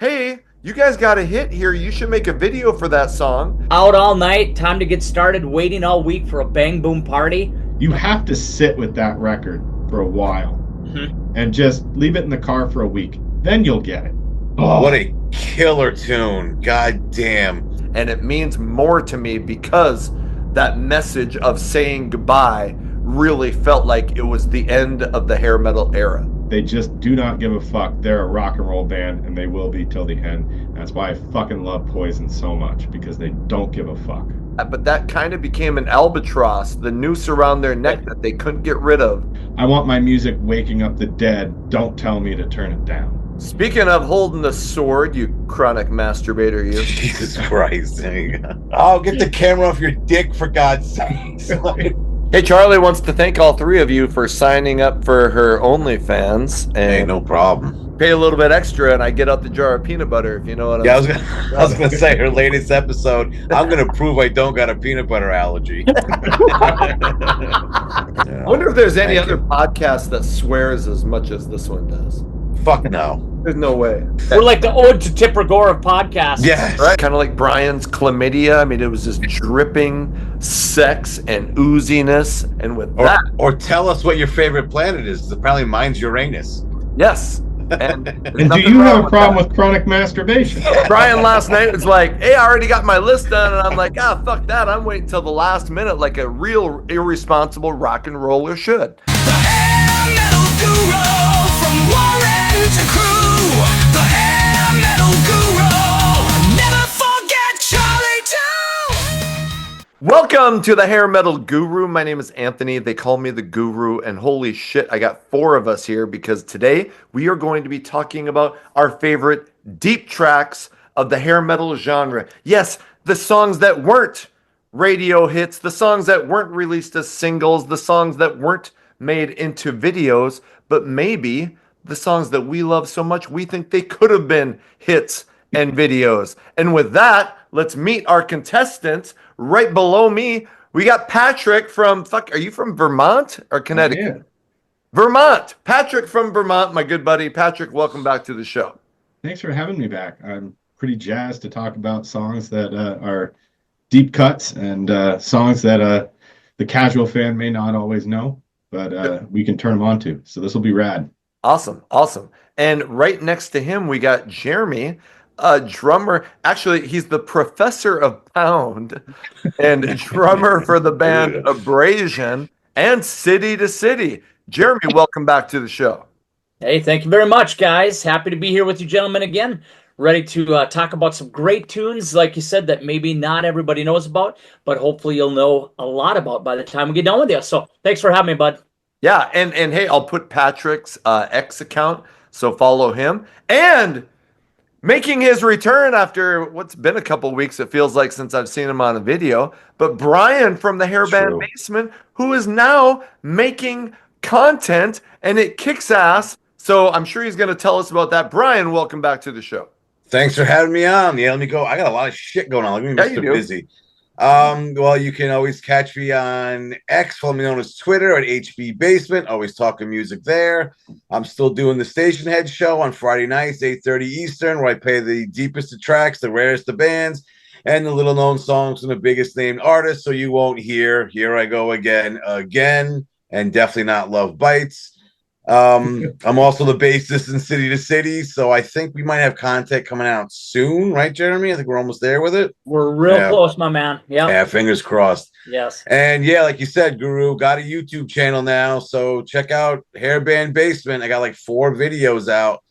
hey, you guys got a hit here. You should make a video for that song. Out all night, time to get started, waiting all week for a bang boom party. You have to sit with that record for a while Mhm. and just leave it in the car for a week. Then you'll get it. Oh, What a killer tune. God damn. And it means more to me because that message of saying goodbye really felt like it was the end of the hair metal era. they just do not give a fuck. They're a rock and roll band, and they will be till the end. That's why I fucking love Poison so much, because they don't give a fuck. But that kind of became an albatross, the noose around their neck that they couldn't get rid of. I want my music waking up the dead. Don't tell me to turn it down. Speaking of holding the sword, you chronic masturbator, you. Jesus Christ. There you go. Oh, get the camera off your dick, for God's sake. Hey, Charlie wants to thank all three of you for signing up for her OnlyFans. And Hey, no problem. pay a little bit extra, and I get out the jar of peanut butter, if you know what Yeah, I'm saying. I was gonna say her latest episode. I'm gonna prove I don't got a peanut butter allergy. I wonder if there's any other podcast that swears as much as this one does. Fuck no. There's no way. We're like the Ode to Tipper Gore of podcasts. Yes. Right? Kind of like Brian's chlamydia. I mean, it was just dripping sex and ooziness. And with Or, that, or tell us what your favorite planet is. Apparently mine's Uranus. yes. And, And do you have a problem with chronic masturbation? Brian last night was like, hey, I already got my list done. And I'm like, fuck that. I'm waiting till the last minute like a real irresponsible rock and roller should. The hair metal guru from Warren to Crew. The hair metal guru. Never forget Charlie too. Welcome to the Hair Metal Guru. My name is Anthony. They call me the Guru. And holy shit, I got four of us here because today we are going to be talking about our favorite deep tracks of the hair metal genre. Yes, the songs that weren't radio hits, the songs that weren't released as singles, the songs that weren't made into videos, but maybe the songs that we love so much we think they could have been hits and videos. And with that, let's meet our contestants. Right below me, we got Patrick from, are you from Vermont or Connecticut? Yeah. Vermont. Patrick from Vermont, my good buddy. Patrick, welcome back to the show. Thanks for having me back. I'm pretty jazzed to talk about songs that are deep cuts and songs that the casual fan may not always know, but we can turn them on to. So this will be rad. Awesome, awesome. And right next to him, we got Jeremy, a drummer. Actually, he's the professor of pound and drummer for the band Abrasion and City to City. Jeremy, welcome back to the show. Hey, thank you very much, guys. Happy to be here with you gentlemen again. Ready to talk about some great tunes, like you said, that maybe not everybody knows about, but hopefully you'll know a lot about by the time we get done with you. So thanks for having me, bud. Yeah, and hey, I'll put Patrick's X account, so follow him. And making his return after what's been a couple weeks, it feels like, since I've seen him on a video, but Brian from the Hairband True. Basement, who is now making content, and it kicks ass. So I'm sure he's going to tell us about that. Brian, welcome back to the show. Thanks for having me on. Yeah, let me go. I got a lot of shit going on. Let me Yeah, you Mr. do. Busy. Well, you can always catch me on X, formerly known as Twitter, at HB Basement. Always talking music there. I'm still doing the Station Head show on Friday nights, 8:30 Eastern, where I play the deepest of tracks, the rarest of bands, and the little known songs from the biggest named artists. So you won't hear "Here I Go Again," and definitely not "Love Bites." I'm also the bassist in City to City, so I think we might have content coming out soon, right, Jeremy? I think we're almost there with it. We're real close, my man. Yeah. Yeah, fingers crossed. Yes. And yeah, like you said, Guru, got a YouTube channel now, so check out Hairband Basement. I got like 4 videos out.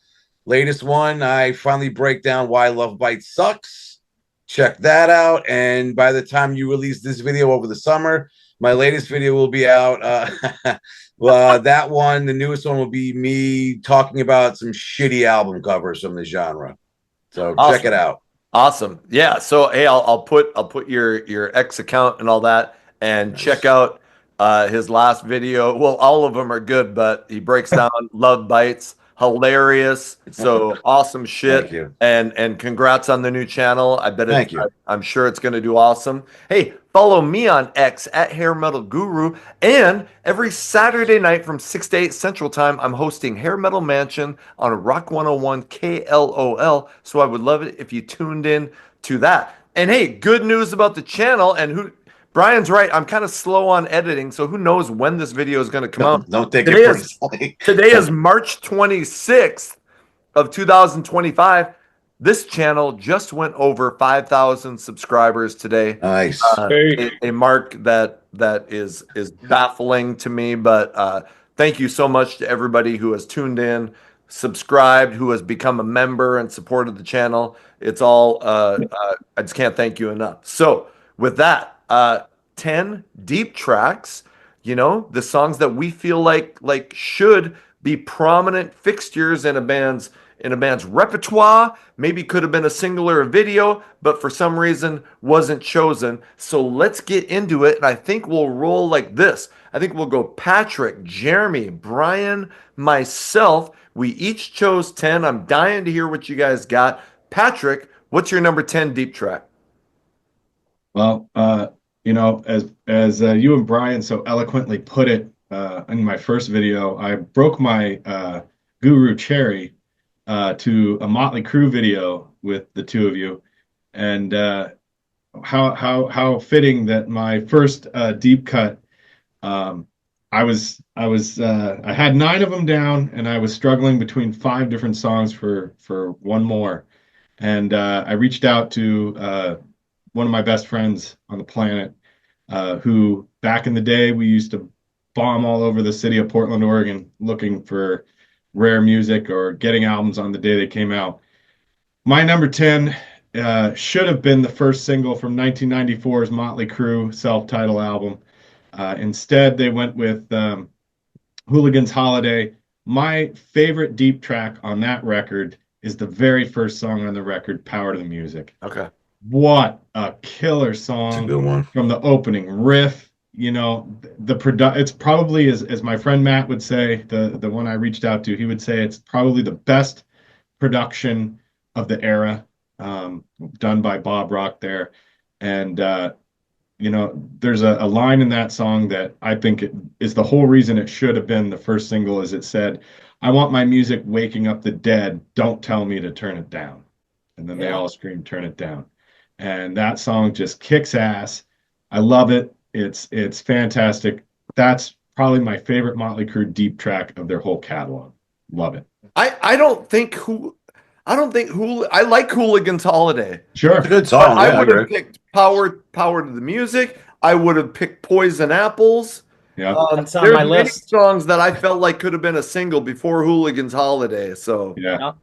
Latest one, I finally break down why Love Bites sucks. Check that out. And by the time you release this video over the summer, my latest video will be out. That one, the newest one, will be me talking about some shitty album covers from the genre. So Awesome. check it out. Awesome. Yeah. So hey, I'll put your X account and all that, and Nice. check out his last video. Well, all of them are good, but he breaks down Love Bites, hilarious. So awesome shit. Thank you. And congrats on the new channel. I bet Thank you. I'm sure it's going to do awesome. Hey, follow me on X at Hair Metal Guru. And every Saturday night from 6 to 8 Central Time, I'm hosting Hair Metal Mansion on Rock 101 KLOL. So I would love it if you tuned in to that. And hey, good news about the channel. And who Brian's right. I'm kind of slow on editing, so who knows when this video is going to come out. Don't take Today it is personally. today is March 26th of 2025. This channel just went over 5,000 subscribers today. Nice. A mark that is baffling to me, but thank you so much to everybody who has tuned in, subscribed, who has become a member and supported the channel. It's all I just can't thank you enough. So with that, 10 deep tracks, the songs that we feel like should be prominent fixtures in a band's repertoire. Maybe could have been a single or a video, but for some reason wasn't chosen. So let's get into it. And I think we'll roll like this. I think we'll go Patrick, Jeremy, Brian, myself. We each chose 10. I'm dying to hear what you guys got. Patrick, what's your number 10 deep track? Well, as you and Brian so eloquently put it in my first video, I broke my Guru Cherry to a Motley Crue video with the two of you, and how fitting that my first deep cut. I had 9 of them down, and I was struggling between 5 different songs for one more, and I reached out to one of my best friends on the planet, who back in the day we used to bomb all over the city of Portland, Oregon, looking for rare music or getting albums on the day they came out. My number 10 should have been the first single from 1994's Motley Crue self-titled album. Instead, they went with Hooligan's Holiday. My favorite deep track on that record is the very first song on the record, Power to the Music. Okay. What a killer song. It's a good one. From the opening riff, it's probably, as my friend Matt would say, the one I reached out to, he would say it's probably the best production of the era, done by Bob Rock there. And there's a line in that song that I think it is the whole reason it should have been the first single, as it said, "I want my music waking up the dead, don't tell me to turn it down." And then they all scream, "Turn it down." And that song just kicks ass. I love it. It's fantastic. That's probably my favorite Motley Crue deep track of their whole catalog. Love it. I like Hooligan's Holiday. Sure. It's a good song. I Yeah, would have agree. picked Power to the Music. I would have picked Poison Apples. Yeah. That's on There's my many list. songs that I felt like could have been a single before Hooligan's Holiday. So Yeah.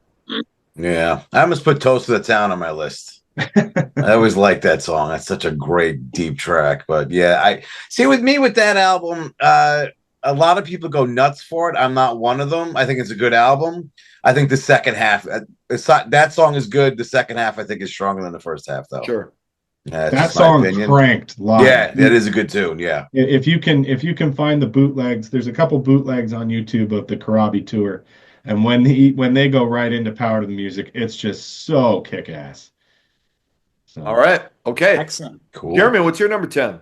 Yeah. I almost put Toast to the Town on my list. I always like that song. That's such a great deep track. But yeah, I see with me with that album, a lot of people go nuts for it. I'm not one of them. I think it's a good album. I think the second half, that song is good. The second half, I think, is stronger than the first half, though. sure. Yeah, That song cranked live. Yeah, that is a good tune. Yeah. If you can find the bootlegs, there's a couple bootlegs on YouTube of the Karabi tour. And when they go right into Power to the Music, it's just so kick ass. So. All right. Okay. Excellent. Cool. Jeremy, what's your number 10?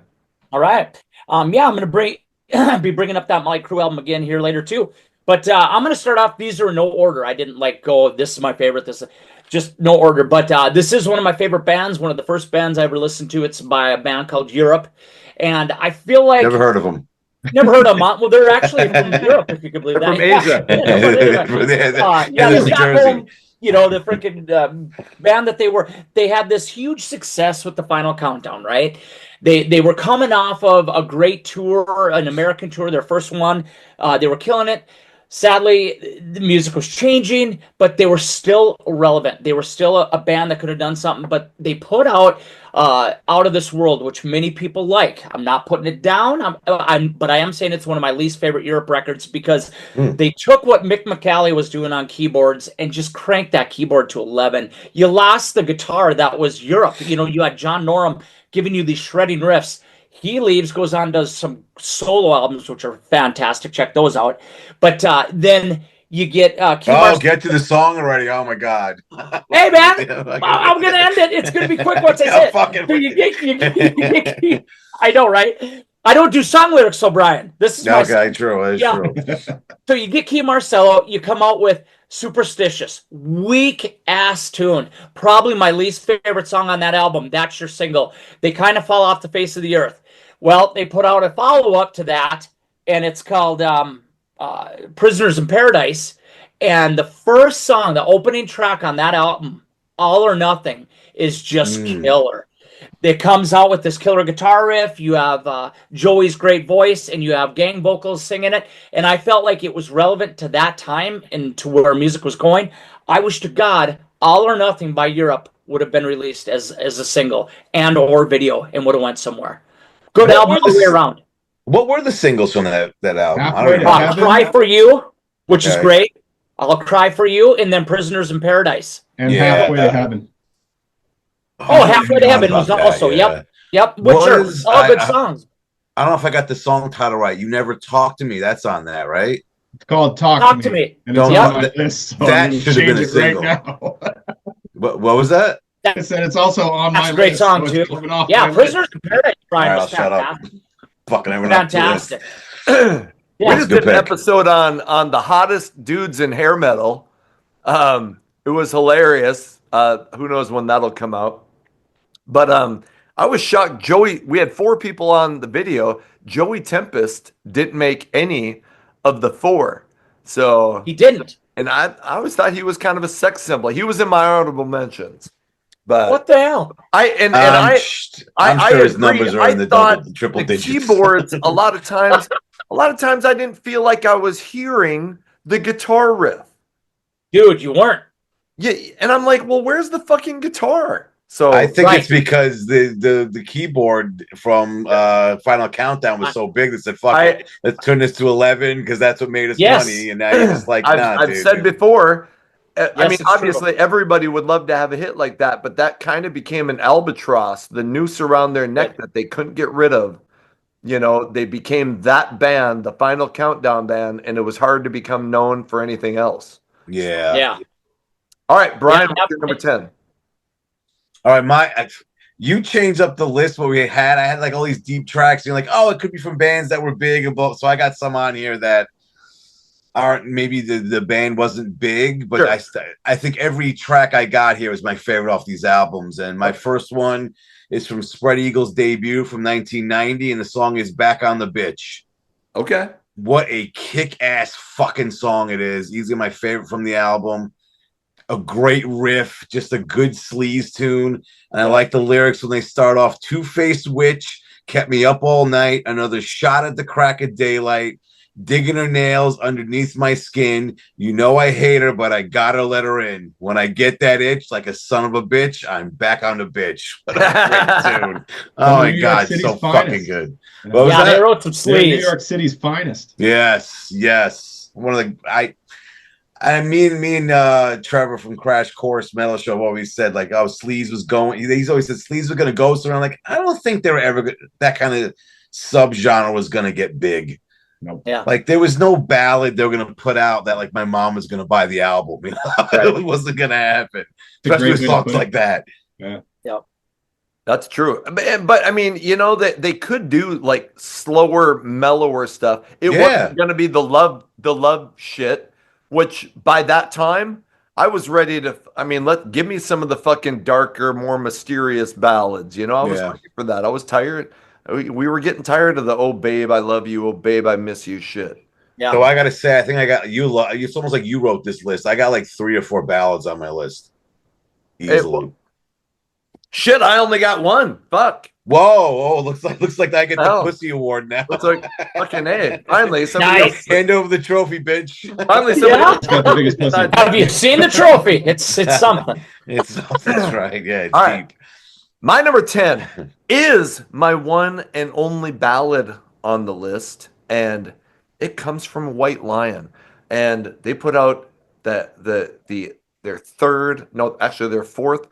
All right. Yeah, I'm gonna be bringing up that Motley Crue album again here later too. But I'm gonna start off. These are no order. I didn't go. This is my favorite. This is just no order. But this is one of my favorite bands. One of the first bands I ever listened to. It's by a band called Europe, and I feel like Never heard of them. never heard of them. Well, they're actually from Europe, if you can believe that. From Asia. Yeah, There's they got Jersey. home. The freaking band that they had this huge success with the Final Countdown, right? They were coming off of a great tour, an American tour, their first one. They were killing it. Sadly, the music was changing, but they were still relevant. They were still a band that could have done something, but they put out Out of This World, which many people like. I'm not putting it down, but I am saying it's one of my least favorite Europe records because they took what Mick McCallie was doing on keyboards and just cranked that keyboard to 11. You lost the guitar that was Europe. You had John Norum giving you these shredding riffs. He leaves, goes on, does some solo albums, which are fantastic. Check those out. But then, You get Q Oh, Mars. get to the song already. Oh my God. Hey man, I'm gonna end it. It's gonna be quick once I say it. So I know, right? I don't do song lyrics, so Brian. This is my Okay, true. It's yeah. true. So you get Key Marcello, you come out with Superstitious, weak ass tune. Probably my least favorite song on that album. That's your single. They kind of fall off the face of the earth. Well, they put out a follow up to that, and it's called Prisoners in Paradise. And the first song, the opening track on that album, All or Nothing, is just killer. It comes out with this killer guitar riff. You have Joey's great voice, and you have gang vocals singing it. And I felt like it was relevant to that time and to where music was going. I wish to God All or Nothing by Europe would have been released as a single and or video and would have went somewhere. Good What album were all the way the around. What were the singles from that album? I Halfway don't to know. Heaven. Cry for You, which is Okay. great. I'll Cry for You, and then Prisoners in Paradise. And Yeah. Halfway to Heaven. Oh, Halfway to I Heaven forgot was about also, that, yep. Yep, which What are is- all good songs. I don't know if I got the song title right. You Never Talk to Me. That's on that, right? It's called Talk, Talk to Me. And it's Don't- on my that- list. So that I'm gonna should have been change a it right single. now. What was that? I said it's also on That's my a great list. song, so it's too. coming off Yeah, my Prisoners list. in Paradise, Brian, All right, was I'll shut up. fantastic. Fucking everyone up to this. Fantastic. We Yeah. just Good did an pick. episode on the hottest dudes in hair metal. It was hilarious. Who knows when that'll come out? But I was shocked. Joey, we had 4 people on the video. Joey Tempest didn't make any of the 4. So He didn't. and I always thought he was kind of a sex symbol. He was in my honorable mentions. But What the hell? I'm I'm sure his agree. numbers are I in the thought triple the digits. keyboards a lot of times I didn't feel like I was hearing the guitar riff. Dude, you weren't. Yeah, and I'm like, well, where's the fucking guitar? So I think Right. it's because the keyboard from Final Countdown was so big that said, "Fuck it, let's turn this to 11 because that's what made us Yes. money." And now you're just like, I've dude. said before. I Yes, mean, it's obviously, everybody would love to have a hit like that, but that kind of became an albatross, the noose around their neck that they couldn't get rid of. You know, they became that band, the Final Countdown band, and it was hard to become known for anything else. Yeah. Yeah. All right, Brian, Yeah, what's your number 10? All right, you changed up the list what we had. I had like all these deep tracks. You're like, oh, it could be from bands that were big and both. So I got some on here that aren't maybe the band wasn't big, but Sure. I think every track I got here is my favorite off these albums. And my first one is from Spread Eagle's debut from 1990, and the song is Back on the Bitch. Okay. What a kick-ass fucking song it is. Easily my favorite from the album. A great riff, just a good sleaze tune. And I like the lyrics when they start off, two-faced witch, kept me up all night, another shot at the crack of daylight, digging her nails underneath my skin. You know I hate her, but I gotta let her in. When I get that itch like a son of a bitch, I'm back on the bitch. What a great tune. Oh my New York God, City's so finest. fucking good. What was Yeah, that? they wrote some They're New sleaze. York City's finest. Yes. One of the me and Trevor from Crash Course Metal Show have always said like, oh, Sleaze was going. He's always said Sleaze was going to go. So I'm like, I don't think they were ever that kind of subgenre was going to get big. Nope. Yeah. Like there was no ballad they were going to put out that like my mom was going to buy the album. You know? It wasn't going to happen, It's a especially great with way to songs put it. like that. Yeah. That's true. But I mean, you know, that they could do like slower, mellower stuff. It wasn't going to be the love shit, which by that time I was ready to, I mean, give me some of the fucking darker, more mysterious ballads. You know, I was ready for that. I was tired. We were getting tired of the, oh, babe, I love you. Oh, babe, I miss you shit. Yeah. So I got to say, I think I got you. It's almost like you wrote this list. I got like 3 or 4 ballads on my list. Easily. Shit, I only got one. Fuck. Whoa! Oh, looks like I get the Hell. pussy award now. It's like fucking A. Finally, somebody Nice. else. Hand over the trophy, bitch. Finally, somebody Yeah. else It's got the biggest pussy. Have you seen the trophy? It's something. That's right. Yeah, it's All right. deep. My number 10 is my one and only ballad on the list, and it comes from White Lion. And they put out their fourth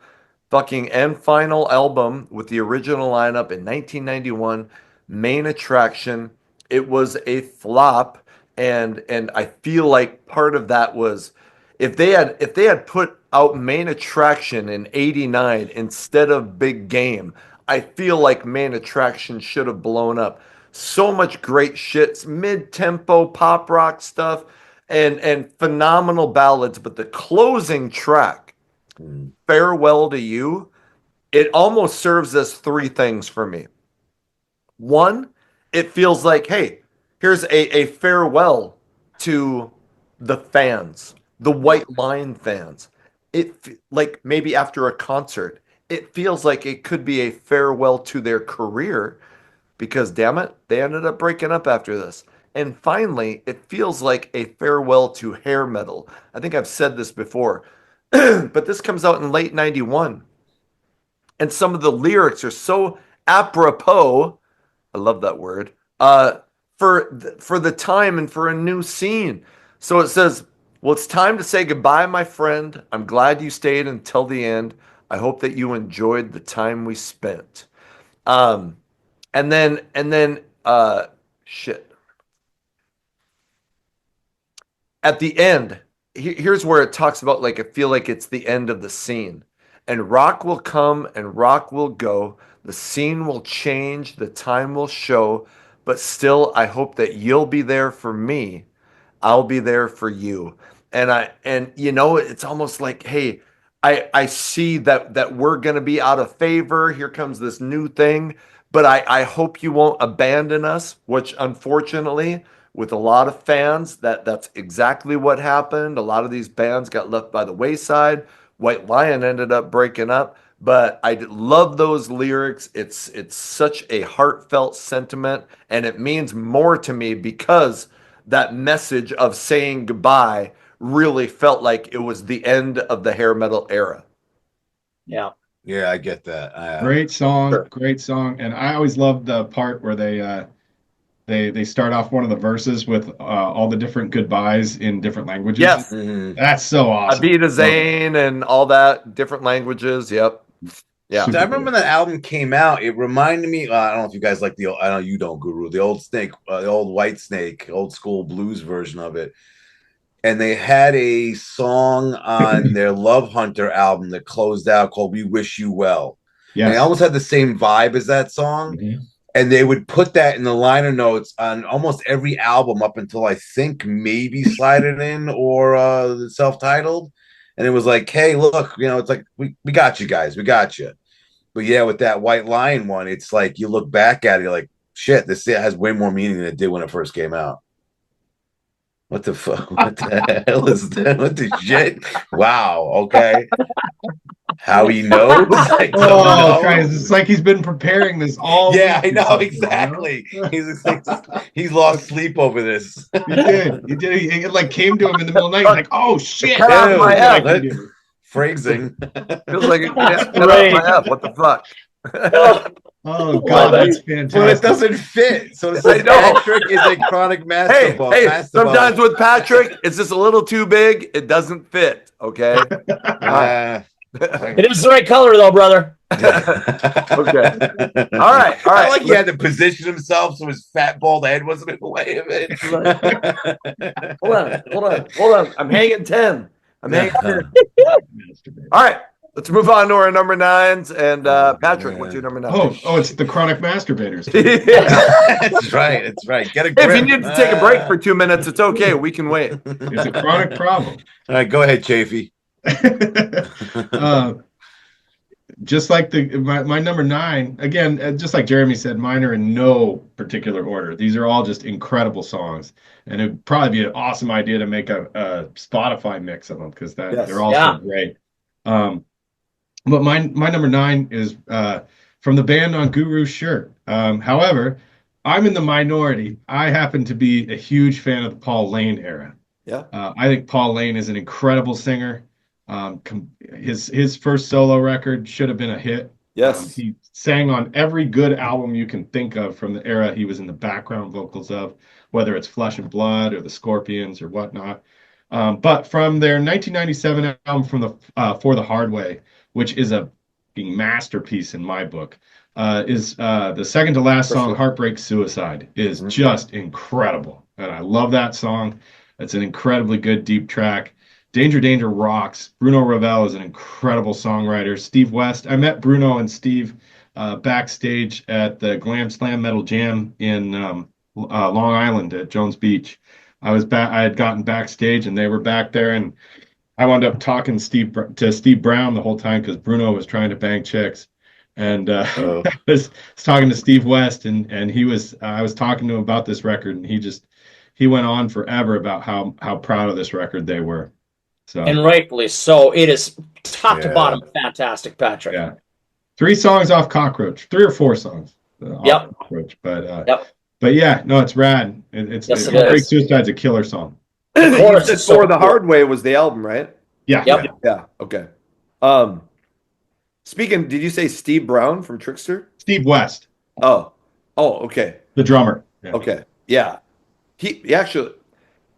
fucking and final album with the original lineup in 1991, Main Attraction. It was a flop. and I feel like part of that was if they had put out Main Attraction in '89 instead of Big Game, I feel like Main Attraction should have blown up. So much great shit, mid-tempo pop rock stuff, and phenomenal ballads. But the closing track, Farewell to You, it almost serves as three things for me. One, it feels like, hey, here's a farewell to the fans, the White Line fans. Like maybe after a concert, it feels like it could be a farewell to their career because, damn it, they ended up breaking up after this. And finally, it feels like a farewell to hair metal. I think I've said this before, but this comes out in late 91. And some of the lyrics are so apropos. I love that word. For the time and for a new scene. So it says, "Well, it's time to say goodbye, my friend. I'm glad you stayed until the end. I hope that you enjoyed the time we spent." Um, and then shit. At the end, here's where it talks about like I feel like it's the end of the scene. And rock will come and rock will go. The scene will change, the time will show, but still I hope that you'll be there for me. I'll be there for you. And you know, it's almost like, hey, I see that we're gonna be out of favor. Here comes this new thing, but I hope you won't abandon us, which unfortunately, with a lot of fans, that's exactly what happened. A lot of these bands got left by the wayside. White Lion ended up breaking up, but I love those lyrics. It's such a heartfelt sentiment, and it means more to me because that message of saying goodbye really felt like it was the end of the hair metal era. Yeah. Yeah, I get that. Great song, Sure. great song. And I always love the part where they start off one of the verses with all the different goodbyes in different languages. Yes, Mhm. That's so awesome. Avita Love it. Zane and all that, different languages. Yep. Yeah. Super So I remember cool. when that album came out. It reminded me. I don't know if you guys like the. I know you don't, Guru. The old Snake, the old White Snake, old school blues version of it. And they had a song on their Love Hunter album that closed out called "We Wish You Well," and it Yes. almost had the same vibe as that song. Mhm. And they would put that in the liner notes on almost every album up until I think maybe Slide It In or self-titled. And it was like, hey, look, it's like we got you guys, we got you. But yeah, with that White Lion one, it's like you look back at it, you're like, shit, this has way more meaning than it did when it first came out. What the fuck? What the hell is that? What the shit? Wow. Okay. How he knows? I don't Oh, know. Christ. It's like he's been preparing this all Yeah, I week or know something, exactly. you know? He's lost sleep over this. He did. He did. It like came to him in the middle of the night. He's like, oh shit. Cut off my Look what I F. can do. Phrasing. Feels like it cut Great. off my F. What the fuck? Oh God, that's But it fantastic. doesn't fit. So it I says know. Patrick is a chronic master Hey, ball. hey, sometimes with Patrick, it's just a little too big. It doesn't fit. Okay. It is the right color, though, brother. Okay. All right. I like he had to position himself so his fat bald head wasn't in the way of it. Hold on. I'm hanging 10. I'm hanging 10. All right. Let's move on to our number nines. And Patrick, what's your number nine? Oh, it's the chronic masturbators. Yeah. That's right. That's right. Get a If grip. you need to take a break for 2 minutes, it's okay. We can wait. It's a chronic problem. All right, go ahead, Chafee. Just like my number nine, again, just like Jeremy said, mine are in no particular order. These are all just incredible songs, and it'd probably be an awesome idea to make a Spotify mix of them because Yes. they're all Yeah. so great. But my number nine is from the band on Guru's shirt. However, I'm in the minority. I happen to be a huge fan of the Paul Lane era. Yeah. I think Paul Lane is an incredible singer. His first solo record should have been a hit. Yes. He sang on every good album you can think of from the era he was in the background vocals of, whether it's Flesh and Blood or the Scorpions or whatnot. But from their 1997 album, from the For the Hard Way, which is a masterpiece in my book, is the second to last song, Heartbreak Suicide, is just incredible. and I love that song. It's an incredibly good deep track. Danger Danger rocks. Bruno Ravel is an incredible songwriter. Steve West. I met Bruno and Steve backstage at the Glam Slam Metal Jam in Long Island at Jones Beach. I was back. I had gotten backstage, and they were back there, and I wound up talking to Steve Brown the whole time because Bruno was trying to bang chicks, and Oh, I was talking to Steve West, and he was I was talking to him about this record, and he went on forever about how proud of this record they were. So And rightfully so. It is top to yeah. bottom fantastic, Patrick. yeah, 3 songs off Cockroach, 3 or 4 songs off Yep. Cockroach, Yep. but yeah, no, it's rad. Yes, it Break is. Suicide's a killer song. Of You course, said it's so For the cool. Hard Way was the album, right? Yeah, Yep. yeah. Yeah. Okay. Um, Speaking, did you say Steve Brown from Trickster? Steve West, Oh. Oh, okay. the drummer. Yeah. Okay. Yeah. He actually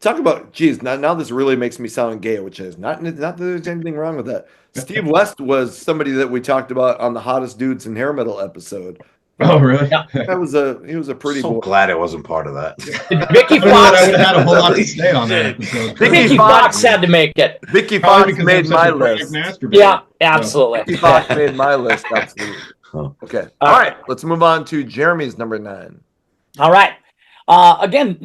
talk about, geez, now this really makes me sound gay, which is not that there's anything wrong with that. Steve West was somebody that we talked about on the Hottest Dudes in Hair Metal episode. Oh, really? Yeah. He was a pretty So boy. glad I wasn't part of that. Vicky I don't know that I Fox. would have had a whole lot to say on that episode. Vicky Fox had to make it. Vicky Probably Fox because made I'm such my a chronic list. masturbator. Yeah, absolutely. Vicky Fox made my list, absolutely. Huh. Okay. All right. Let's move on to Jeremy's number 9. All right. Again,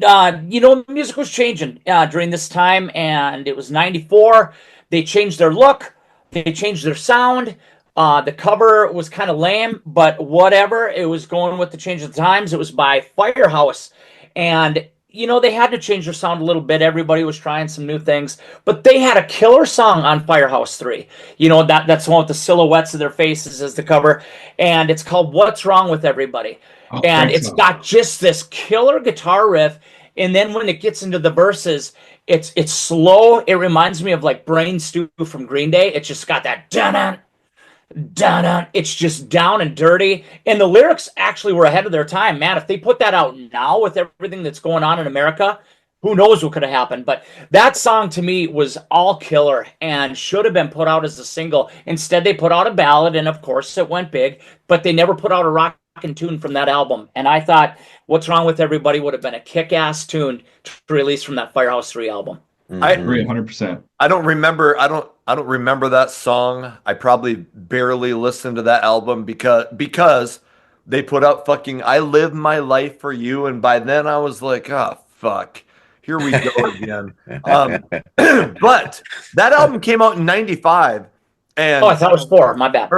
music was changing during this time, and it was 94. They changed their look, they changed their sound. The cover was kind of lame, but whatever. It was going with the change of the times. It was by Firehouse. And, they had to change their sound a little bit. Everybody was trying some new things, but they had a killer song on Firehouse 3. That's the one with the silhouettes of their faces as the cover. And it's called What's Wrong with Everybody. Oh, And great it's song. got just this killer guitar riff, and then when it gets into the verses, it's slow. It reminds me of like Brain Stew from Green Day. It's just got that dun dun. It's just down and dirty, and the lyrics actually were ahead of their time. Man, if they put that out now with everything that's going on in America, who knows what could have happened. But that song to me was all killer and should have been put out as a single. Instead, they put out a ballad, and of course it went big, but they never put out a rock tune from that album. And I thought What's Wrong with Everybody would have been a kick-ass tune to release from that Firehouse 3 album. I agree 100%. I don't remember that song. I probably barely listened to that album because they put out fucking I Live My Life for You, and by then I was like, oh fuck. Here we go again. But that album came out in 95, and Oh, I thought it was 4. My bad.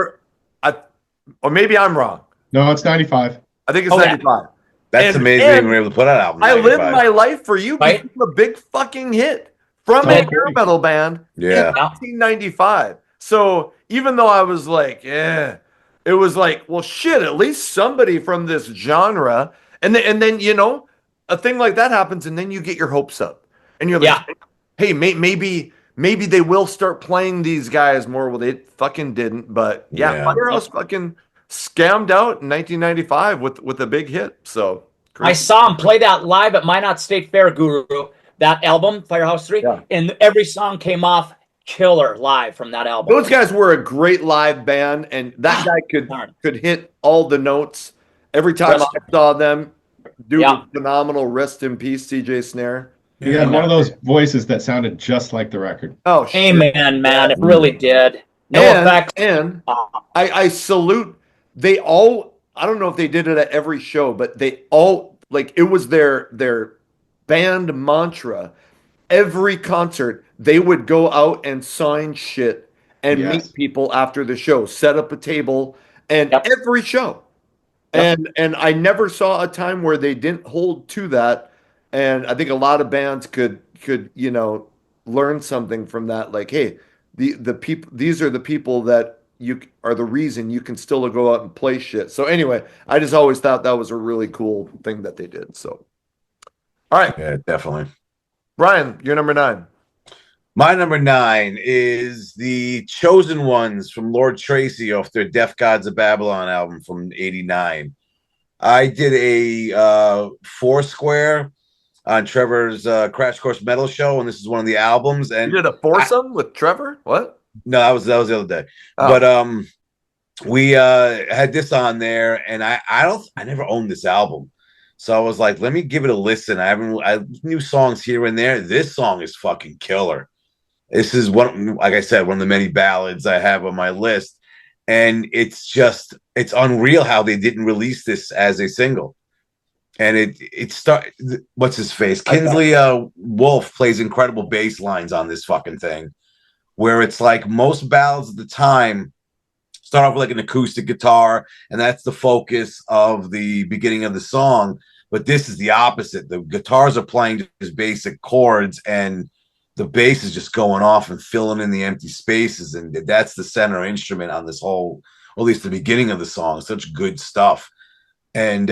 or maybe I'm wrong. No, it's 95. I think it's Oh, yeah. 95. That's And- amazing and we were able to put out an album. in I Live 95. My Life for You Right? became a big fucking hit from Oh, a I hair agree. metal band Yeah. in 1995. So even though I was like, it was like, well, shit, at least somebody from this genre. And then a thing like that happens, and then you get your hopes up. And you're like, hey, maybe they will start playing these guys more. Well, they fucking didn't. But yeah, Yeah. Firehouse fucking scammed out in 1995 with a big hit. So I crazy. saw him play that live at Minot State Fair, Guru. That album, Firehouse 3, Yeah. and every song came off killer live from that album. Those guys were a great live band, and that guy could hit all the notes every time Rest- I saw them. Dude Yeah. was phenomenal. Rest in peace, CJ Snare. He had one of those voices that sounded just like the record. Oh, shit. Amen, man. It really did. No and, effects. And I salute. They all. I don't know if they did it at every show, but they all it was their band mantra. Every concert, they would go out and sign shit and Yes. meet people after the show, set up a table, and Yep. every show. Yep. And I never saw a time where they didn't hold to that. And I think a lot of bands could learn something from that. Like, hey, the people, these are the people that you are the reason you can still go out and play shit. So anyway, I just always thought that was a really cool thing that they did. So, all right, Yeah, definitely. Brian, you're number 9. My number 9 is the Chosen Ones from Lord Tracy off their Deaf Gods of Babylon album from '89. I did a Foursquare on Trevor's Crash Course Metal show, and this is one of the albums. And You did a foursome with Trevor? What? no, that was the other day. Oh. But we had this on there, and I never owned this album. So I was like, let me give it a listen. I knew songs here and there. This song is fucking killer. This is one, like I said, one of the many ballads I have on my list. And it's unreal how they didn't release this as a single. And what's his face? Kinsley Wolf plays incredible bass lines on this fucking thing, where it's like most ballads at the time start off with like an acoustic guitar, and that's the focus of the beginning of the song. But this is the opposite. The guitars are playing just basic chords, and the bass is just going off and filling in the empty spaces, and that's the center instrument on this whole, or at least the beginning of the song. Such good stuff, and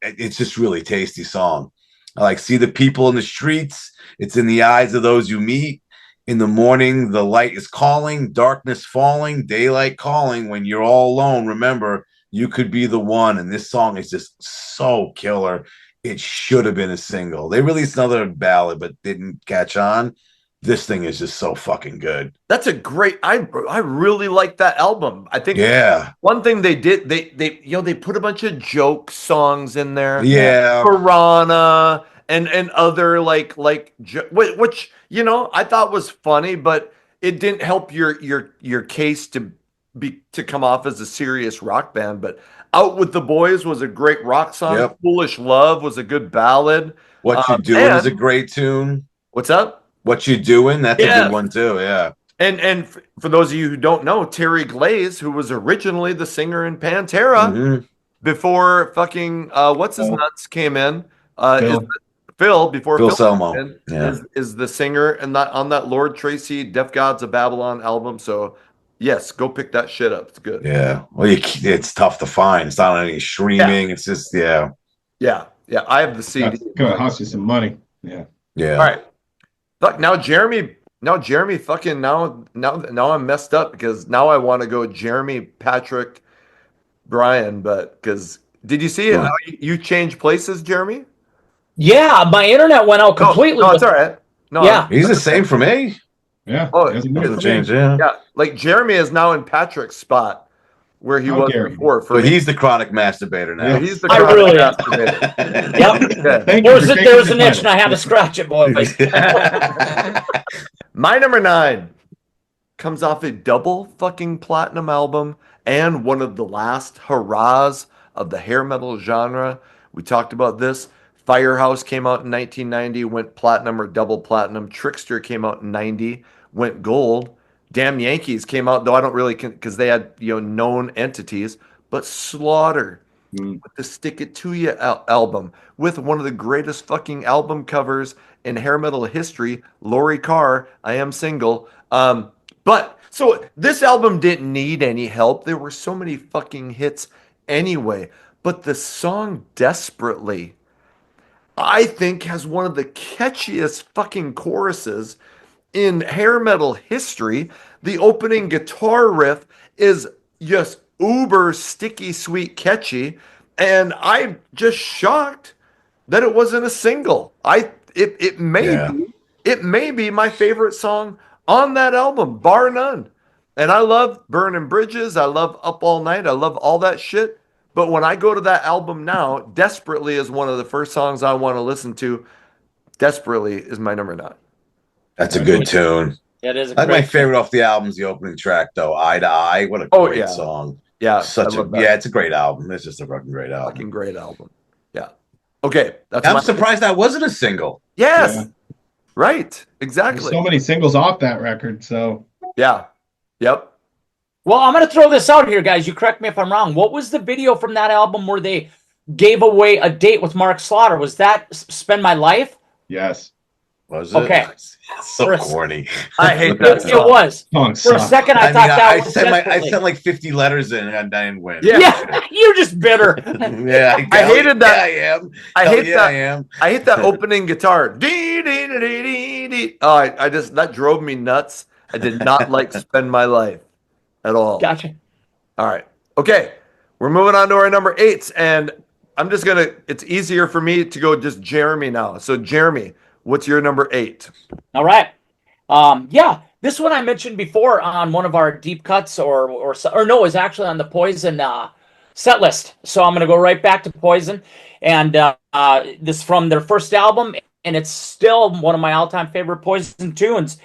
it's just really tasty song. I like see the people in the streets. It's in the eyes of those you meet. In the morning, the light is calling, darkness falling, daylight calling. When you're all alone, remember, you could be the one. And this song is just so killer. It should have been a single. They released another ballad, but didn't catch on. This thing is just so fucking good. That's a great. I really like that album. I think Yeah. one thing they did, they put a bunch of joke songs in there. Yeah. Piranha and other which I thought was funny, but it didn't help your case to come off as a serious rock band. But Out with the Boys was a great rock song. Yep. Foolish Love was a good ballad. What You Doing is a great tune. What's up? What You Doing? That's a good one too. Yeah. And for those of you who don't know, Terry Glaze, who was originally the singer in Pantera, before fucking what's his nuts came in, Phil Selmo, is the singer and that on that Lord Tracy Deaf Gods of Babylon album. So yes, go pick that shit up. It's good. Yeah. Well, it's tough to find. It's not on any streaming. It's just yeah. I have the CD. That's gonna cost you some money. Yeah. Yeah. All right. Fuck now, Jeremy. Fucking now I'm messed up because now I want to go Jeremy, Patrick, Brian. But because did you see how you changed places, Jeremy? Yeah, my internet went out completely. No, it's all right. No, yeah, he's the same for me. Yeah. Oh, it changed. Yeah. Like Jeremy is now in Patrick's spot where he was before. But he's the chronic masturbator now. Yeah, he's the chronic masturbator. Yep. There was an itch and I had to scratch it, boys. My number 9 comes off a double fucking platinum album and one of the last hurrahs of the hair metal genre. We talked about this. Firehouse came out in 1990, went platinum or double platinum. Trickster came out in 90, went gold. Damn Yankees came out, though I don't really, because they had known entities. But Slaughter with the Stick It To You album, with one of the greatest fucking album covers in hair metal history, Lori Carr, I Am Single. But so this album didn't need any help. There were so many fucking hits anyway. But the song Desperately, I think, has one of the catchiest fucking choruses in hair metal history. The opening guitar riff is just uber sticky sweet catchy, and I'm just shocked that it wasn't a single. It may be my favorite song on that album, bar none. And I love Burning Bridges, I love Up All Night, I love all that shit. But when I go to that album now, Desperately is one of the first songs I want to listen to. Desperately is my number 9. That's a good tune. It is. My favorite off the album is the opening track, though. Eye to Eye. What a great song. Yeah, it's a great album. It's just a fucking great album. Fucking great album. Yeah. Okay, I'm surprised that wasn't a single. Yes. Yeah. Right. Exactly. There's so many singles off that record. So yeah. Yep. Well, I'm going to throw this out here, guys. You correct me if I'm wrong. What was the video from that album where they gave away a date with Mark Slaughter? Was that Spend My Life? yes. Was it? Okay. So corny. I hate that It was. For a second, I thought that was I sent like 50 letters in and I didn't win. Yeah, you're just bitter. Yeah, I hated that. Yeah, I am. I am. I hate that opening guitar. Dee, dee, dee, dee, dee, dee. Oh, I just, that drove me nuts. I did not like Spend My Life at all. Gotcha. All right. Okay. We're moving on to our number 8s, and I'm just going to, it's easier for me to go just Jeremy now. So Jeremy, what's your number 8? All right. Yeah, this one I mentioned before on one of our deep cuts, or no, it was actually on the Poison set list. So I'm going to go right back to Poison, and this from their first album, and it's still one of my all-time favorite Poison tunes.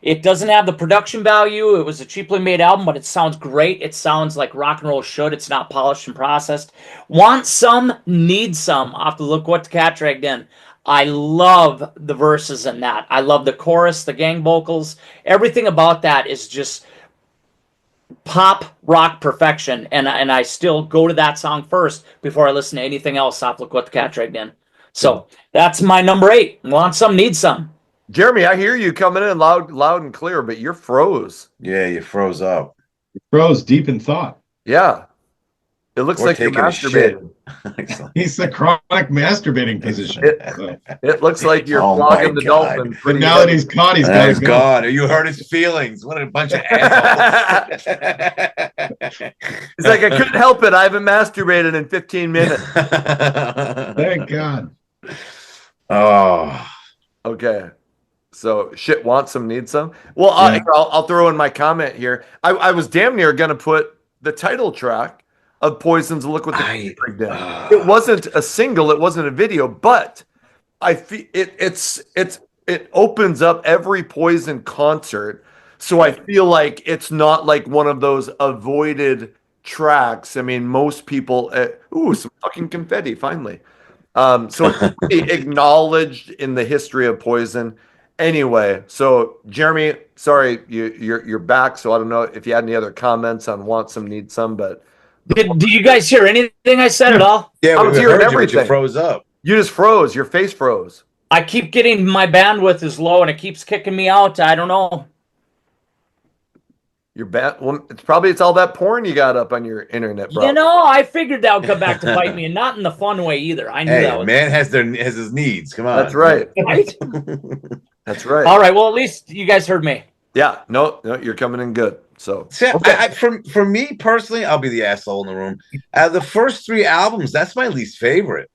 It doesn't have the production value. It was a cheaply made album, but it sounds great. It sounds like rock and roll should. It's not polished and processed. Want Some, Need Some off the Look What the Cat Dragged In. I love the verses in that. I love the chorus, the gang vocals. Everything about that is just pop rock perfection. And I still go to that song first before I listen to anything else off Look What the Cat Dragged In. So that's my number 8. Want Some, Need Some. Jeremy, I hear you coming in loud and clear, but you're froze. Yeah, you froze up. Froze deep in thought. Yeah. It looks Or like you're taking a shit. masturbating. He's a chronic masturbating position. It looks like you're Oh flogging my the God. dolphin. But pretty now that heavy. he's caught, he's That got is to go. gone. You hurt his feelings. What a bunch of assholes. He's like, I couldn't help it. I haven't masturbated in 15 minutes. Thank God. Oh. Okay. So shit, want some, need some. Well, Yeah. I'll throw in my comment here. I was damn near gonna put the title track of Poison's "Look What the Cat Dragged In." It wasn't a single, it wasn't a video, but I feel it opens up every Poison concert. So I feel like it's not like one of those avoided tracks. I mean, most people, some fucking confetti finally. So it's really acknowledged in the history of Poison. Anyway, so Jeremy, sorry you're back. So I don't know if you had any other comments on Want Some, Need Some, but Did you guys hear anything I said at all? Yeah, I we was heard hearing you, but you everything. froze up. you just froze. Your face froze. I keep getting my bandwidth is low and it keeps kicking me out. I don't know. Your well, it's all that porn you got up on your internet, bro. You know, I figured that would come back to bite me, and not in the fun way either. I knew that Hey, was man has his needs. Come on. That's right. right. That's right. All right. Well, at least you guys heard me. Yeah. No, you're coming in good. So See, okay. for me personally, I'll be the asshole in the room. The first 3 albums, that's my least favorite.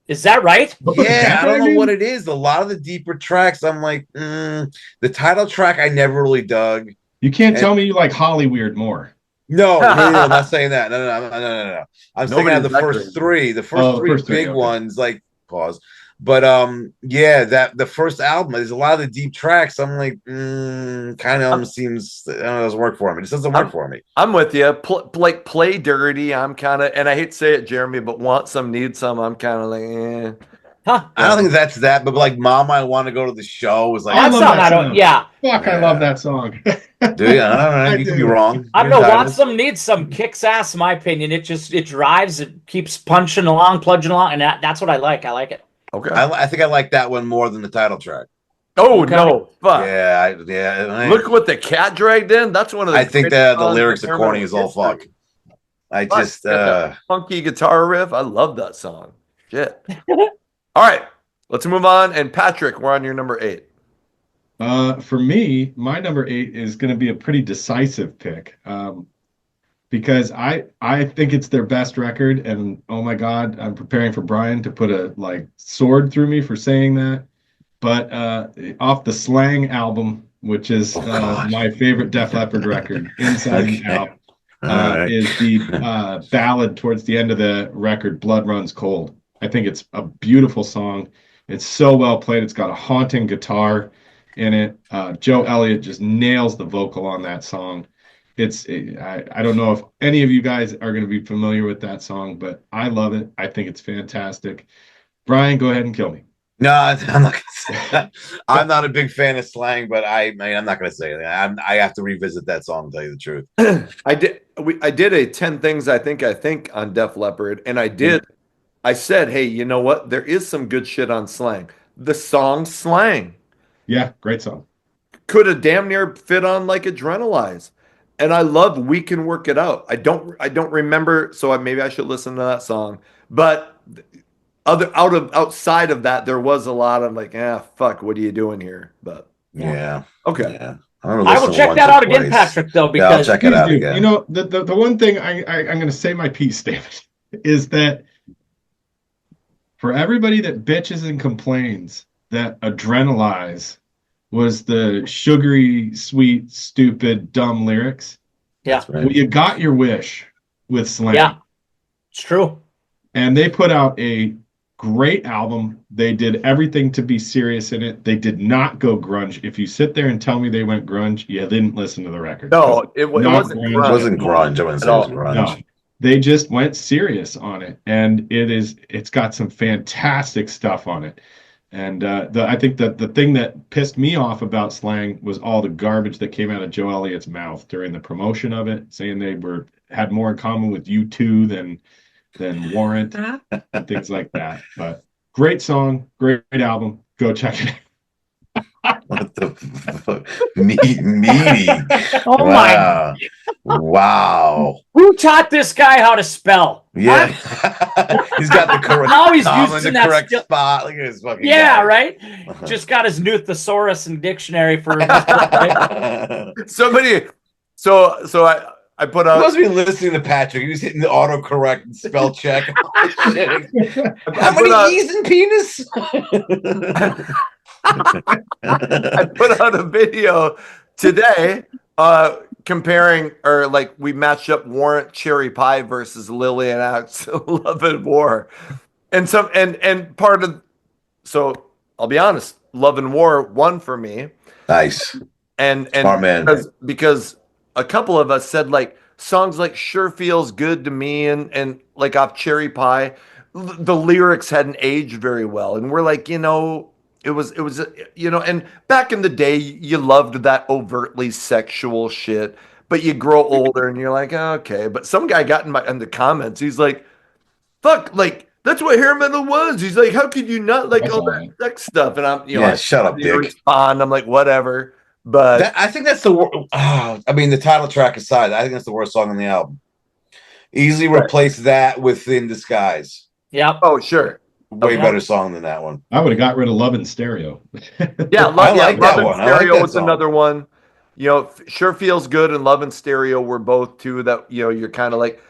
Is that right? Yeah, I don't know what it is. A lot of the deeper tracks, I'm like, the title track I never really dug. You can't tell me you like Hollyweird more. No, I'm not saying that. No. I'm saying out of the first 3, the first 3 big okay. ones, like pause. But yeah, that the first album, there's a lot of the deep tracks. I'm like, kind of seems it doesn't work for me. It just doesn't work for me. I'm with you. Like Play Dirty, I'm kind of, and I hate to say it, Jeremy, but Want Some, Need Some, I'm kind of like, eh. Huh? I don't think that's that, but like Mama, I Want to Go to the Show was like, That's love not. that I don't. song. Yeah. Fuck, I love that song. do you? I don't know. You could be wrong. I don't know. You're Want entitled. Some, Need Some kicks ass. In my opinion, it drives. It keeps punching along, plunging along, and that's what I like. I like it. Okay. I think I like that one more than the title track. Oh Okay. no! Fuck. Yeah. Look what the cat dragged in. That's one of the. I think greatest the songs lyrics in are corny terminal as all fuck. history. I Fuck, just got that funky guitar riff. I love that song. Shit. All right, let's move on. And Patrick, we're on your number 8. For me, my number 8 is going to be a pretty decisive pick. Because I think it's their best record, and oh my God, I'm preparing for Brian to put a sword through me for saying that. But off the Slang album, which is my favorite Def Leppard record, Inside and Out, is the ballad towards the end of the record, Blood Runs Cold. I think it's a beautiful song. It's so well played. It's got a haunting guitar in it. Joe Elliott just nails the vocal on that song. I don't know if any of you guys are going to be familiar with that song, but I love it. I think it's fantastic. Brian, go ahead and kill me. No, I'm not gonna say that. I'm not a big fan of Slang, but I'm not gonna say that. I have to revisit that song to tell you the truth. I did a 10 things I think on Def Leppard, and I said, hey, you know what? There is some good shit on Slang. The song Slang Yeah, great song. could have damn near fit on like Adrenalize. And I love We Can Work It Out. I don't remember, so maybe I should listen to that song. But outside of that, there was a lot of like, fuck, what are you doing here? But Yeah. okay. Yeah. I will check that out again, Patrick. Though, Yeah, I'll because check it out Dude, again. you know, the one thing I'm going to say my piece, David, is that for everybody that bitches and complains that Adrenalize was the sugary, sweet, stupid, dumb lyrics. yeah, That's right. Well, you got your wish with Slang. Yeah. It's true. And they put out a great album. They did everything to be serious in it. They did not go grunge. If you sit there and tell me they went grunge, you didn't listen to the record. No, it Not wasn't grunge. It grunge. wasn't grunge. I wouldn't At say it was all. grunge. No, they just went serious on it, and it's got some fantastic stuff on it. And I think that the thing that pissed me off about Slang was all the garbage that came out of Joe Elliott's mouth during the promotion of it, saying they had more in common with U2 than Warrant and things like that. But great song, great album. Go check it out. What the fuck? Meaty. Oh Wow. Wow. Who taught this guy how to spell? Yeah. He's got the correct Now he's comma in using the that correct skill. spot. Look at his fucking Yeah, guy. right. Just got his new thesaurus and dictionary for. Right? Somebody, so I put He out. must be listening to Patrick. He was hitting the autocorrect and spell check. How put many out- E's in penis? I put out a video today comparing, or like we matched up Warrant Cherry Pie versus Lillian Axe Love and War. And part of, so I'll be honest, Love and War won for me. Nice. And Smart man. because a couple of us said like songs like Sure Feels Good to Me and like off Cherry Pie, the lyrics hadn't aged very well. And we're like, it was and back in the day you loved that overtly sexual shit, but you grow older and you're like, oh, okay. But some guy got in the comments, he's like, fuck, like that's what hair metal was. He's like, how could you not like That's all all that right. sex stuff? And I'm, Yeah, I shut up, didn't Dick. respond. I'm like, whatever. But I think that's the worst. I mean, the title track aside, I think that's the worst song on the album. Easily Right. replace that with In Disguise. Yep. oh, sure. Way Okay. better song than that one. I would have got rid of Love in Stereo. Yeah, I like that Love and one. I like Stereo that was song. another one. Sure Feels Good and Love and Stereo were both two that, you're kind of like,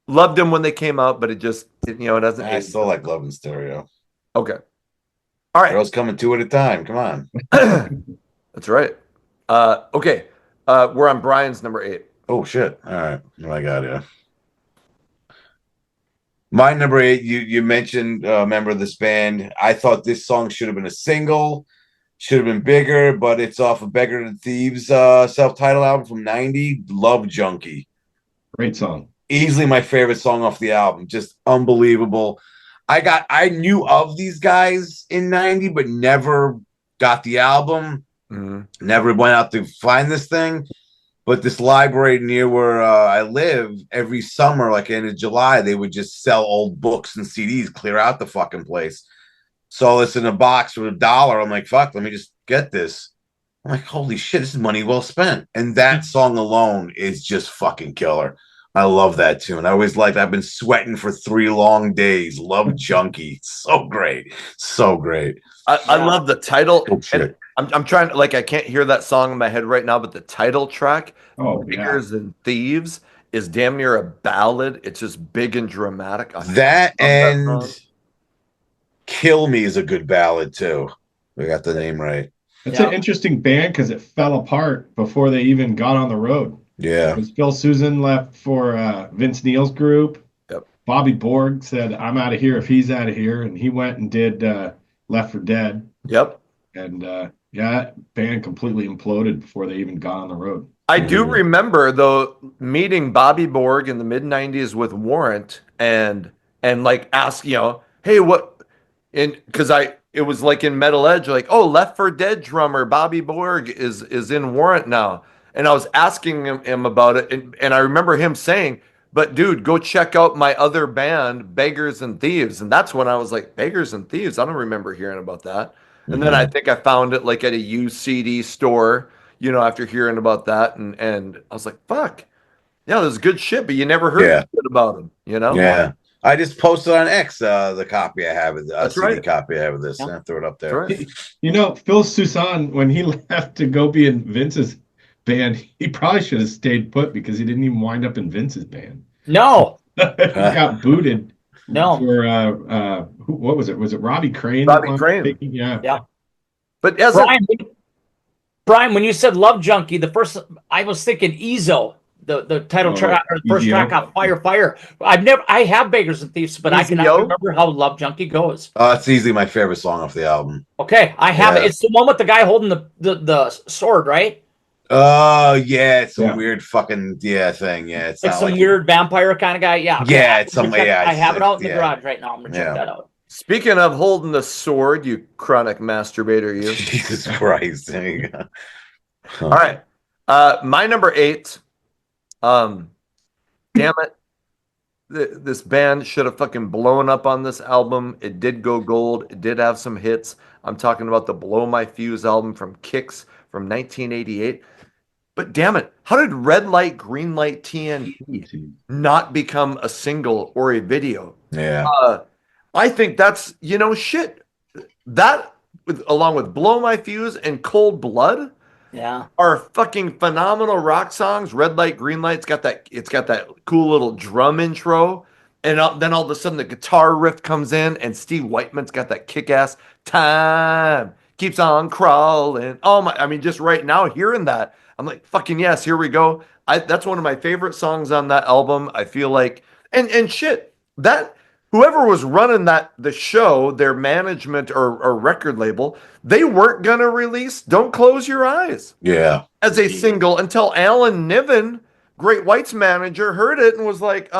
loved them when they came out, but it doesn't I age. still like Love and Stereo. Okay. All right. Girls coming two at a time. Come on. That's right. Okay. We're on Brian's number 8. Oh shit! All right, what I got here. My number 8. You mentioned a member of this band. I thought this song should have been a single, should have been bigger, but it's off of Beggar and Thieves self-titled album from '90. Love Junkie. Great song. Easily my favorite song off the album. Just unbelievable. I knew of these guys in '90, but never got the album. Mm-hmm. Never went out to find this thing. But this library near where I live, every summer, like end of July, they would just sell old books and CDs, clear out the fucking place. Saw this in a box for $1. I'm like, fuck, let me just get this. I'm like, holy shit, this is money well spent. And that song alone is just fucking killer. I love that tune. I always liked, I've been sweating for 3 long days. Love Junkie. So great. So great. I love the title. Oh, shit. I'm trying to, like, I can't hear that song in my head right now, but the title track, Oh, yeah. Beggars and Thieves, is damn near a ballad. It's just big and dramatic. That and song. Kill Me is a good ballad too. We got the name right. It's Yeah. an interesting band because it fell apart before they even got on the road. Yeah. Because Phil Susan left for Vince Neil's group. Yep. Bobby Borg said, I'm out of here if he's out of here. And he went and did Left for Dead. Yep. And that band completely imploded before they even got on the road. I do remember though meeting Bobby Borg in the mid '90s with Warrant and like ask, hey, what? And because it was like in Metal Edge, like, oh, Left for Dead drummer Bobby Borg is in Warrant now, and I was asking him about it, and I remember him saying, but dude, go check out my other band, Beggars and Thieves, and that's when I was like, Beggars and Thieves, I don't remember hearing about that. And then I think I found it like at a used CD store, after hearing about that, and I was like, fuck, yeah, there's good shit, but you never heard shit about them, Yeah. I just posted on X the copy I have, That's CD right. copy I have of this. Yeah. And I threw it up there. That's right. You know, Phil Susan, when he left to go be in Vince's band, he probably should have stayed put because he didn't even wind up in Vince's band. No. He got booted. No. For what was it? Was it Robbie Crane? Robbie Crane. Yeah. Yeah. But as Brian, when you said Love Junkie, the first I was thinking Ezo. The title Oh, track or the first Easy track O. off Fire. I have Beggars and Thieves, but I Easy cannot O? remember how Love Junkie goes. It's easily my favorite song off the album. Okay, I have it. Yeah. It's the one with the guy holding the sword, right? Oh yeah, it's some Yeah. weird fucking thing. Yeah, it's Like not some like weird vampire kind of guy. Yeah, okay. yeah, it's some yeah. I have it out in the Yeah, garage right now. I'm gonna check yeah. that out. Speaking of holding the sword, you chronic masturbator, you. Jesus Christ. There you go. All right. My number 8. Damn it. This band should have fucking blown up on this album. It did go gold. It did have some hits. I'm talking about the Blow My Fuse album from Kix from 1988. But damn it, how did Red Light, Green Light, TNT not become a single or a video? Yeah. I think that's, shit. That, along with Blow My Fuse and Cold Blood, Yeah. are fucking phenomenal rock songs. Red Light, Green Light. It's got that cool little drum intro, and then all of a sudden the guitar riff comes in, and Steve Whiteman's got that kick-ass time keeps on crawling. Oh my! I mean, just right now hearing that, I'm like, fucking yes, here we go. That's one of my favorite songs on that album. I feel like, and shit, that whoever was running the show, their management or record label, they weren't gonna release "Don't Close Your Eyes" Yeah. as a single until Alan Niven, Great White's manager, heard it and was like,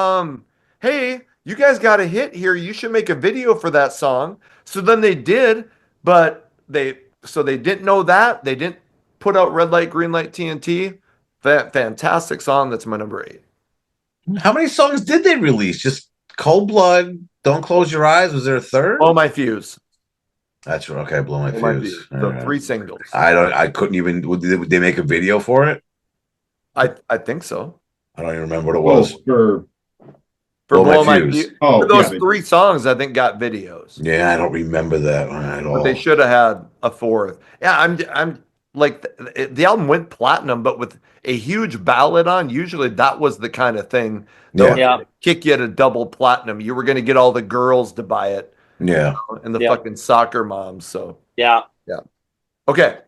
hey, you guys got a hit here. You should make a video for that song. So then they did, but they didn't know that. They didn't put out Red Light, Green Light, TNT. Fantastic song. That's my number 8. How many songs did they release? Just Cold Blood, Don't Close Your Eyes. Was there a third? Oh, My Fuse. That's right. Okay, Blow My Oh, My Fuse. Fuse. So 3 singles. I couldn't even. Would they make a video for it? I think so. I don't even remember what it was. For For Blow My Blow My Fuse. Fuse. Oh, For those yeah, 3 songs, I think got videos. Yeah, I don't remember that one at all. But they should have had a 4th. Yeah, I'm like the album went platinum, but with a huge ballad on. Usually that was the kind of thing that would Yeah. kick you to double platinum. You were going to get all the girls to buy it Yeah. and the Yeah. fucking soccer moms. So Yeah. okay,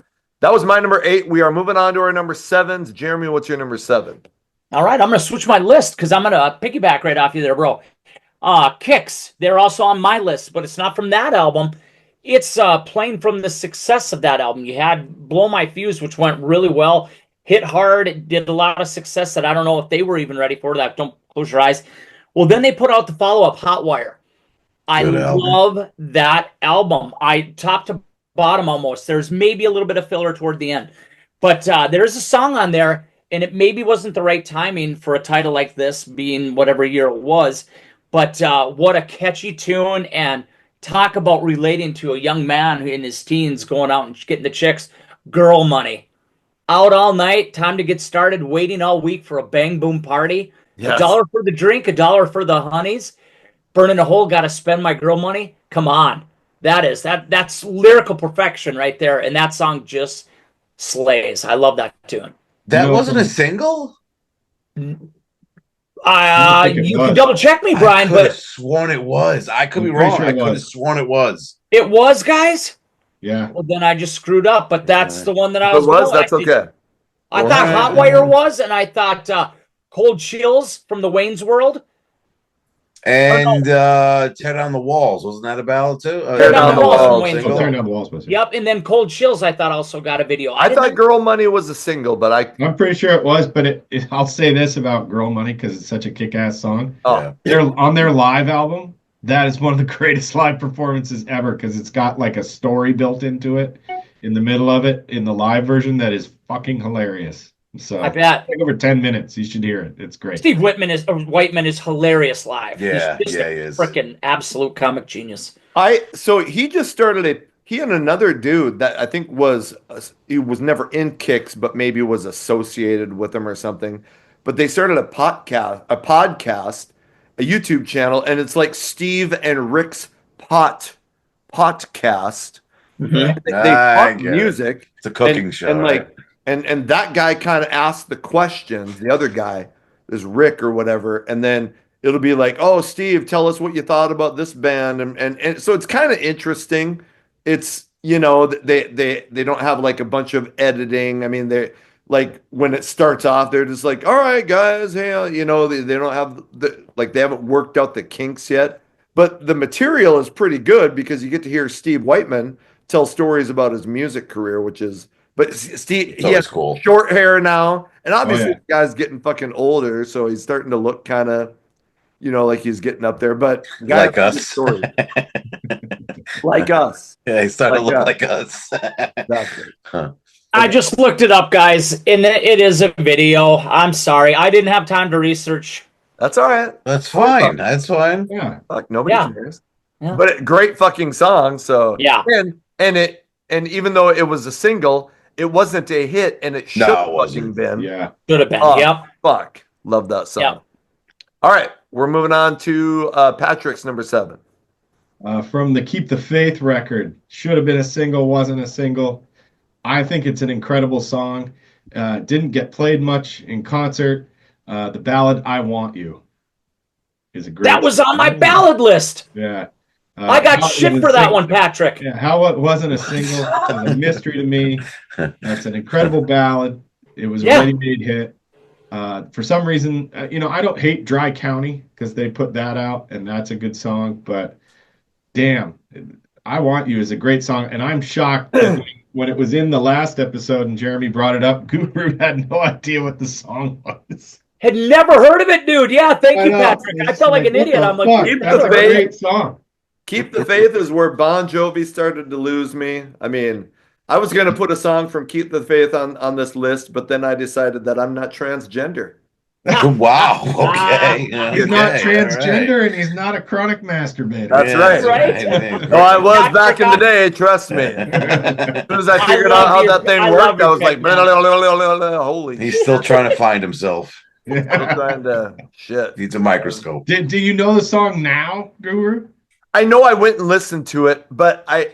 that was my number 8. We are moving on to our number 7s. Jeremy, what's your number 7? All right, I'm gonna switch my list because I'm gonna piggyback right off you there, bro. Kicks, they're also on my list, but it's not from that album. It's playing from the success of that album. You had Blow My Fuse, which went really well, hit hard, it did a lot of success that I don't know if they were even ready for that. Don't Close Your Eyes. Well, then they put out the follow-up, Hotwire. I Good album. love that album. Top to bottom almost. There's maybe a little bit of filler toward the end. But there's a song on there, and it maybe wasn't the right timing for a title like this, being whatever year it was. But what a catchy tune, and talk about relating to a young man in his teens going out and getting the chicks. Girl Money. Out all night, time to get started, waiting all week for a bang boom party. Yes. $1 for the drink, $1 for the honeys. Burning a hole, gotta spend my girl money. Come on. That's lyrical perfection right there. And that song just slays. I love that tune. That No, wasn't a from- single? I think it You was. can double check me, I Brian, could have but sworn it was. I could I'm be pretty wrong. sure I it could have was. sworn it was. it was, guys. Yeah. Well, then I just screwed up, but that's the one that I If it was was, going. that's okay. I thought Hotwire was, and I thought Cold Chills from the Wayne's World. And Tear Down the Walls. Wasn't that a ballad too? Tear Down the Walls from Wayne's Oh, single? Turn Down the Walls was. Yep, and then Cold Chills I thought also got a video. I didn't thought know- Girl Money was a single, but I'm pretty sure it was, but I'll say this about Girl Money because it's such a kick-ass song. Yeah. They're on their live album. That is one of the greatest live performances ever because it's got like a story built into it in the middle of it in the live version that is fucking hilarious. So I bet. like over 10 minutes. You should hear it. It's great. Steve Whitman Whiteman is hilarious live. Yeah, He's just yeah, a he is. freaking absolute comic genius. so he just started he and another dude that I think he was never in Kicks, but maybe was associated with them or something. But they started a podcast, a YouTube channel, and it's like Steve and Rick's podcast. They I talk get it. music. It's a cooking show. And right? and that guy kind of asked the questions, the other guy is Rick or whatever, and then it'll be like, oh, Steve, tell us what you thought about this band, and so it's kind of interesting. It's they don't have like a bunch of editing. I mean, like when it starts off, they're just like, all right, guys, hey, you know, they don't have they haven't worked out the kinks yet. But the material is pretty good because you get to hear Steve Whiteman tell stories about his music career, which is, but Steve, It's he has always cool. short hair now, and Oh obviously yeah. the guy's getting fucking older, so he's starting to look kind of, you know, like he's getting up there. But the guy has Like some good us. stories, like us, Yeah, he started to like look us. like us. Exactly. Huh. I just looked it up, guys, and it is a video. I'm sorry, I didn't have time to research. That's all right. That's fine. That's fine. Yeah. Fuck, nobody Yeah. cares. Yeah. But great fucking song. So Yeah. and even though it was a single, it wasn't a hit, and it should No, have it fucking wasn't. been. Yeah. Should have been. Oh, Yep. fuck, love that song. Yep. All right, we're moving on to Patrick's number 7. From the Keep the Faith record, should have been a single, wasn't a single. I think it's an incredible song. Didn't get played much in concert. The ballad "I Want You" is a great. That was on my ballad list. Yeah. I got how it shit was for a that single- one, Patrick. Yeah, how it wasn't a single is a mystery to me. That's an incredible ballad. It was a Yeah. ready-made hit. For some reason, you know, I don't hate Dry County because they put that out, and that's a good song. But damn, "I Want You" is a great song, and I'm shocked that when it was in the last episode and Jeremy brought it up, Guru had no idea what the song was. Had never heard of it, dude. Yeah, thank I you, know. Patrick. I It's felt like an what idiot. the I'm like, fuck? you That's a never heard of it. great song. Keep the Faith is where Bon Jovi started to lose me. I mean, I was gonna put a song from Keep the Faith on this list, but then I decided that I'm not transgender. Wow. Okay. He's not Okay, transgender all right. and he's not a chronic masturbator. That's right. right. No, I was Patrick, back in the day. Trust me. As soon as I I figured love out how your- that thing I worked, love I your was like, pick, man. holy He's shit. still trying to find himself. Still trying to shit. Needs a microscope. Do you know the song now, Guru? I know I went and listened to it, but I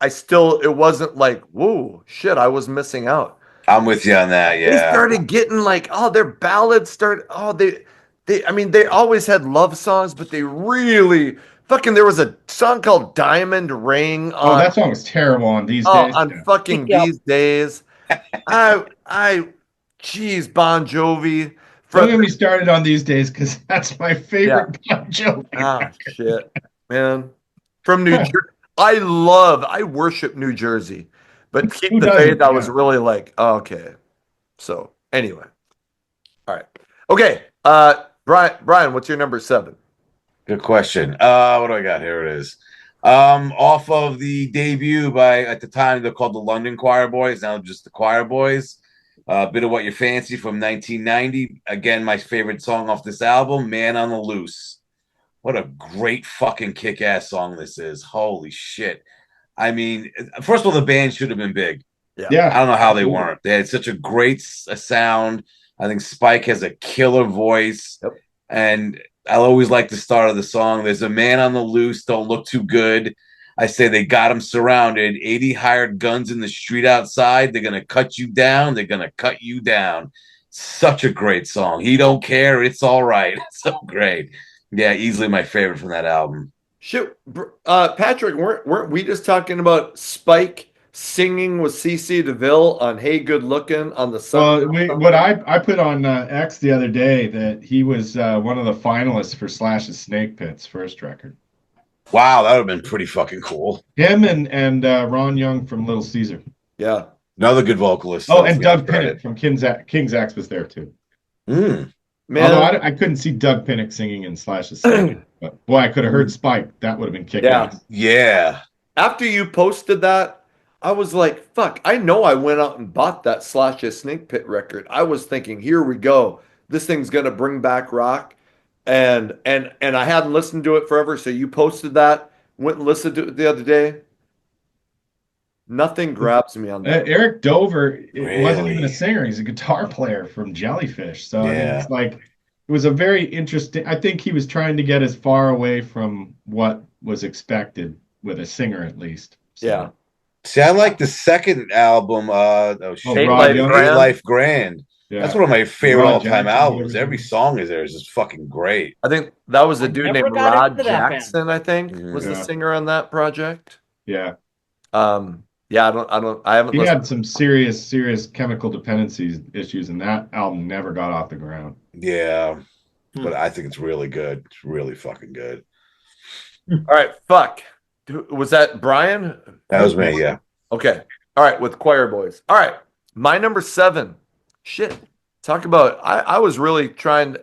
still, it wasn't like, whoa, shit, I was missing out. I'm with you on that. They Yeah. started getting like, oh, their ballads I mean, they always had love songs, but they really fucking, there was a song called Diamond Ring Oh, on, that song is terrible on these days. on Yeah. fucking Yeah. These Days. Geez, Bon Jovi. Don't get me started on These Days because that's my favorite Bon Jovi. Oh, shit, man. From New Jersey. I worship New Jersey. But Keep Who the doesn't? Faith, I was Yeah. really like, oh, okay. So, anyway. All right. Okay. Brian, what's your number 7? Good question. What do I got? Here it is. Off of the debut by, at the time they're called the London Choir Boys, now just the Choir Boys. A bit of What You Fancy from 1990. Again, my favorite song off this album, Man on the Loose. What a great fucking kick-ass song this is. Holy shit. I mean, first of all, the band should have been big. Yeah. I don't know how they absolutely. weren't. They had such a great sound. I think Spike has a killer voice. Yep. And I'll always like the start of the song. There's a man on the loose. Don't look too good. I say they got him surrounded. 80 hired guns in the street outside. They're going to cut you down. They're going to cut you down. Such a great song. He don't care. It's all right. So great. Yeah, easily my favorite from that album. Shit, Patrick, weren't we just talking about Spike singing with CC DeVille on "Hey Good Looking" on the Well, song? what I put on X the other day that he was one of the finalists for Slash's Snake Pit's first record. Wow, that would have been pretty fucking cool. Him and Ron Young from Little Caesar. Yeah. Another good vocalist. Oh, Let's and give him Doug credit. Pinnick from King's X was there too. Mm. Man, Although I couldn't see Doug Pinnick singing in Slash's Snake Pit, but boy, I could have heard Spike. That would have been kick Yeah. ass. Yeah. after you posted that, I was like, fuck, I know I went out and bought that Slash's Snake Pit record. I was thinking, here we go. This thing's gonna bring back rock. And I hadn't listened to it forever. So you posted that, went and listened to it the other day. Nothing grabs me on that. Eric Dover wasn't even Really? a singer. He's a guitar player from Jellyfish. So I mean, Yeah. it's like it was a very interesting. I think he was trying to get as far away from what was expected with a singer, at least. So, Yeah. See, I like the second album. Shit. Eight Rod Life Young? Grand. Eight Life Grand. yeah. That's one of my favorite Rod all-time Jackson, albums. everything. Every song is there is just fucking great. I think that was a I dude never named got Rod into that band. Jackson, I think, was the Yeah. singer on that project. Yeah. Yeah, I haven't He listened. had some serious chemical dependencies issues, and that album never got off the ground. Yeah, Hmm. but I think it's really good. It's really fucking good. All right, fuck. Was that Brian? That was me. Yeah. Okay. All right, with Choir Boys. All right. My number 7. Shit. Talk about I was really trying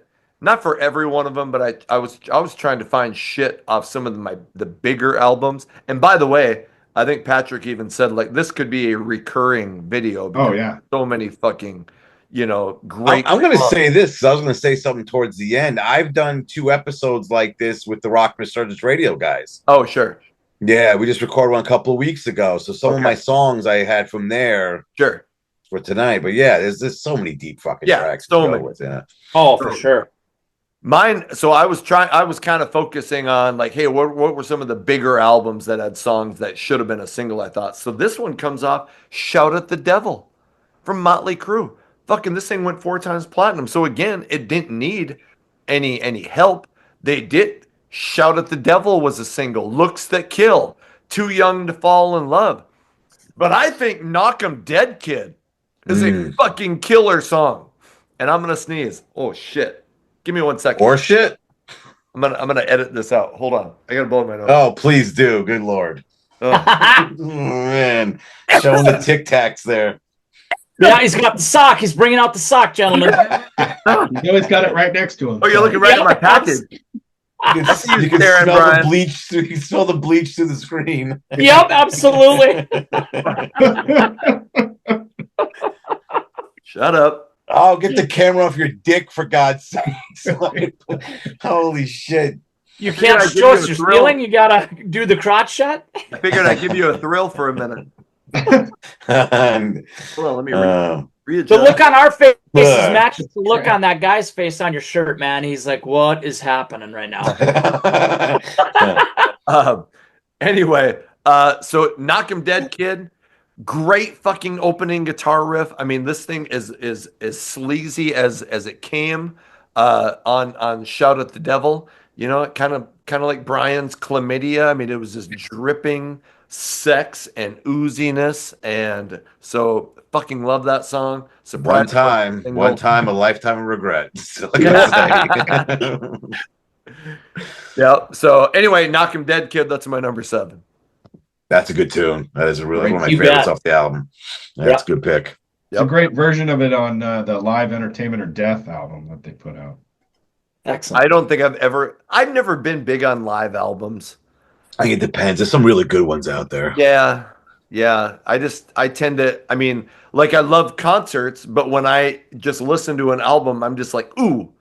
not for every one of them, but I was trying to find shit off some of the bigger albums. And by the way, I think Patrick even said like this could be a recurring video Oh because yeah. so many fucking, I'm, great I'm going to songs. say this 'cause I was going to say something towards the end. I've done 2 episodes like this with the Rock Resurgence Radio guys. Oh, sure. Yeah, we just recorded one a couple of weeks ago. So some of Okay. my songs I had from there Sure. for tonight. But yeah, there's so many deep fucking Yeah, tracks to so go many. with. Yeah. Oh, for sure. Mine, so I was kind of focusing on like, hey, what were some of the bigger albums that had songs that should have been a single, I thought. So this one comes off Shout at the Devil from Motley Crue. Fucking this thing went 4 times platinum. So again, it didn't need any help. They did Shout at the Devil was a single. Looks That Kill. Too Young to Fall in Love. But I think Knock 'em Dead Kid is a Mm. fucking killer song. And I'm gonna sneeze. Oh shit. Give me 1 second. Or shit. I'm gonna edit this out. Hold on. I gotta blow my nose. Oh, please do. Good Lord. Oh. Oh, man. Showing the Tic Tacs there. Yeah, he's got the sock. He's bringing out the sock, gentlemen. He's always got it right next to him. Oh, you're looking right at my package. You can, you staring, smell Brian. the bleach. You can smell the bleach through the screen. Yep, absolutely. Shut up. Oh, get the camera off your dick, for God's sakes. Like, holy shit. You Figured can't I'd give show you us a your thrill. stealing. You gotta do the crotch shot. I figured I'd give you a thrill for a minute. And, Hold on, let me uh, readjust. The look on our faces Ugh. matches the look on that guy's face on your shirt, man. He's like, "What is happening right now?" Anyway, so Knock 'em Dead Kid, great fucking opening guitar riff. I mean, this thing is as sleazy as it came on Shout at the Devil. You know, kind of like Brian's Chlamydia. I mean, it was just dripping sex and ooziness, and so fucking love that song. one Surprised time, a lifetime of regret. Still gotta say. Yeah. So anyway, Knock 'em Dead Kid. That's my number 7. That's a good tune. That is one of my You favorites bet. off the album. That's a good pick. It's a great version of it on the Live Entertainment or Death album that they put out. Excellent. I don't think I've never been big on live albums. I think it depends. There's some really good ones out there. Yeah. Yeah. I tend to, I mean, like I love concerts, but when I just listen to an album, I'm just like, ooh,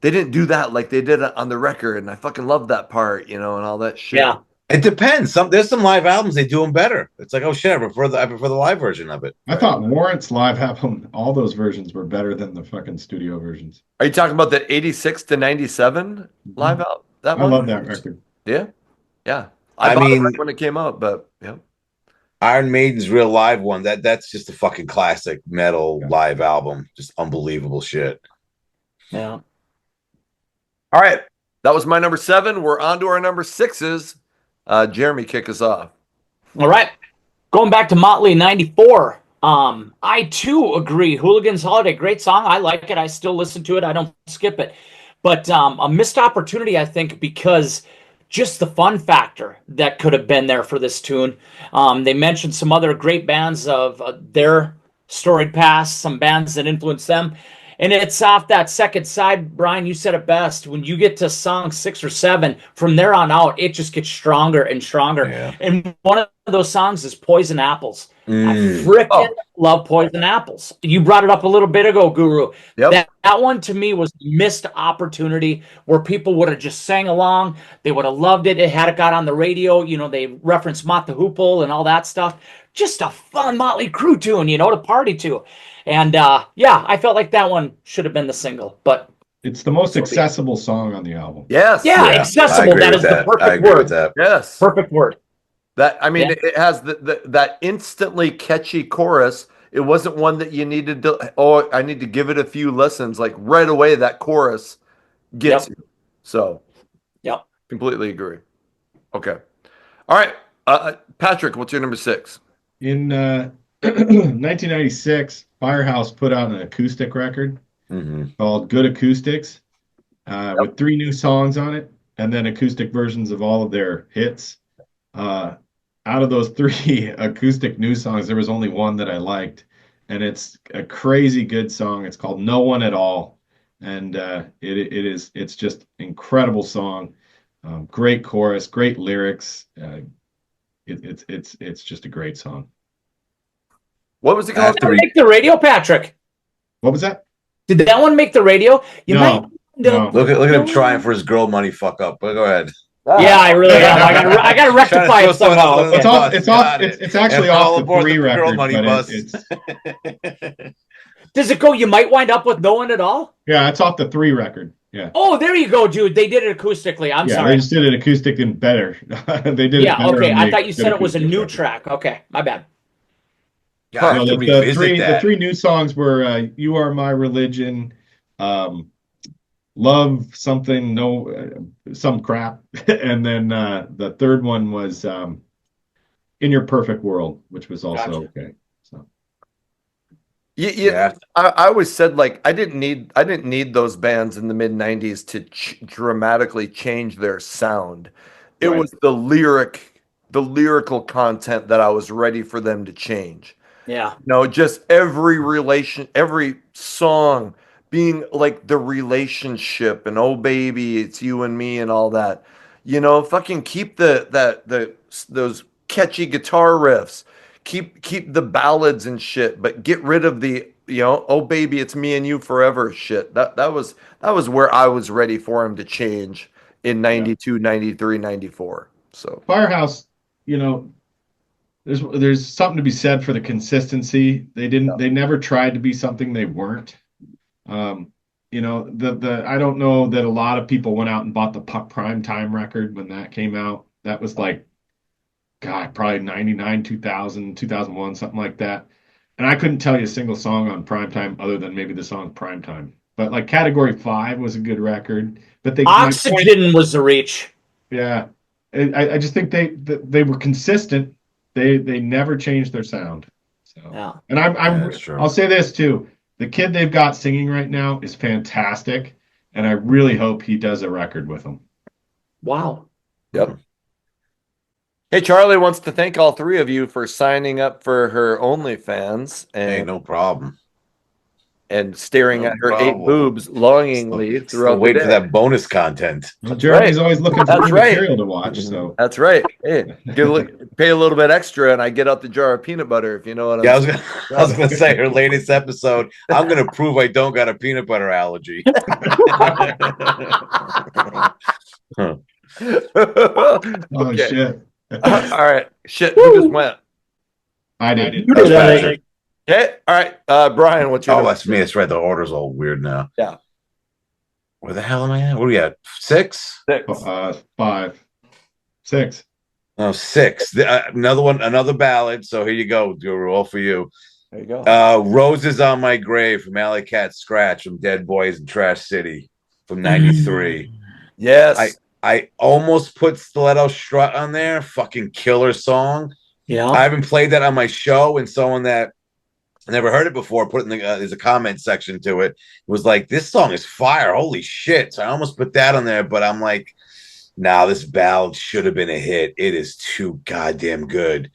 they didn't do that like they did on the record. And I fucking love that part, and all that shit. Yeah. It depends. There's some live albums they do them better. It's like, oh shit, I prefer the live version of it. I thought Warrant's live album, all those versions were better than the fucking studio versions. Are you talking about the 86 to 97 live album? That I one? love that record. Yeah. Yeah. I bought it mean- right when it came out, but yeah. Iron Maiden's real live one. That's just a fucking classic metal live album. Just unbelievable shit. Yeah. All right. That was my number 7. We're on to our number 6s. Jeremy, kick us off. All right. Going back to Motley 94. I too agree. Hooligan's Holiday, great song. I like it. I still listen to it. I don't skip it. But a missed opportunity, I think, because just the fun factor that could have been there for this tune. They mentioned some other great bands of their storied past, some bands that influenced them. And it's off that second side, Brian, you said it best. When you get to song 6 or 7, from there on out, it just gets stronger and stronger. Yeah. And one of those songs is Poison Apples. I Mm. freaking love Poison Apples. You brought it up a little bit ago, Guru. Yep. That one to me was missed opportunity where people would have just sang along. They would have loved it. It had it got on the radio. They referenced Mott the Hoople and all that stuff. Just a fun Motley Crue tune, to party to. And yeah, I felt like that one should have been the single. But It's the most accessible song on the album. Yes. yeah, I accessible. agree That with is the that. I perfect agree with word. that. Yes. Perfect word. That I mean, Yeah. it has that instantly catchy chorus. It wasn't one that you needed to. Oh, I need to give it a few listens. Like right away, that chorus gets Yep. you. So, Yep. completely agree. Okay, all right, Patrick, what's your number 6? In 1996, Firehouse put out an acoustic record called Good Acoustics with 3 new songs on it, and then acoustic versions of all of their hits. Out of those 3 acoustic new songs, there was only one that I liked, and it's a crazy good song. It's called No One at All, and it's just incredible song. Great chorus, great lyrics. It's just a great song. What was it I have called? to Did that re- make the radio, Patrick? What was that? Did that one make the radio? You No, might. no. look at him trying for his girl money fuck up. But go ahead. Yeah, I really am. I gotta rectify Trying it to throw someone somehow. else under It's the Okay. off. bus. It's off. Got it. It's actually And all off the aboard 3 the girl record, money but bus. it's Does it go? You might wind up with no one at all. yeah, it's off the 3 record. Yeah. Oh, there you go, dude. They did it acoustically. I'm Yeah, sorry. they just did it acoustic and better. They did it Yeah, better okay. on I the thought you said it was a acoustic new record. track. Okay, my bad. Yeah, I have No, to the revisit three that. 3 new songs were "You Are My Religion," "Love Something," some crap, and then the third one was "In Your Perfect World," which was also Gotcha. okay. So Yeah. I always said like I didn't need those bands in the mid '90s to dramatically change their sound. It right, was the lyrical content that I was ready for them to change. Yeah. No, just every song being like the relationship and oh baby, it's you and me and all that. Fucking keep those catchy guitar riffs. Keep the ballads and shit, but get rid of the, oh baby, it's me and you forever shit. That was where I was ready for him to change in yeah. 92, 93, 94. So, Firehouse, you know, there's something to be said for the consistency. They never tried to be something they weren't. Um, the I don't know that a lot of people went out and bought the Prime Time record when that came out. That was like, God, probably 99, 2000, 2001, something like that. And I couldn't tell you a single song on Prime Time other than maybe the song Prime Time. But like Category 5 was a good record. But my point, Oxygen was the reach. yeah, I just think they were consistent. They never changed their sound. So, Yeah. and That's true. I'll say this too: the kid they've got singing right now is fantastic, and I really hope he does a record with them. Wow. yep. Hey, Charlie wants to thank all 3 of you for signing up for her OnlyFans Hey, and no problem. staring No at her 8 problem. boobs longingly Still throughout the waiting for day. that bonus content. Well, Jeremy's right. always looking for That's new right. material to watch. So That's right. Hey, pay a little bit extra, and I get out the jar of peanut butter. If you know what I'm Yeah, I saying. was gonna say her latest episode. I'm gonna prove I don't got a peanut butter allergy. oh Okay. shit, All right. Shit. Who just went? I did. You That's did that. Patrick. Okay. All right. Brian, what's your Oh, number? that's me. That's right. The order's all weird now. Yeah. Where the hell am I at? What are we at? 6? 6. 5, 6. No, 6. Another one, another ballad. So here you go, Guru, all for you. There you go. Roses on My Grave from Alley Cat Scratch from Dead Boys in Trash City from 93. Yes. I almost put Stiletto Strut on there. Fucking killer song. Yeah. I haven't played that on my show, and someone that never heard it before put it in there's a comment section to it. It was like, this song is fire. Holy shit. So I almost put that on there, but I'm like, nah, this ballad should have been a hit. It is too goddamn good.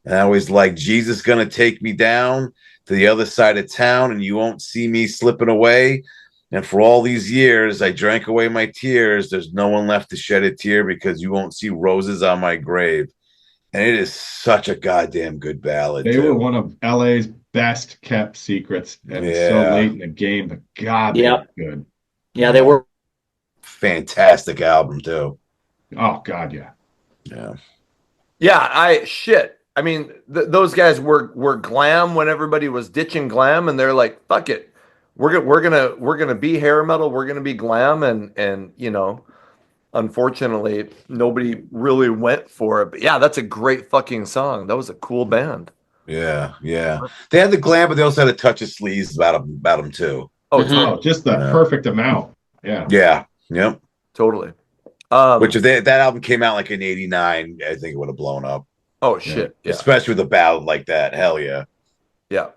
And I was like, Jesus gonna take me down to the other side of town, and you won't see me slipping away. And for all these years, I drank away my tears. There's no one left to shed a tear because you won't see roses on my grave. And it is such a goddamn good ballad. They too. were one of LA's best kept secrets, and it's so Yeah. late in the game, but God, they Yep. were good. Yeah, they were. Fantastic album too. Oh God, yeah. Yeah. Yeah. I mean, those guys were glam when everybody was ditching glam, and they're like, "Fuck it, we're gonna be hair metal. We're gonna be glam," and unfortunately, nobody really went for it. But yeah, that's a great fucking song. That was a cool band. Yeah. They had the glam, but they also had a touch of sleaze about them too. Oh, Mhm. Oh, just the Yeah. perfect amount. Yeah. Yeah. Yep. totally. Which if that album came out like in '89, I think it would have blown up. Oh shit. Yeah. Especially with a ballad like that. Hell yeah. Yeah.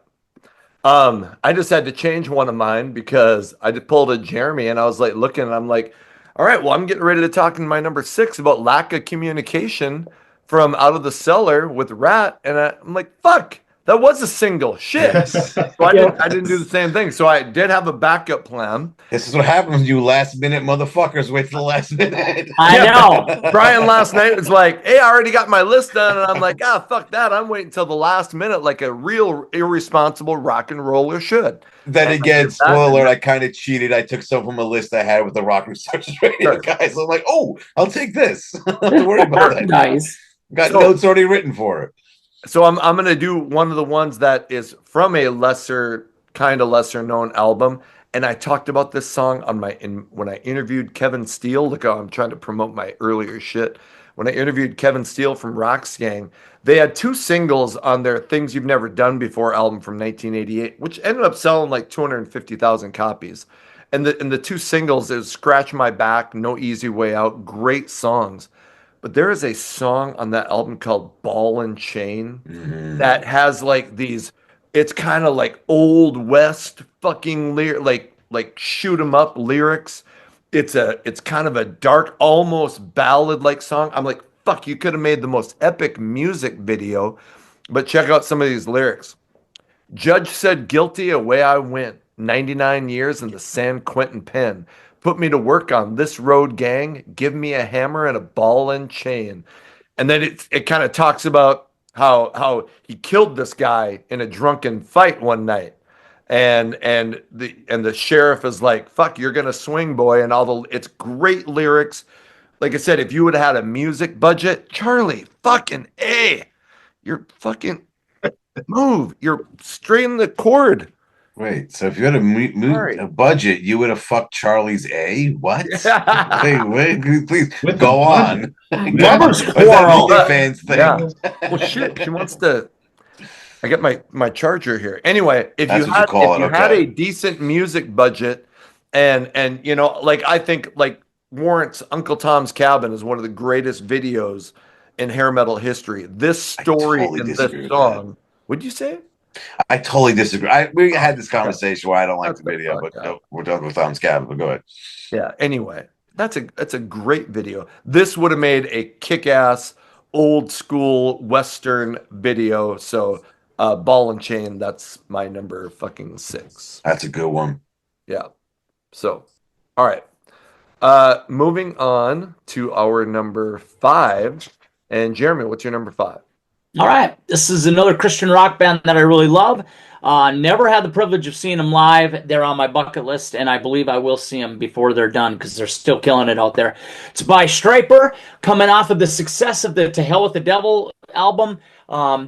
I just had to change one of mine because I just pulled a Jeremy and I was like looking and I'm like, all right, well, I'm getting ready to talk in my number 6 about lack of communication from Out of the Cellar with Rat. And I'm like, fuck, that was a single. Shit. Yes. So I didn't do the same thing. So I did have a backup plan. This is what happens, you last minute motherfuckers. Wait till the last minute. I know. Brian last night was like, hey, I already got my list done. And I'm like, fuck that. I'm waiting till the last minute like a real irresponsible rock and roller should. Then And again, I did that, spoiler alert, and I kind of cheated. I took some from a list I had with the Rock Research Radio Sure. guys. I'm like, oh, I'll take this. Don't worry about that. Nice. Got So- notes already written for it. So I'm gonna do one of the ones that is from a lesser known album, and I talked about this song on when I interviewed Kevin Steele. Look, how I'm trying to promote my earlier shit. When I interviewed Kevin Steele from Rocks Gang, they had 2 singles on their "Things You've Never Done Before" album from 1988, which ended up selling like 250,000 copies. And the 2 singles is "Scratch My Back," "No Easy Way Out," great songs. But there is a song on that album called Ball and Chain that has like these, it's kind of like old west fucking like shoot 'em up lyrics. It's kind of a dark, almost ballad like song. I'm like, fuck, you could have made the most epic music video. But check out some of these lyrics. Judge said guilty, away I went. 99 years in the San Quentin pen. Put me to work on this road, gang. Give me a hammer and a ball and chain. And then it kind of talks about how he killed this guy in a drunken fight one night. And the sheriff is like, fuck, you're gonna swing, boy, and it's great lyrics. Like I said, if you would have had a music budget, Charlie, fucking A. You're fucking move. You're straining the chord. Wait, so if you had Sorry. a budget, you would have fucked Charlie's A? What? wait, please With go the on. Lovers Is that quarrel. OnlyFans thing? Yeah. Well, shit. She wants to. I got my charger here. Anyway, if That's you what you had call if it, you had okay. a decent music budget, and you know, like I think like Warrant's Uncle Tom's Cabin is one of the greatest videos in hair metal history. This story totally in disagree this with song. Would you say? I totally disagree. We had this conversation why I don't like That's the video, the but fuck no, up. we're done with Tom's Cabin. But go ahead. Yeah. Anyway, that's a great video. This would have made a kick-ass old school Western video. So, Ball and Chain. That's my number fucking 6. That's a good one. Yeah. So, all right. Moving on to our number 5. And Jeremy, what's your number 5? All right. This is another Christian rock band that I really love. Never had the privilege of seeing them live. They're on my bucket list, and I believe I will see them before they're done because they're still killing it out there. It's by Stryper, coming off of the success of the To Hell with the Devil album.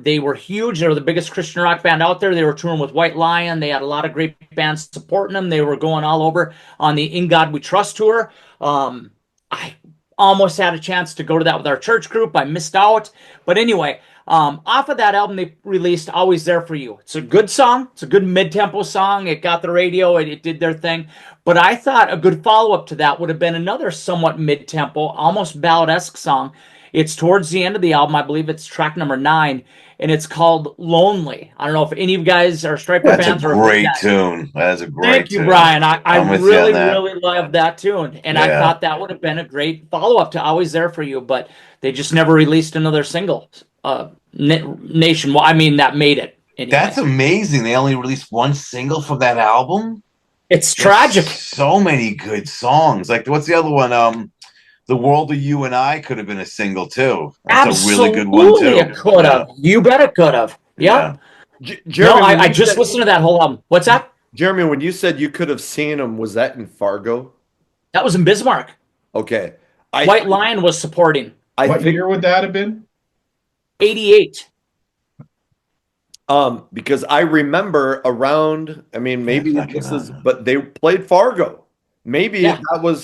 They were huge. They were the biggest Christian rock band out there. They were touring with White Lion. They had a lot of great bands supporting them. They were going all over on the In God We Trust tour. I almost had a chance to go to that with our church group. I missed out. But anyway, off of that album, they released Always There For You. It's a good song. It's a good mid-tempo song. It got the radio. It did their thing. But I thought a good follow-up to that would have been another somewhat mid-tempo, almost ballad-esque song. It's towards the end of the album. I believe it's track number 9, and it's called Lonely. I don't know if any of you guys are Stryper That's fans. a great tune. That is a great Thank you, tune. Brian. I I'm with you on really, that. really love that tune. And I Yeah. thought that would have been a great follow-up to Always There For You, but they just never released another single. Nationwide. I mean, that made it. Anyway. That's amazing. They only released one single from that album. It's tragic. There's so many good songs. Like, what's the other one? The World of You and I could have been a single too. That's a really good one too. It could have. You bet it could have. Yep. Yeah. No, Jeremy, I just listened to that whole album. What's that? Jeremy, when you said you could have seen him, was that in Fargo? That was in Bismarck. Okay. White Lion was supporting. What year would that have been? 88. Because I remember around, I mean, maybe Yeah, this is, but they played Fargo. Maybe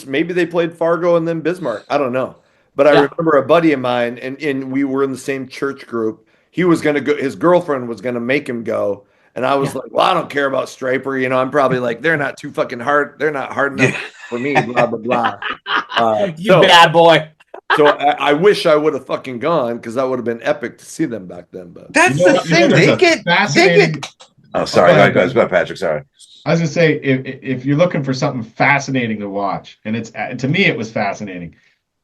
maybe they played Fargo and then Bismarck. I don't know. But I remember a buddy of mine, and we were in the same church group. He was going to go, his girlfriend was going to make him go. And I was like, well, I don't care about Stryper. You know, I'm probably like, they're not too fucking hard. They're not hard enough for me, blah, blah, blah. You bad boy. So I wish I would have fucking gone because that would have been epic to see them back then. But That's the thing. there's a They get. fascinating. Oh, Oh, sorry. go ahead, Go Ben. ahead, Patrick. Sorry. I was gonna say if you're looking for something fascinating to watch, and it's to me it was fascinating.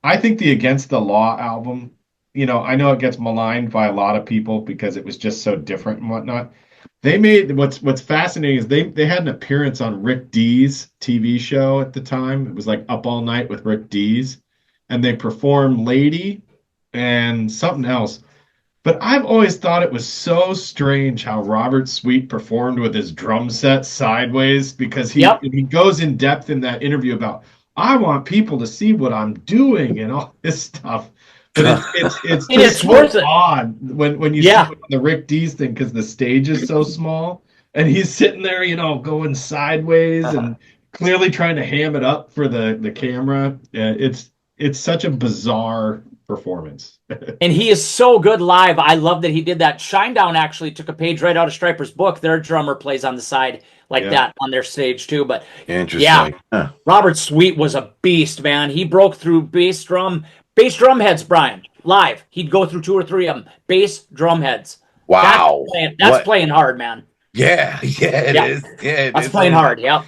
I think the Against the Law album, I know it gets maligned by a lot of people because it was just so different and whatnot. They made what's fascinating is they had an appearance on Rick Dees' TV show at the time. It was like Up All Night with Rick Dees, and they performed Lady and something else. But I've always thought it was so strange how Robert Sweet performed with his drum set sideways because he Yep. he goes in depth in that interview about I want people to see what I'm doing and all this stuff. But it's And just it's so worth it. odd when you see Yeah. him on the Rick Dees thing because the stage is so small and he's sitting there, going sideways and clearly trying to ham it up for the camera. It's such a bizarre performance. And he is so good live. I love that he did that. Shinedown actually took a page right out of Stryper's book. Their drummer plays on the side like Yeah. that on their stage too. But Interesting. yeah, Huh. Robert Sweet was a beast, man. He broke through bass drum heads, Brian, live. He'd go through two or three of them. Bass drum heads. Wow. That's What? playing hard, man. Yeah. Yeah. It Yeah. is. Yeah. It That's is. playing hard. Yep.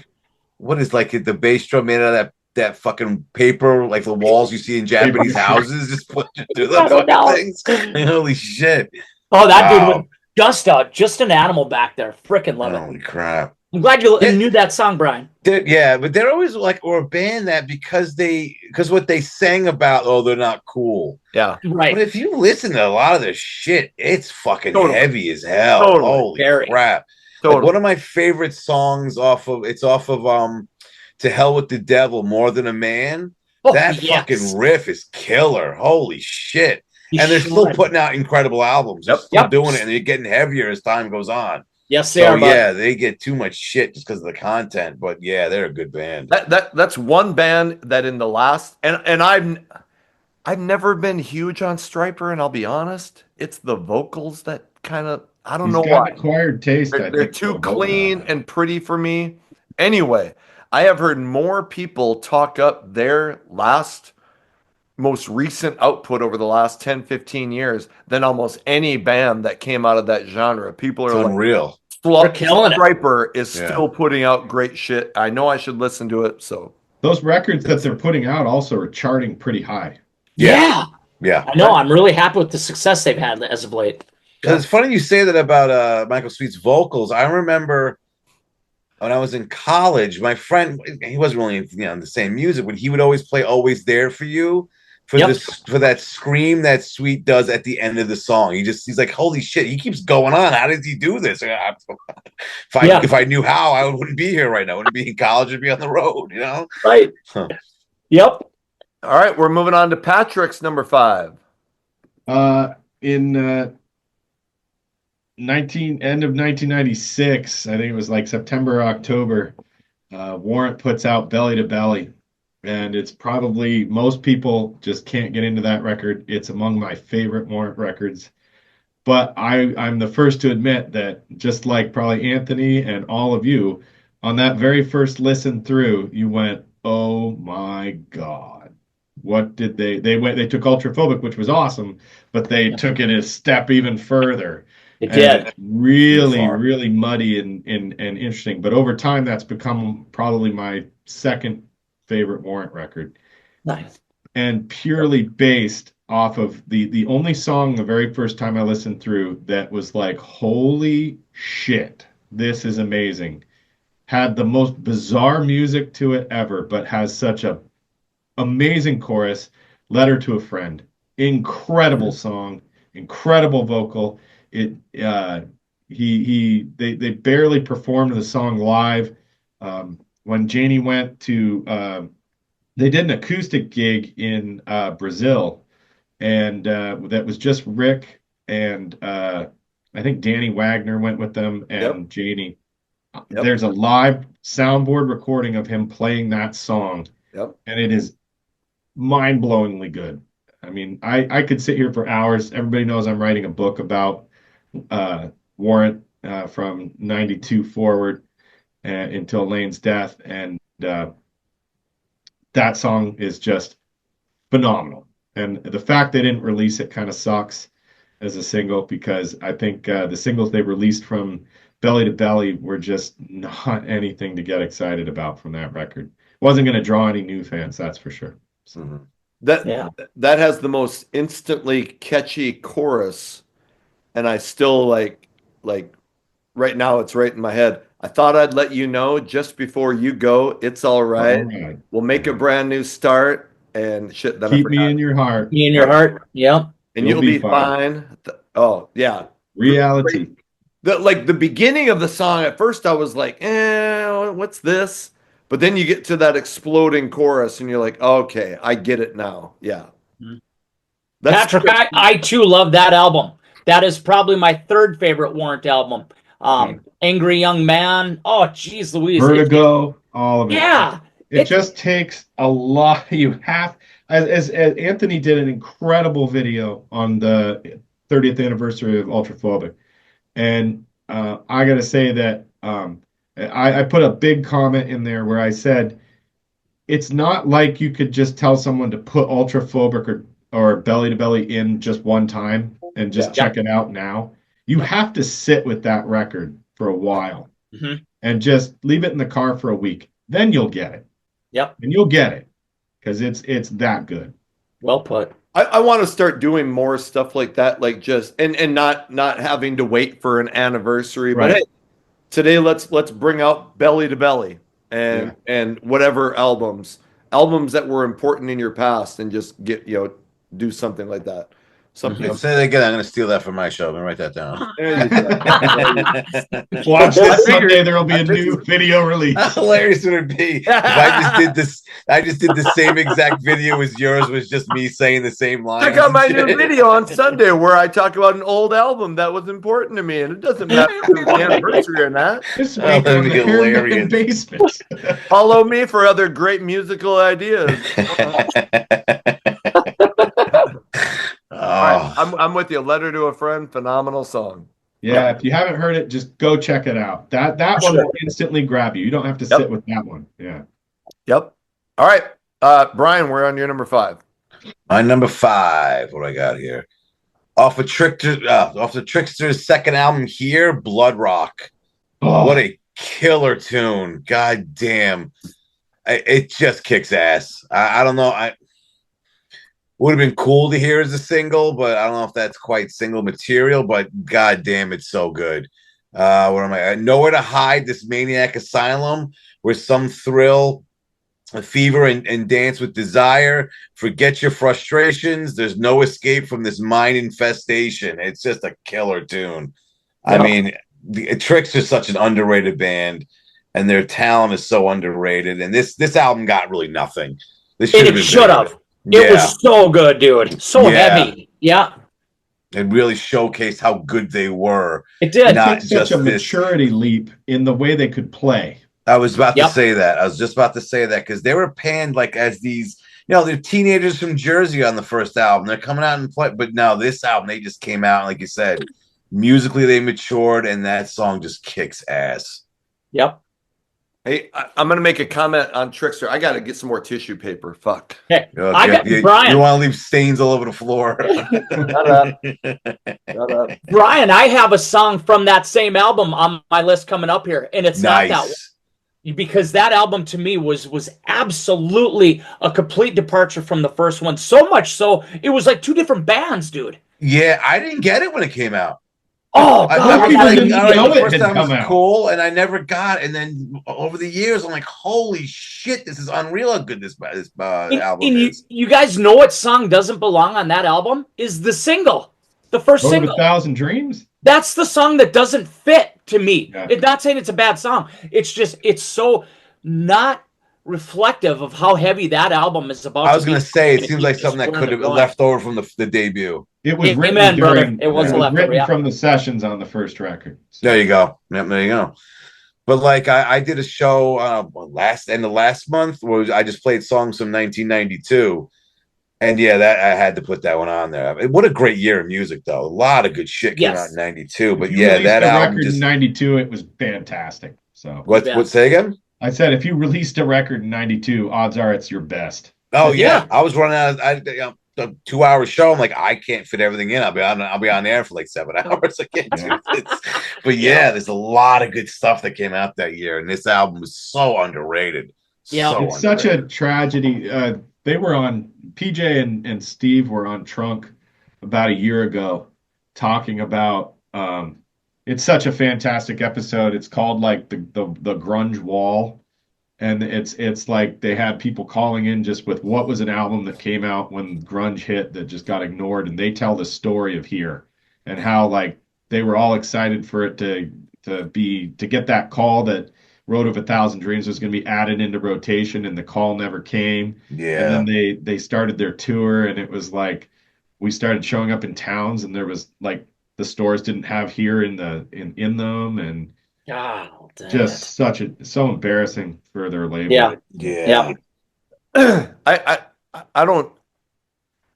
What is like the bass drum made out of that fucking paper, like the walls you see in Japanese houses, just put through the I don't fucking know. things. Holy shit! Oh, that dude Wow. was just an animal back there. Freaking love it. Holy crap! I'm glad you Yeah. knew that song, Brian. Yeah, but they're always like, or a band that because what they sang about, oh, they're not cool. yeah, But Right. if you listen to a lot of their shit, it's fucking Totally. heavy as hell. Totally. Holy Very. crap! Like totally. one of my favorite songs off of To Hell with the Devil, More Than a Man. Oh, That yes. fucking riff is killer. Holy shit. He And they're still should. putting out incredible albums. They're Yep. still Yep. doing it, and they're getting heavier as time goes on. Yes, they So are. Bud. yeah, they get too much shit just because of the content. But yeah, they're a good band. That's one band that in the last and I've never been huge on Stryper, and I'll be honest, it's the vocals that kind of I don't He's know got why. an acquired taste, I They're think. too for a vocal. clean and pretty for me. Anyway, I have heard more people talk up their most recent output over the last 10, 15 years than almost any band that came out of that genre. People It's are like, unreal. They're killing it. Stryper is Yeah. still putting out great shit. I know I should listen to it. So Those records that they're putting out also are charting pretty high. Yeah. Yeah. I know. I'm really happy with the success they've had as of late. Because it's funny you say that about Michael Sweet's vocals. I remember when I was in college, my friend, he wasn't really in the same music, but he would always play Always There for You for Yep. for that scream that Sweet does at the end of the song. He's like, holy shit, he keeps going on. How does he do this? If I knew how, I wouldn't be here right now. I wouldn't be in college, I'd be on the road, Right. Huh. Yep. all right, we're moving on to Patrick's number 5. In end of 1996, I think it was like September, October, Warrant puts out Belly to Belly. And it's probably most people just can't get into that record. It's among my favorite Warrant records. But I'm the first to admit that just like probably Anthony and all of you, on that very first listen through, you went, oh my God. What did they took Ultraphobic, which was awesome, but they took it a step even further. It And did. it's really, Far. really muddy and interesting. But over time, that's become probably my second favorite Warrant record, Nice. and purely based off of the only song the very first time I listened through that was like, holy shit, this is amazing. Had the most bizarre music to it ever, but has such a amazing chorus. Letter to a Friend. Incredible song, incredible vocal. It they barely performed the song live. When Janie went to they did an acoustic gig in Brazil, and that was just Rick and I think Danny Wagner went with them and Janie. Yep. There's a live soundboard recording of him playing that song, Yep. and it is mind-blowingly good. I mean, I could sit here for hours. Everybody knows I'm writing a book about Warrant from 92 forward until Lane's death, and that song is just phenomenal. And the fact they didn't release it kind of sucks as a single, because I think the singles they released from Belly to Belly were just not anything to get excited about from that record. Wasn't going to draw any new fans, that's for sure. So, Mhm. Yeah. That has the most instantly catchy chorus, and I still like right now it's right in my head. I thought I'd let you know just before you go. It's all all right. right. We'll make a brand new start and shit. Then I Keep me forgot. in your heart. Me in your heart. Yeah. And You'll you'll be be fine. fine. Oh yeah. Reality. The beginning of the song, at first I was like, what's this? But then you get to that exploding chorus and you're like, okay, I get it now. Yeah. Mhm. That's Patrick, I too love that album. That is probably my third favorite Warrant album. Angry Young Man. Oh, geez, Louise. Vertigo, all of it. Yeah. It just takes a lot. You have, as Anthony did an incredible video on the 30th anniversary of Ultraphobic. And I got to say that I put a big comment in there where I said, it's not like you could just tell someone to put Ultraphobic or Belly to Belly in just one time and just check it out now. You have to sit with that record for a while and just leave it in the car for a week. Then you'll get it. Yep. And you'll get it because it's that good. Well put. I want to start doing more stuff like that, like just and not having to wait for an anniversary. But Right. hey, today let's bring out Belly to Belly and whatever albums that were important in your past, and just get do something like that. Something. Let's say that again. I'm going to steal that from my show. I'm going to write that down. There you go. Watch I this figured- Sunday. There will be a I new figured- video release. How hilarious would it be if I just did the same exact video as yours, was just me saying the same line. Check out my new video on Sunday where I talk about an old album that was important to me, and it doesn't matter if it's the anniversary or not. This Oh, week that'd on be the Hairman hilarious. Basement. Follow me for other great musical ideas. All right, I'm with you. Letter to a Friend, phenomenal song. Yeah, if you haven't heard it, just go check it out. That one will instantly grab you. You don't have to sit with that one. Yeah. Yep. All right, Brian, we're on your number 5. My number 5. What do I got here? Off the Trickster's second album here, Blood Rock. Oh, What a killer tune! God damn, it just kicks ass. I don't know. I would have been cool to hear as a single, but I don't know if that's quite single material. But god damn, it's so good. What am I? Nowhere to Hide, This Maniac Asylum, where some thrill, a fever, and dance with desire. Forget your frustrations. There's no escape from this mind infestation. It's just a killer tune. Yeah. I mean, the Tricks is such an underrated band, and their talent is so underrated. And this album got really nothing. This should have It been should bigger. have. It was so good, dude. So heavy. Yeah. It really showcased how good they were. It did. Not such just a this. maturity leap in the way they could play. I was about to say that. I was just about to say that because they were panned like as these, they're teenagers from Jersey on the first album. They're coming out and play, but now this album, they just came out, like you said, musically they matured, and that song just kicks ass. Yep. Hey, I'm going to make a comment on Trickster. I got to get some more tissue paper. Fuck. Hey, I got you, Brian. You want to leave stains all over the floor. Shut up. Shut up. Brian, I have a song from that same album on my list coming up here, and it's not that one. Because that album to me was absolutely a complete departure from the first one. So much so, it was like two different bands, dude. Yeah, I didn't get it when it came out. Oh, I God. people was didn't like, know the it first had time was come out. cool, and I never got it. And then over the years, I'm like, holy shit, this is unreal how good this album is. You guys know what song doesn't belong on that album? Is the single. The first Road single. 1,000 Dreams? That's the song that doesn't fit to me. Yeah. It's not saying it's a bad song. It's just, it's so not reflective of how heavy that album is about. I was going to say, it And seems like something that could have been left over from the debut. It was written Amen, brother. during, It was left over, written yeah. from the sessions on the first record. So, There you go. Yep, there you go. But like I did a show end of last month where I just played songs from 1992. And yeah, that I had to put that one on there. What a great year of music, though. A lot of good shit came out in '92. But if you yeah, released that a album record just. in 92, it was fantastic. So What say again? I said if you released a record in 92, odds are it's your best. Oh yeah, Yeah. I was running out. a 2 hour show. I'm like, I can't fit everything in. I'll be on there for like 7 hours. I can't do this. But yeah, there's a lot of good stuff that came out that year, and this album was so underrated. Yeah. So It's such a underrated. tragedy. They were on PJ and Steve were on Trunk about a year ago talking about it's such a fantastic episode. It's called like the grunge wall. And it's like they had people calling in just with what was an album that came out when grunge hit that just got ignored, and they tell the story of Here and how like they were all excited for it to get that call that Road of a Thousand Dreams was going to be added into rotation, and the call never came. And then Yeah. they started their tour, and it was like we started showing up in towns, and there was like the stores didn't have Here in them, and Oh, dang it. just so embarrassing for their label. Yeah. Yeah. Yeah. I don't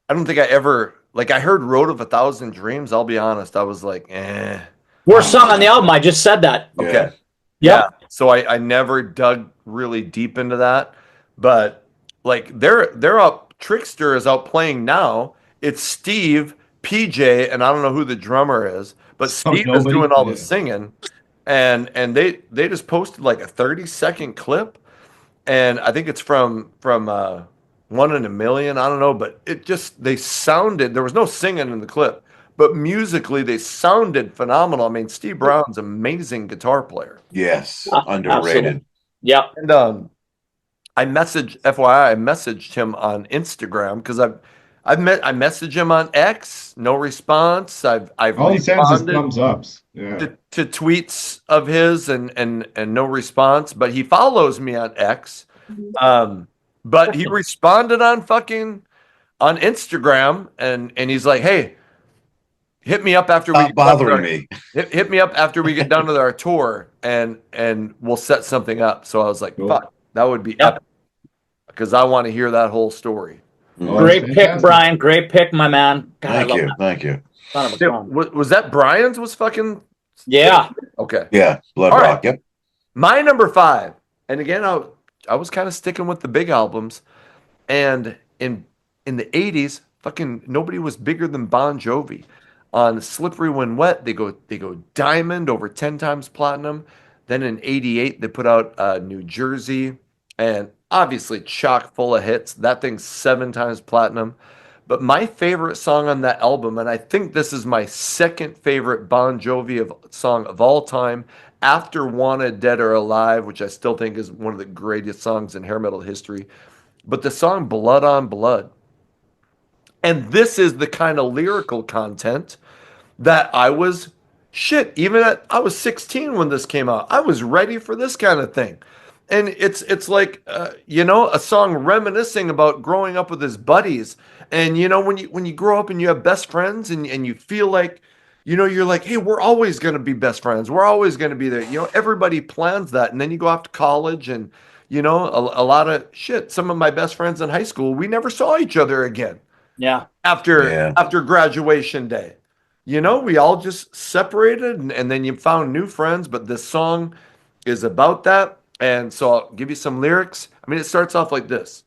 think I ever like I heard Road of a Thousand Dreams. I'll be honest, I was like, eh. Worst song on the album. I just said that. Okay. Yep. Yeah. So I never dug really deep into that. But like they're up Trickster is out playing now. It's Steve, PJ, and I don't know who the drummer is, but Some Steve is nobody. doing all the Yeah. singing. And they just posted like a 30-second clip, and I think it's from One in a Million. I don't know, but it just they sounded. There was no singing in the clip, but musically they sounded phenomenal. I mean, Steve Brown's an amazing guitar player. Yes. Absolutely. Underrated. Yep. And FYI, I messaged him on Instagram because I messaged him on X, no response. I've All he sends is responded thumbs ups. Yeah. to tweets of his and no response, but he follows me on X. But he responded on fucking on Instagram and he's like, "Hey, hit me up after we Stop get done with bothering our, me. hit me up after we get done with our tour and we'll set something up." So I was like, Cool. "Fuck, that would be Yep. epic because I want to hear that whole story." Oh, that's Great pick, fantastic. Brian. Great pick, my man. God, I Thank love you. that Thank you. son of a Yeah, gun. was that Brian's was fucking Yeah. okay. Yeah. Blood All right. Rock. Yep. My number 5, and again, I was kind of sticking with the big albums, and in the 80s, fucking nobody was bigger than Bon Jovi. On Slippery When Wet, they go diamond over 10 times platinum. Then in 88, they put out New Jersey, and obviously chock full of hits. That thing's 7 times platinum. But my favorite song on that album, and I think this is my second favorite Bon Jovi song of all time, after Wanted Dead or Alive, which I still think is one of the greatest songs in hair metal history, but the song Blood on Blood. And this is the kind of lyrical content that I was 16 when this came out. I was ready for this kind of thing. And it's like a song reminiscing about growing up with his buddies. And when you grow up and you have best friends and you feel like you're like, hey, we're always going to be best friends. We're always going to be there. Everybody plans that. And then you go off to college and a lot of shit. Some of my best friends in high school, we never saw each other again Yeah. after Yeah. after graduation day. We all just separated and then you found new friends, but this song is about that. And so I'll give you some lyrics. I mean, it starts off like this.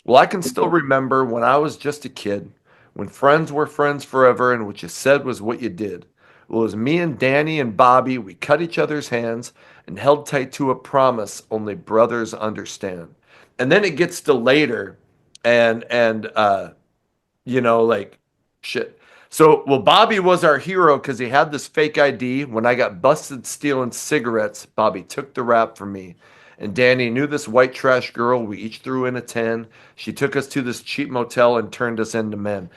Well, I can still remember when I was just a kid, when friends were friends forever and what you said was what you did. Well, it was me and Danny and Bobby. We cut each other's hands and held tight to a promise only brothers understand. And then it gets to later and like shit. So, well, Bobby was our hero because he had this fake ID. When I got busted stealing cigarettes, Bobby took the rap for me. And Danny knew this white trash girl. We each threw in a 10. She took us to this cheap motel and turned us into men.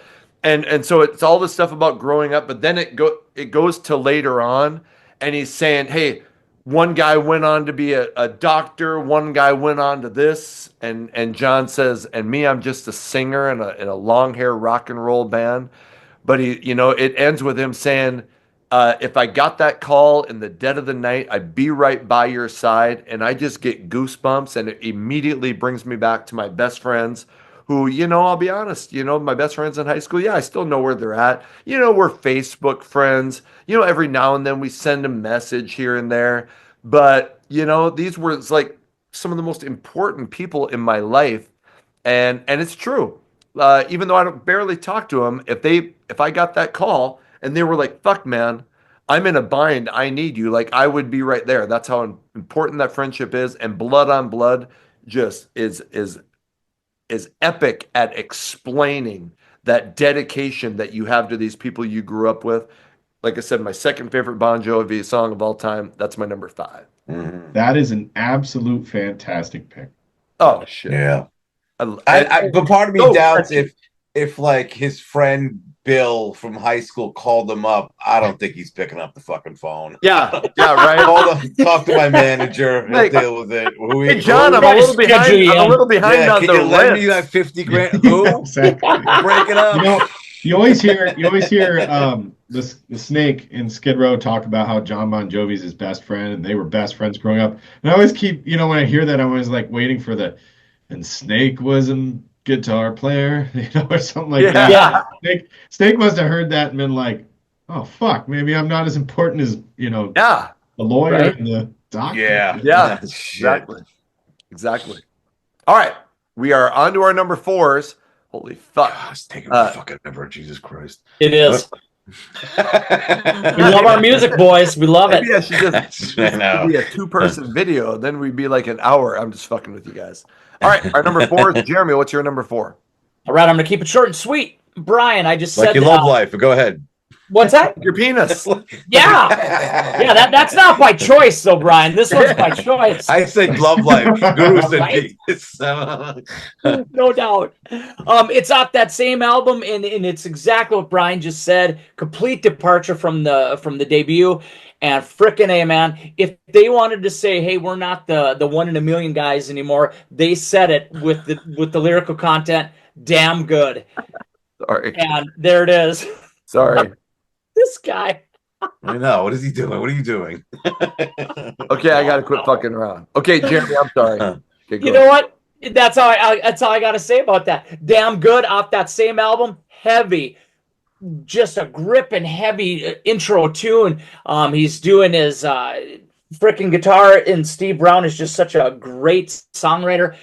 And so it's all this stuff about growing up, but then it goes to later on, and he's saying, hey, one guy went on to be a doctor, one guy went on to this, and John says, and me, I'm just a singer in a long hair rock and roll band. But it ends with him saying, if I got that call in the dead of the night, I'd be right by your side. And I just get goosebumps, and it immediately brings me back to my best friends who, I'll be honest, my best friends in high school, yeah, I still know where they're at. We're Facebook friends. Every now and then we send a message here and there. But, these were like some of the most important people in my life. And it's true. even though I don't barely talk to them, if I got that call and they were like, "Fuck, man, I'm in a bind. I need you," like I would be right there. That's how important that friendship is, and blood on blood just is epic at explaining that dedication that you have to these people you grew up with. Like I said, my second favorite Bon Jovi song of all time. That's my number 5. Mhm. That is an absolute fantastic pick. Oh shit! Yeah. I, But part of me so doubts catchy. if like his friend Bill from high school called him up. I don't think he's picking up the fucking phone. Yeah, yeah, right. Call him, talk to my manager. He'll Like, deal with it. hey John, I'm a Try to little schedule behind. you I'm a in. little behind Yeah, on can the you lend me rent. that 50 grand? Yeah, Who? exactly. Break it up. You know, the Snake in Skid Row talk about how John Bon Jovi's his best friend and they were best friends growing up. And I always keep, when I hear that, I'm always like waiting for and Snake was a guitar player, or something like that. Yeah. Snake must have heard that and been like, oh fuck, maybe I'm not as important as, Yeah, the lawyer Right. and the doctor. Yeah. yeah, Shit. exactly, exactly. All right, we are on to our number 4s. Holy fuck! God, it's taking Uh, fucking ever. Jesus Christ. It is. We love our music, boys. We love it. Maybe I should just I know. be a 2-person video. Then we'd be like an hour. I'm just fucking with you guys. All right, our number 4 is Jeremy. What's your number 4? All right, I'm going to keep it short and sweet. Brian, I just Like said your love life, but go ahead. What's that? Your penis. Yeah. Yeah, that's not by choice, though, Brian. This one's by choice. I said love life. Guru said Right? penis. No doubt. It's off that same album, and it's exactly what Brian just said. Complete departure from the debut. And frickin' A, man, if they wanted to say, hey, we're not the one in a million guys anymore, they said it with the lyrical content. Damn good. Sorry. And there it is. Sorry. This guy. I know. What is he doing? What are you doing? Okay, I gotta quit fucking around. Okay, Jeremy, I'm sorry. Okay, go You know what? That's all I got to say about that. Damn good off that same album. Heavy. Just a gripping heavy intro tune. He's doing his freaking guitar, and Steve Brown is just such a great songwriter.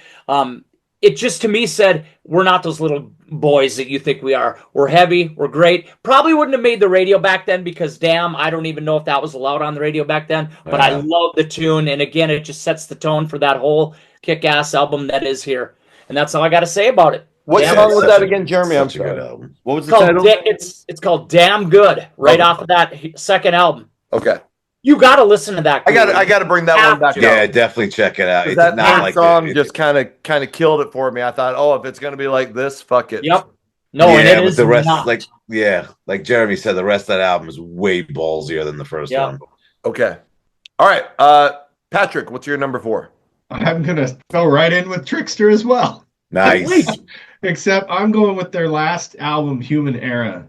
It just to me said, we're not those little boys that you think we are. We're heavy, we're great. Probably wouldn't have made the radio back then because damn, I don't even know if that was allowed on the radio back then. But I love the tune, and again, it just sets the tone for that whole kick-ass album that is here. And that's all I got to say about it. What Damn song Good. was that again, Jeremy? I'm Such a good sorry. album. What was It's the called, title? it's called Damn Good, right Okay. off of that second album. Okay, You got to listen to that. I got to bring that one back Yeah, up. definitely check it out. It That did not like song it. just kind of killed it for me. I thought, oh, if it's gonna be like this, fuck it. Yep. No, yeah, and it but is the rest, not. like Jeremy said, the rest of that album is way ballsier than the first Yep. one. Okay. All right. Patrick, what's your number 4? I'm going to go right in with Trickster as well. Nice. Except I'm going with their last album, Human Era,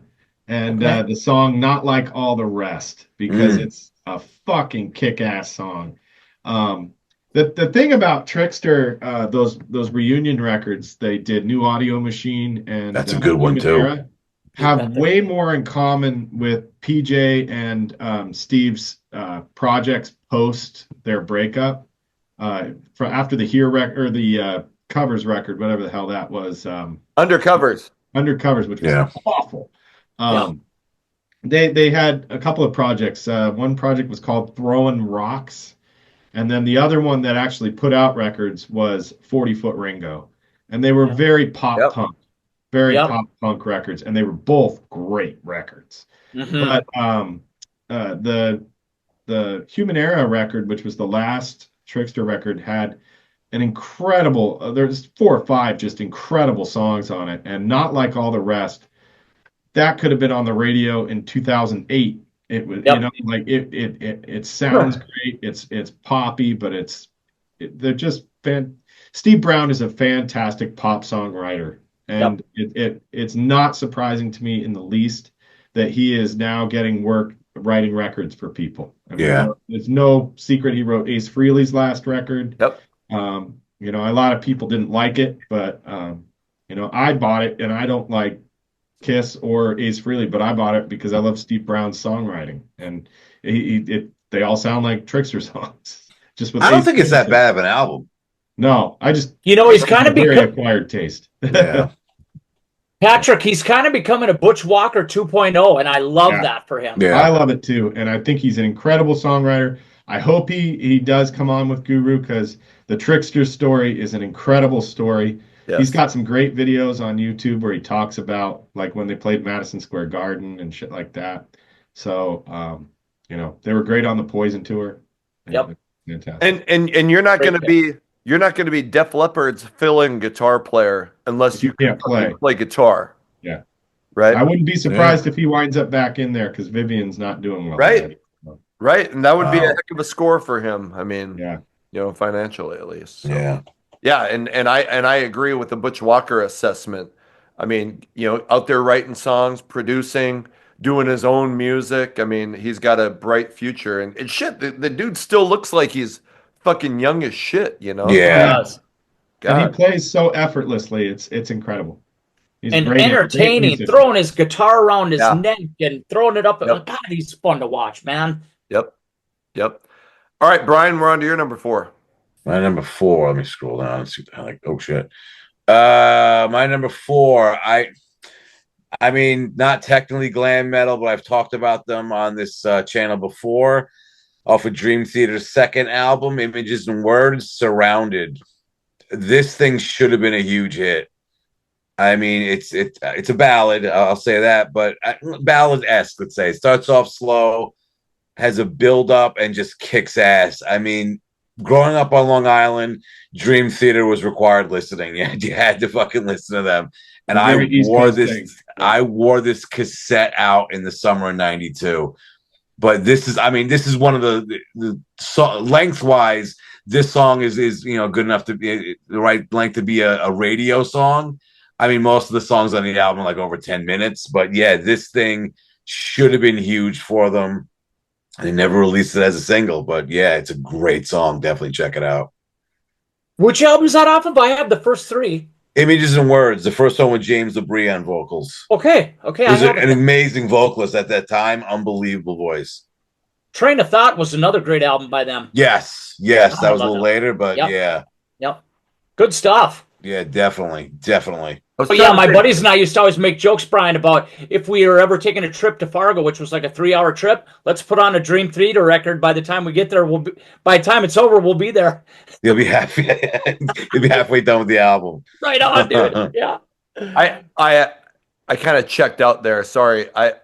and the song Not Like All the Rest, because it's a fucking kick-ass song. The thing about Trickster, those reunion records they did, New Audio Machine and That's a good one, Human too. Era, have way more in common with PJ and Steve's projects post their breakup. For after the Here record or the Covers record, whatever the hell that was, Undercovers. Undercovers, which was Yeah. awful. They had a couple of projects. One project was called Throwing Rocks, and then the other one that actually put out records was 40 Foot Ringo, and they were very pop punk, pop punk records, and they were both great records. But the Human Era record, which was the last Trickster record, had an incredible, there's 4 or 5 just incredible songs on it, and Not Like All the Rest, that could have been on the radio in 2008. It was, like it sounds great. It's poppy, but they're just Steve Brown is a fantastic pop songwriter, and it's not surprising to me in the least that he is now getting work writing records for people. I mean, there's no secret he wrote Ace Frehley's last record. Yep. A lot of people didn't like it, but I bought it, and I don't like Kiss or Ace Frehley, but I bought it because I love Steve Brown's songwriting, and they all sound like Trickster songs. Just with I don't think it's that bad of an album. No, I just he's kind of very become acquired taste. Yeah. Patrick, he's kind of becoming a Butch Walker 2.0, and I love Yeah. that for him. I Yeah. love it too, and I think he's an incredible songwriter. I hope he does come on with Guru because the Trickster story is an incredible story. He's Yes. got some great videos on YouTube where he talks about like when they played Madison Square Garden and shit like that. So, they were great on the Poison tour. Yep. Fantastic. And you're not Great going to pick. be Def Leppard's fill-in guitar player unless If you you can can't fucking play, play guitar, yeah, right? I wouldn't be surprised if he winds up back in there because Vivian's not doing well Right. already. So, Right, and that would be a Wow. heck of a score for him. I mean, yeah. financially at least. So. Yeah. Yeah, and I agree with the Butch Walker assessment. I mean, out there writing songs, producing, doing his own music. I mean, he's got a bright future. And shit, the dude still looks like he's fucking young as shit, He Oh, Yeah. does. And he God. plays so effortlessly. It's incredible. He's And great entertaining, musician. throwing his guitar around his Yeah. neck and throwing it up. Yep. God, he's fun to watch, man. Yep. Yep. All right, Brian, we're on to your number 4. My number 4. Let me scroll down and see what the hell. Oh shit. My number 4. I mean, not technically glam metal, but I've talked about them on this channel before. Off of Dream Theater's second album, Images and Words, Surrounded. This thing should have been a huge hit. I mean, it's a ballad. I'll say that, but ballad-esque. Let's say it starts off slow, has a build up, and just kicks ass. I mean, growing up on Long Island, Dream Theater was required listening. You had to fucking listen to them. And I Very East wore Coast this. thing. I wore this cassette out in the summer of '92. But this is one of the lengthwise. This song is good enough to be the right length to be a radio song. I mean, most of the songs on the album are like over 10 minutes, but yeah, this thing should have been huge for them. They never released it as a single, but yeah, it's a great song. Definitely check it out. Which album's that off of? I have the first 3. Images and Words, the first one with James LaBrie on vocals. Okay. He was an amazing vocalist at that time. Unbelievable voice. Train of Thought was another great album by them. Yes, Oh, that was I a love little that. later, but Yep. Yep. Good stuff. yeah, definitely. But yeah, my buddies and I used to always make jokes, Brian, about if we were ever taking a trip to Fargo, which was like a 3-hour trip, let's put on a Dream Theater record. By the time we get there, by the time it's over, we'll be there. You'll be happy. You'll be halfway done with the album. Right on, dude. Yeah. I kind of checked out there. Sorry. I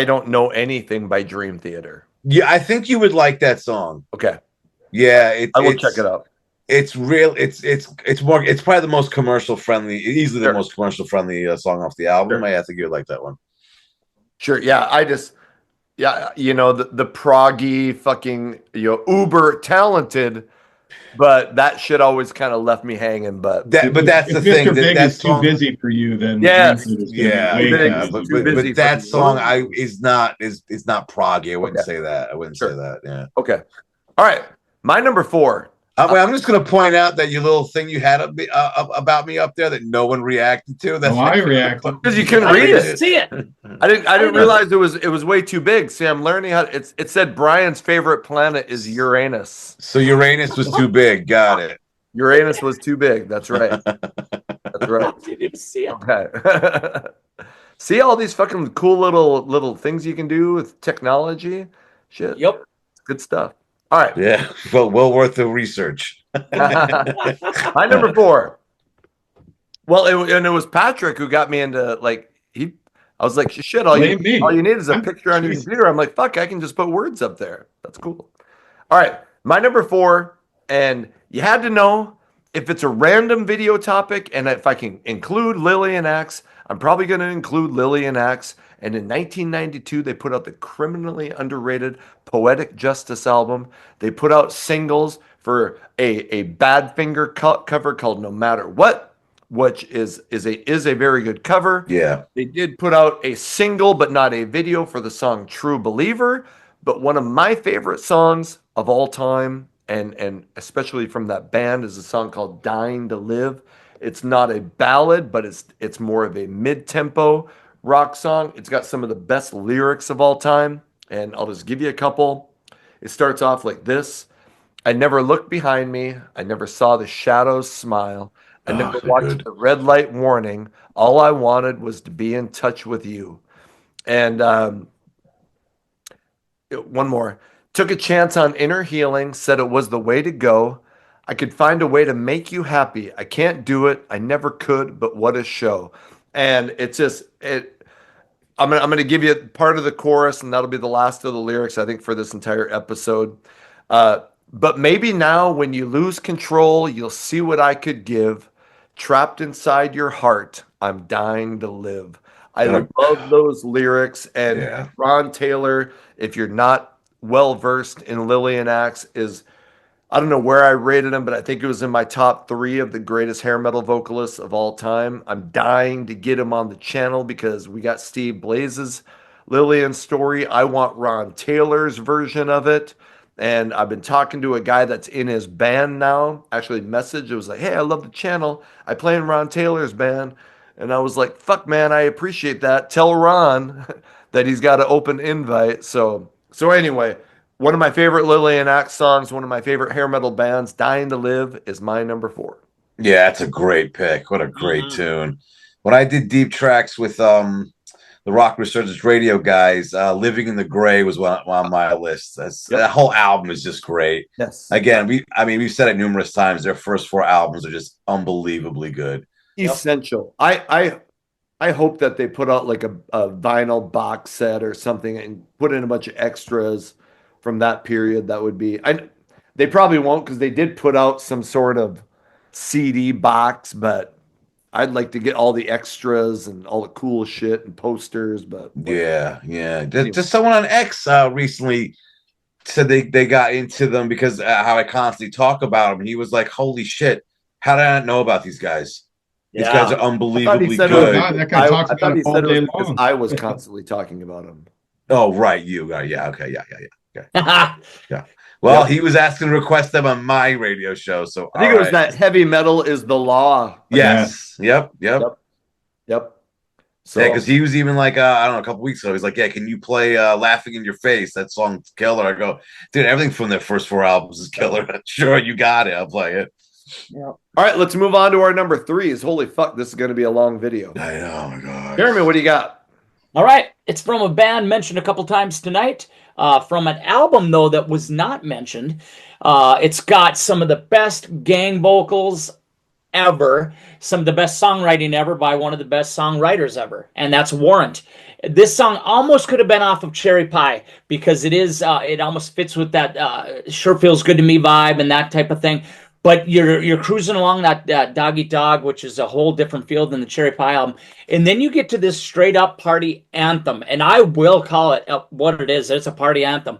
don't know anything by Dream Theater. Yeah, I think you would like that song. Okay. Yeah, I will check it out. It's real. It's more. It's probably the most commercial friendly, easily Sure. the most commercial friendly song off the album. Sure. I think you'd like that one. Sure. Yeah. The proggy fucking, uber talented, but that shit always kind of left me hanging. But That's the If thing. Mr. Big That is too song, busy for you, then Yes. Dream Theater's gonna yeah, be way Big yeah, is too too busy. busy but that for me. song is not proggy. I wouldn't Okay. say that. I wouldn't Sure. say that. Yeah. okay. All right. My number 4. Wait, I'm just going to point out that your little thing you had about me up there that no one reacted to. That's I reacted. Because you couldn't I read didn't it. see it. I didn't didn't- realize it was way too big. See, I'm learning how it said Brian's favorite planet is Uranus. So Uranus was too big. Got it. Uranus was too big. That's right. That's right. I didn't even see it. Okay. See all these fucking cool little things you can do with technology? Shit. Yep. Good stuff. All right. Yeah. Well worth the research. My number 4. Well, it was Patrick who got me into I was like, shit, all Blame me. you need is a I'm- picture on your jeez. computer. I'm like, fuck, I can just put words up there. That's cool. All right. My number 4, and you had to know if it's a random video topic and if I can include Lily and Axe, I'm probably going to include Lily and Axe. And in 1992, they put out the criminally underrated Poetic Justice album. They put out singles for a Badfinger cover called No Matter What, which is a very good cover. Yeah. They did put out a single, but not a video for the song True Believer. But one of my favorite songs of all time, and especially from that band, is a song called Dying to Live. It's not a ballad, but it's more of a mid-tempo rock song. It's got some of the best lyrics of all time, and I'll just give you a couple. It starts off like this. I never looked behind me. I never saw the shadows smile. I never so watched good. the red light warning. All I wanted was to be in touch with you. And one more. Took a chance on inner healing, said it was the way to go. I could find a way to make you happy. I can't do it. I never could, but what a show. And it's just it I'm gonna give you part of the chorus, and that'll be the last of the lyrics, I think, for this entire episode. Uh, but maybe now, when you lose control, you'll see what I could give. Trapped inside your heart, I'm dying to live. I What love those lyrics, and Yeah. Ron Taylor, if you're not well versed in Lillian Axe, is I don't know where I rated him, but I think it was in my top three of the greatest hair metal vocalists of all time. I'm dying to get him on the channel because we got Steve Blaze's Lillian story. I want Ron Taylor's version of it. And I've been talking to a guy that's in his band now. Actually, message. It was like, hey, I love the channel. I play in Ron Taylor's band. And I was like, fuck, man, I appreciate that. Tell Ron that he's got an open invite. So anyway, one of my favorite Lillian Axe songs, one of my favorite hair metal bands, Dying to Live, is my number 4. Yeah, that's a great pick. What a great tune. When I did deep tracks with the Rock Resurgence Radio guys, Living in the Gray was on my list. That whole album is just great. Yes. Again, we've said it numerous times. Their first 4 albums are just unbelievably good. Essential. I hope that they put out like a vinyl box set or something and put in a bunch of extras from that period. That would be they probably won't because they did put out some sort of CD box, but I'd like to get all the extras and all the cool shit and posters, but Yeah. Just someone on X recently said they got into them because how I constantly talk about them. And he was like, "Holy shit, how did I not know about these guys? These guys are unbelievably said good." That guy talks I about thought he it all said it day was because long. I was constantly talking about him. Oh, right, you. Yeah, okay, yeah. Okay. Well, he was asking to request them on my radio show, so I think it was that heavy metal is the law. Yes. Yep. So Yeah, because he was even like, I don't know, a couple weeks ago, he's like, yeah, can you play Laughing in Your Face? That song's killer. I go, dude, everything from their first 4 albums is killer. Sure, you got it. I'll play it. All right, let's move on to our number 3s. Holy fuck, this is going to be a long video. I know, oh my God. Jeremy, what do you got? All right, it's from a band mentioned a couple times tonight. From an album, though, that was not mentioned. It's got some of the best gang vocals ever, some of the best songwriting ever by one of the best songwriters ever, and that's Warrant. This song almost could have been off of Cherry Pie because it almost fits with that Sure Feels Good to Me vibe and that type of thing. But you're cruising along that Dog Eat Dog, which is a whole different feel than the Cherry Pie album. And then you get to this straight up party anthem. And I will call it what it is. It's a party anthem.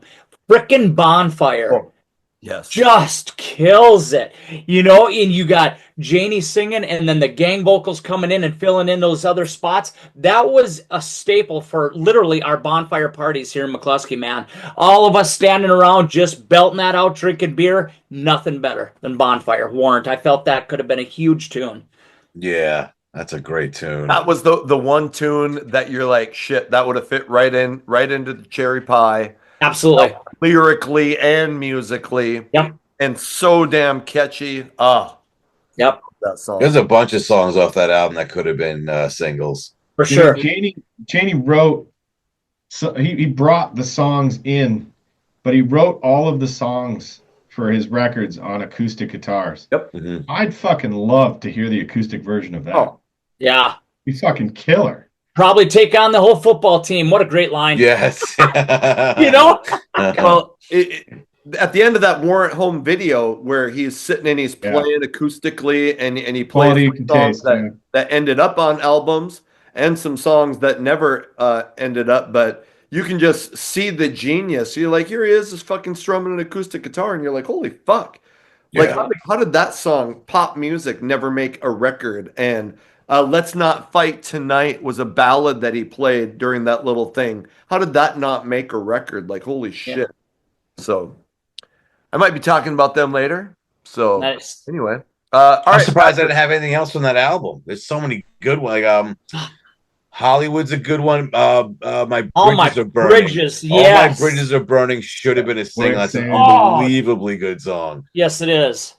Frickin' Bonfire. Oh, yes. Just kills it. And you got Janie singing and then the gang vocals coming in and filling in those other spots. That was a staple for literally our bonfire parties here in McCluskey, man. All of us standing around just belting that out, drinking beer. Nothing better than Bonfire. Warrant. I felt that could have been a huge tune. Yeah, that's a great tune. That was the one tune that you're like, shit, that would have fit right into the Cherry Pie. Absolutely. Lyrically and musically. Yep. And so damn catchy. Yep. That song. There's a bunch of songs off that album that could have been singles. For sure. Janie wrote, so he brought the songs in, but he wrote all of the songs for his records on acoustic guitars. Yep. Mm-hmm. I'd fucking love to hear the acoustic version of that. Oh. Yeah. He's fucking killer. Probably take on the whole football team. What a great line. Yes. Well, at the end of that Warrant Home video where he's sitting and he's playing acoustically and he plays songs that ended up on albums and some songs that never ended up, but you can just see the genius. You're like, here he is, just fucking strumming an acoustic guitar, and you're like, holy fuck. Like, how did that song, pop music, never make a record? And Let's Not Fight Tonight was a ballad that he played during that little thing. How did that not make a record? Like, holy shit. Yeah. So I might be talking about them later. So nice. Anyway. I'm surprised I didn't have anything else from that album. There's so many good ones. Like Hollywood's a good one. My Bridges Are Burning. Yes. All My Bridges Are Burning should have been a single. That's an unbelievably good song. Yes, it is.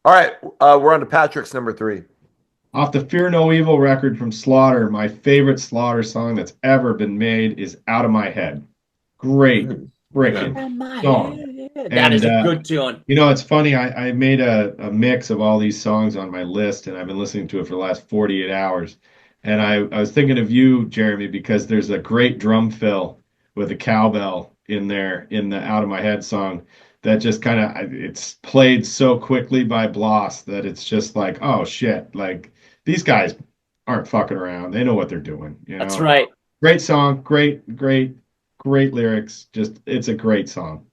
All right. We're on to Patrick's number 3. Off the Fear No Evil record from Slaughter, my favorite Slaughter song that's ever been made is Out of My Head. Great freaking In my song. head. That And is a good tune. it's funny, I made a mix of all these songs on my list, and I've been listening to it for the last 48 hours. And I was thinking of you, Jeremy, because there's a great drum fill with a cowbell in there in the Out of My Head song that just kind of it's played so quickly by Bloss that it's just like, oh shit, like these guys aren't fucking around. They know what they're doing, That's right. Great song, great lyrics. Just it's a great song.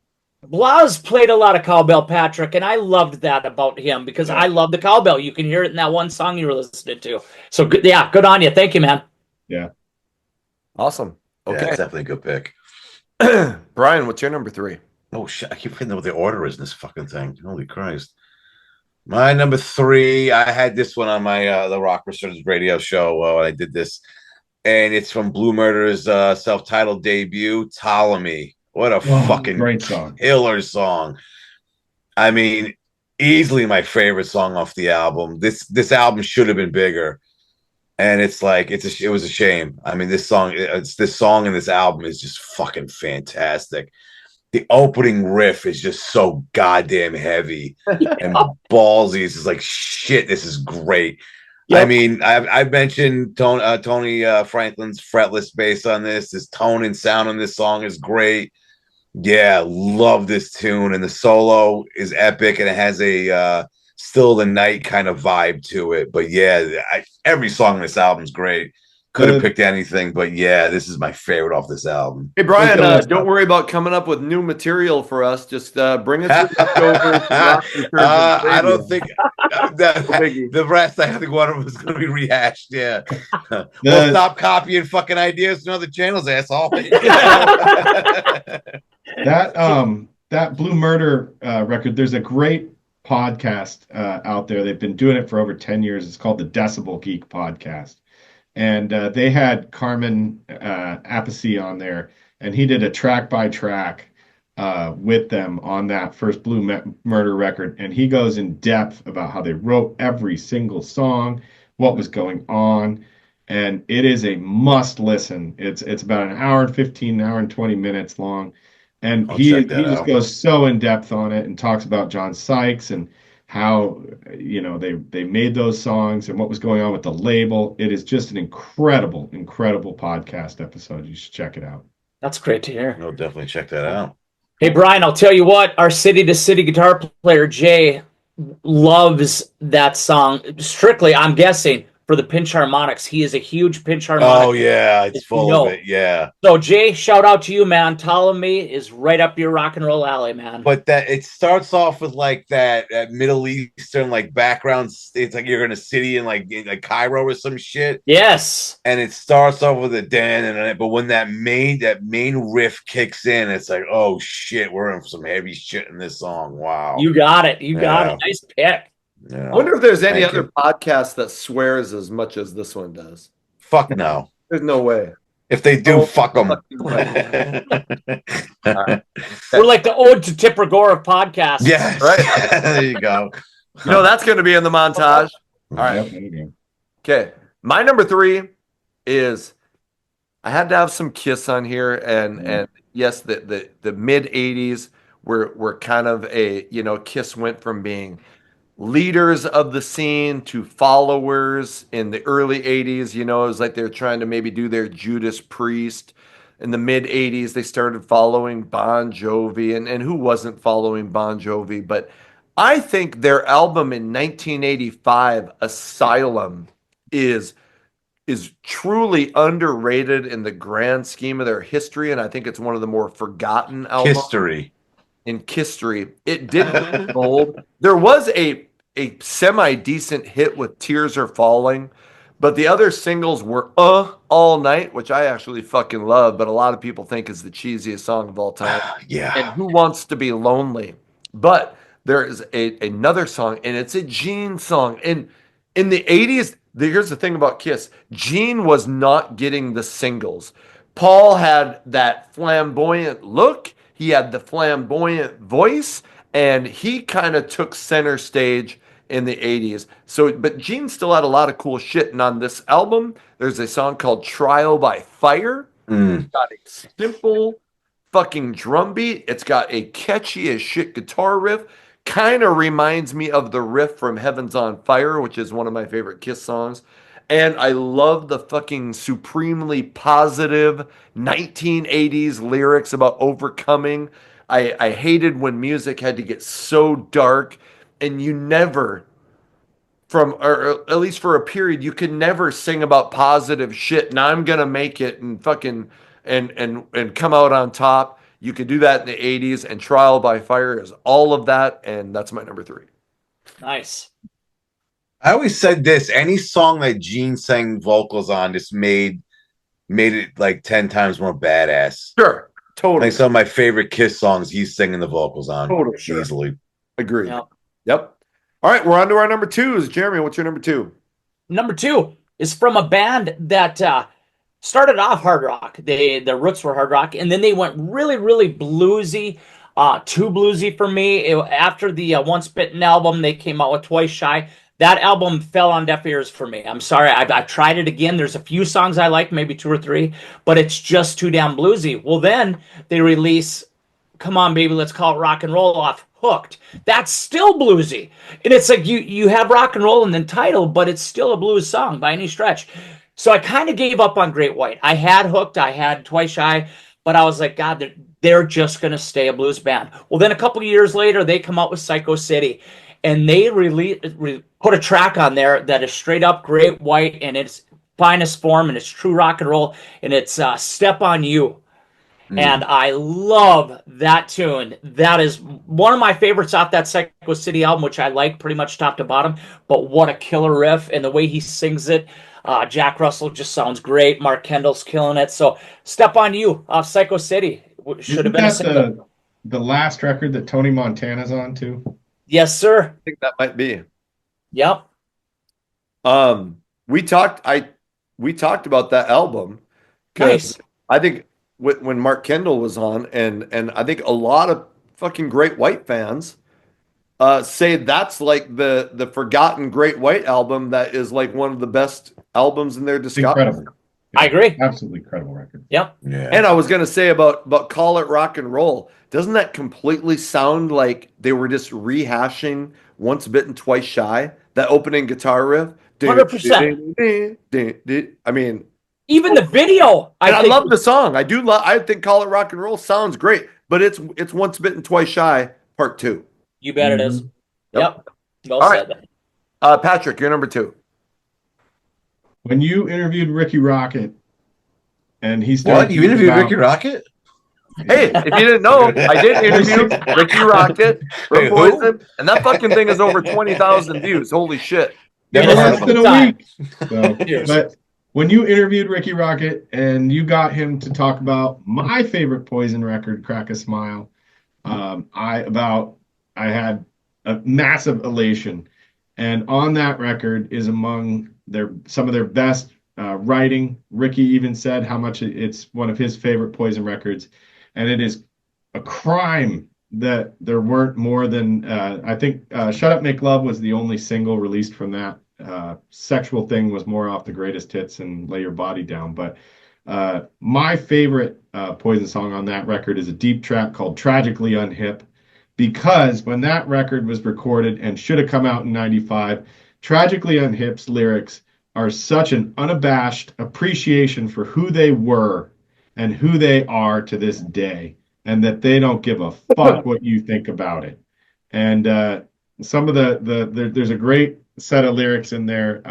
Blas played a lot of cowbell, Patrick, and I loved that about him because Yeah. I love the cowbell. You can hear it in that one song you were listening to. So good, yeah, good on you. Thank you, man. Yeah. Awesome. Yeah, Okay. it's definitely a good pick. Brian, what's your number 3? Oh shit! I keep forgetting what the order is in this fucking thing. Holy Christ! My number 3. I had this one on my the Rock Resurgence radio show when I did this, and it's from Blue Murder's self-titled debut, Ptolemy. What a fucking great song. killer song! I mean, easily my favorite song off the album. This album should have been bigger, and it's like it was a shame. I mean, this song and this album is just fucking fantastic. The opening riff is just so goddamn heavy and ballsy. It's just like shit. This is great. Yep. I mean, I've mentioned Tony Franklin's fretless bass on this. His tone and sound on this song is great. Yeah, love this tune, and the solo is epic, and it has a Still the Night kind of vibe to it. But yeah, every song on this album is great. Could have picked anything, but yeah, this is my favorite off this album. Hey, Brian, don't worry about coming up with new material for us. Just bring us I don't think the rest, I think one of them is going to be rehashed. Yeah. We'll stop copying fucking ideas from other channels, asshole. That Blue Murder record, there's a great podcast out there. They've been doing it for over 10 years. It's called the Decibel Geek Podcast. And they had Carmen Appice on there, and he did a track by track with them on that first Blue Murder record. And he goes in depth about how they wrote every single song, what was going on. And it is a must listen. It's about an hour and 15, an hour and 20 minutes long. And he just goes so in depth on it and talks about John Sykes and how they made those songs and what was going on with the label. It is just an incredible podcast episode. You should check it out. That's great to hear. I'll definitely check that out. Hey, Brian, I'll tell you what, our City to City guitar player, Jay, loves that song. Strictly, I'm guessing, for the pinch harmonics. He is a huge pinch harmonic. Oh, yeah, it's full of it, yeah. So, Jay, shout out to you, man. Ptolemy is right up your rock and roll alley, man. But that it starts off with like that Middle Eastern like background. It's like you're in a city in like Cairo or some shit. Yes. And it starts off with a dan, but when that main riff kicks in, it's like, oh shit, we're in some heavy shit in this song. Wow. You got it. You got it. Nice pick. Yeah. I wonder if there's any other podcast that swears as much as this one does. Fuck no. There's no way. If they do, fuck them. Right. We're like the Ode to Tipper Gore of podcasts. Yes. Right. There you go. That's going to be in the montage. All right. Okay. My number 3 is I had to have some Kiss on here, and yes, the mid 80s were kind of a Kiss went from being leaders of the scene to followers in the early 80s. It was like they were trying to maybe do their Judas Priest. In the mid 80s, they started following Bon Jovi, and who wasn't following Bon Jovi? But I think their album in 1985, Asylum, is truly underrated in the grand scheme of their history, and I think it's one of the more forgotten albums. In history. It didn't gold. There was a semi-decent hit with Tears Are Falling, but the other singles were All Night, which I actually fucking love, but a lot of people think is the cheesiest song of all time. Yeah. And Who Wants to Be Lonely. But there is another song, and it's a Gene song. And in the 80s, here's the thing about Kiss. Gene was not getting the singles. Paul had that flamboyant look. He had the flamboyant voice, and he kind of took center stage in the 80s. So, but Gene still had a lot of cool shit. And on this album, there's a song called Trial by Fire. Mm. It's got a simple fucking drum beat. It's got a catchy as shit guitar riff. Kind of reminds me of the riff from Heaven's on Fire, which is one of my favorite Kiss songs. And I love the fucking supremely positive 1980s lyrics about overcoming. I hated when music had to get so dark, and you never, from or at least for a period, you could never sing about positive shit. And I'm gonna make it and fucking and come out on top. You could do that in the 80s, and Trial by Fire is all of that, and that's my number three. Nice. I always said this: any song that Gene sang vocals on just made it like 10 times more badass. Sure, totally, Like some of my favorite Kiss songs, he's singing the vocals on totally, sure. easily. Agreed. Yep. Yep. All right, we're on to our number twos. Jeremy, what's your number two? Number two is from a band that started off hard rock. Their roots were hard rock, and then they went really, really bluesy. Too bluesy for me. After the Once Bitten album, they came out with Twice Shy. That album fell on deaf ears for me. I'm sorry. I tried it again. There's a few songs I like, maybe two or three, but it's just too damn bluesy. Well, then they release Come On Baby, Let's Call It Rock and Roll off Hooked. That's still bluesy. And it's like you have rock and roll in the title, but it's still a blues song by any stretch. So I kind of gave up on Great White. I had Hooked, I had Twice Shy, but I was like, God, they're just going to stay a blues band. Well, then a couple of years later, they come out with Psycho City, and they put a track on there that is straight up Great White, and it's finest form, and it's true rock and roll, and it's Step on You. And I love that tune. That is one of my favorites off that Psycho City album, which I like pretty much top to bottom. But what a killer riff, and the way he sings it. Jack Russell just sounds great. Mark Kendall's killing it. So Step on You off Psycho City should have been a single. The last record that Tony Montana's on too? Yes, sir. I think that might be. Yep. We talked about that album because Nice. I think when Mark Kendall was on, and I think a lot of fucking Great White fans say that's like the forgotten Great White album that is like one of the best albums in their It's discography. incredible. I agree. Absolutely incredible record. Yep. Yeah. And I was gonna say about Call It Rock and Roll. Doesn't that completely sound like they were just rehashing Once Bitten, Twice Shy? That opening guitar riff. 100%. I mean, Even the video, I think, love the song. I do love. I think "Call It Rock and Roll" sounds great, but it's Once Bitten, Twice Shy, Part 2. You bet it is. Yep. Well All said. right. Patrick, you're number 2. When you interviewed Ricky Rocket, and he What? started You interviewed Ricky Rocket? Hey, if you didn't know, I did interview Ricky Rocket from Wait, who? Poison, and that fucking thing is over 20,000 views. Holy shit! It Never has less than a time. week. So, Cheers. but when you interviewed Ricky Rocket and you got him to talk about my favorite Poison record, Crack a Smile, I had a massive elation. And on that record is among some of their best writing. Ricky even said how much it's one of his favorite Poison records. And it is a crime that there weren't more than, I think Shut Up, Make Love was the only single released from that. Sexual Thing was more off the greatest hits and Lay Your Body Down. But my favorite Poison song on that record is a deep track called Tragically Unhip, because when that record was recorded and should have come out in 95, Tragically Unhip's lyrics are such an unabashed appreciation for who they were and who they are to this day, and that they don't give a fuck what you think about it. And some of there's a great set of lyrics in there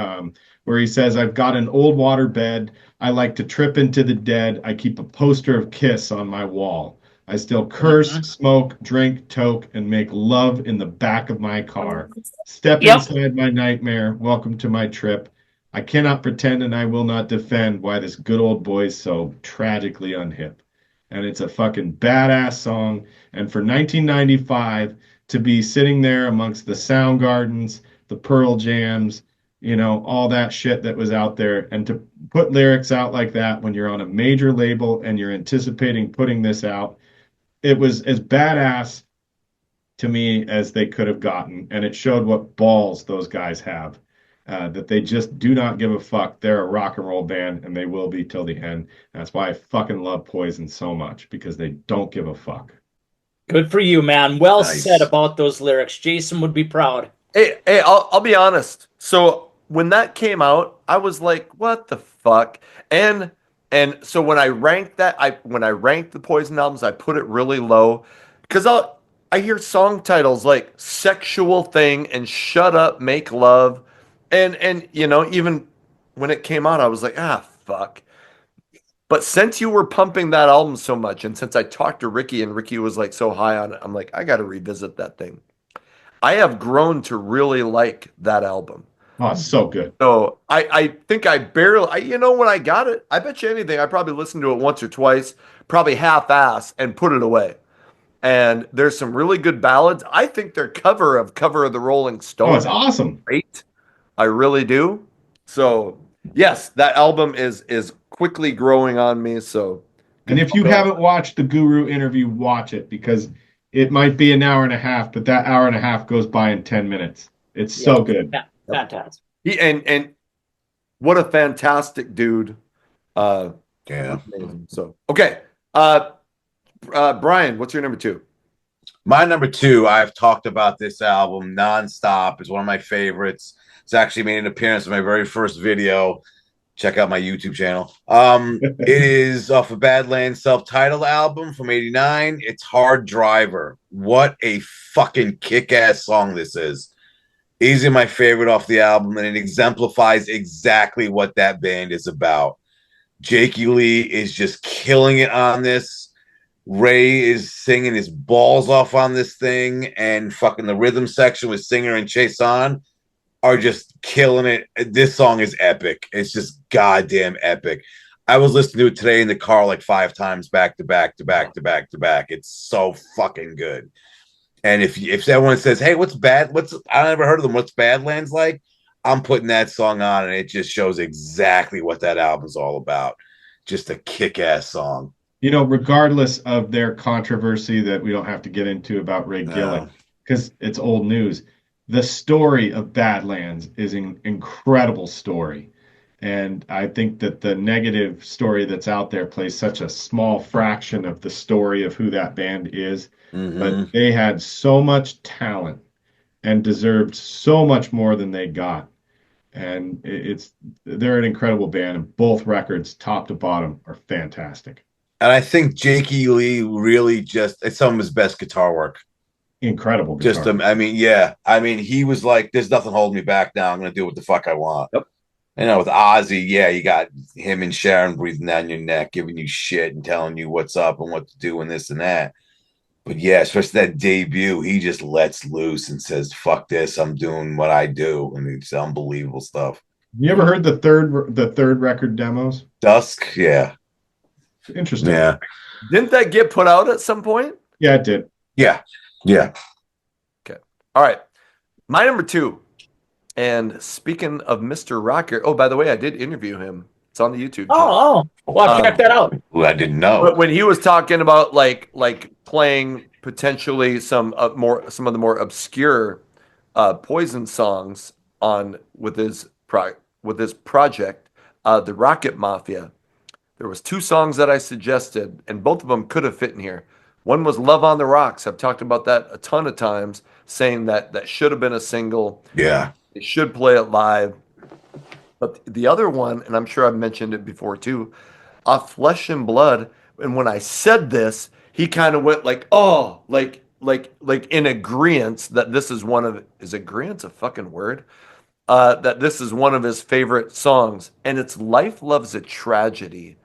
where he says, I've got an old water bed. I like to trip into the dead. I keep a poster of Kiss on my wall. I still curse, smoke, drink, toke, and make love in the back of my car. Step inside my nightmare. Welcome to my trip. I cannot pretend and I will not defend why this good old boy's so tragically unhip. And it's a fucking badass song. And for 1995 to be sitting there amongst the Soundgardens, the Pearl Jams, all that shit that was out there, and to put lyrics out like that when you're on a major label and you're anticipating putting this out, it was as badass to me as they could have gotten, and it showed what balls those guys have. That they just do not give a fuck. They're a rock and roll band, and they will be till the end. That's why I fucking love Poison so much because they don't give a fuck. Good for you, man. Well said Nice. about those lyrics. Jason would be proud. Hey, I'll be honest. So when that came out, I was like, "What the fuck?" And so when I ranked the Poison albums, I put it really low because I hear song titles like "Sexual Thing" and "Shut Up, Make Love," and even when it came out, I was like, "Ah, fuck." But since you were pumping that album so much, and since I talked to Ricky and Ricky was like so high on it, I'm like, I got to revisit that thing. I have grown to really like that album. Oh, it's so good. So I think when I got it, I bet you anything, I probably listened to it once or twice, probably half-ass and put it away. And there's some really good ballads. I think their cover of the Rolling Oh, it's Stone is awesome. great. I really do. So yes, that album is quickly growing on me. So And good if you fuck on. haven't watched the Guru interview, watch it because it might be an hour and a half, but that hour and a half goes by in 10 minutes. It's Yeah, so good. fantastic. And what a fantastic dude. Uh, Yeah. amazing. So okay. Brian, what's your number two? My number two, I've talked about this album nonstop. It's one of my favorites. It's actually made an appearance in my very first video. Check out my YouTube channel. It is off of Badlands self-titled album from '89. It's Hard Driver. What a fucking kick-ass song this is. Easily my favorite off the album, and it exemplifies exactly what that band is about. Jakey Lee is just killing it on this. Ray is singing his balls off on this thing, and fucking the rhythm section with Singer and Chase On are just killing it. This song is epic. It's just goddamn epic. I was listening to it today in the car like 5 times back to back to back to back to back. It's so fucking good. And if everyone says, "Hey, I never heard of them. What's Badlands like?" I'm putting that song on, and it just shows exactly what that album's all about. Just a kick-ass song. Regardless of their controversy that we don't have to get into about Ray Gillen, because it's old news, the story of Badlands is an incredible story. And I think that the negative story that's out there plays such a small fraction of the story of who that band is. Mm-hmm. But they had so much talent and deserved so much more than they got. And they're an incredible band, and both records, top to bottom, are fantastic. And I think Jakey Lee really it's some of his best guitar work. Incredible guitar. I mean, yeah. I mean, he was like, "There's nothing holding me back now. I'm going to do what the fuck I want." Yep. With Ozzy, yeah, you got him and Sharon breathing down your neck, giving you shit and telling you what's up and what to do and this and that. But yeah, especially that debut, he just lets loose and says, "Fuck this, I'm doing what I do." And it's unbelievable stuff. You ever heard the third record demos? Dusk, yeah. Interesting. Yeah. Didn't that get put out at some point? Yeah, it did. Yeah. Yeah. Okay. All right. My number two. And speaking of Mr. Rocker, oh, by the way, I did interview him. It's on the YouTube channel. Well, check that out. Well, I didn't know. But when he was talking about like playing potentially some of the more obscure Poison songs on with his project, the Rocket Mafia, there was two songs that I suggested, and both of them could have fit in here. One was "Love on the Rocks." I've talked about that a ton of times, saying that should have been a single. Yeah. They should play it live. But the other one, and I'm sure I've mentioned it before too, Flesh and Blood. And when I said this, he kind of went like, "Oh, like in agreement that this is is agreement a fucking word? That this is one of his favorite songs, and it's "Life Loves a Tragedy"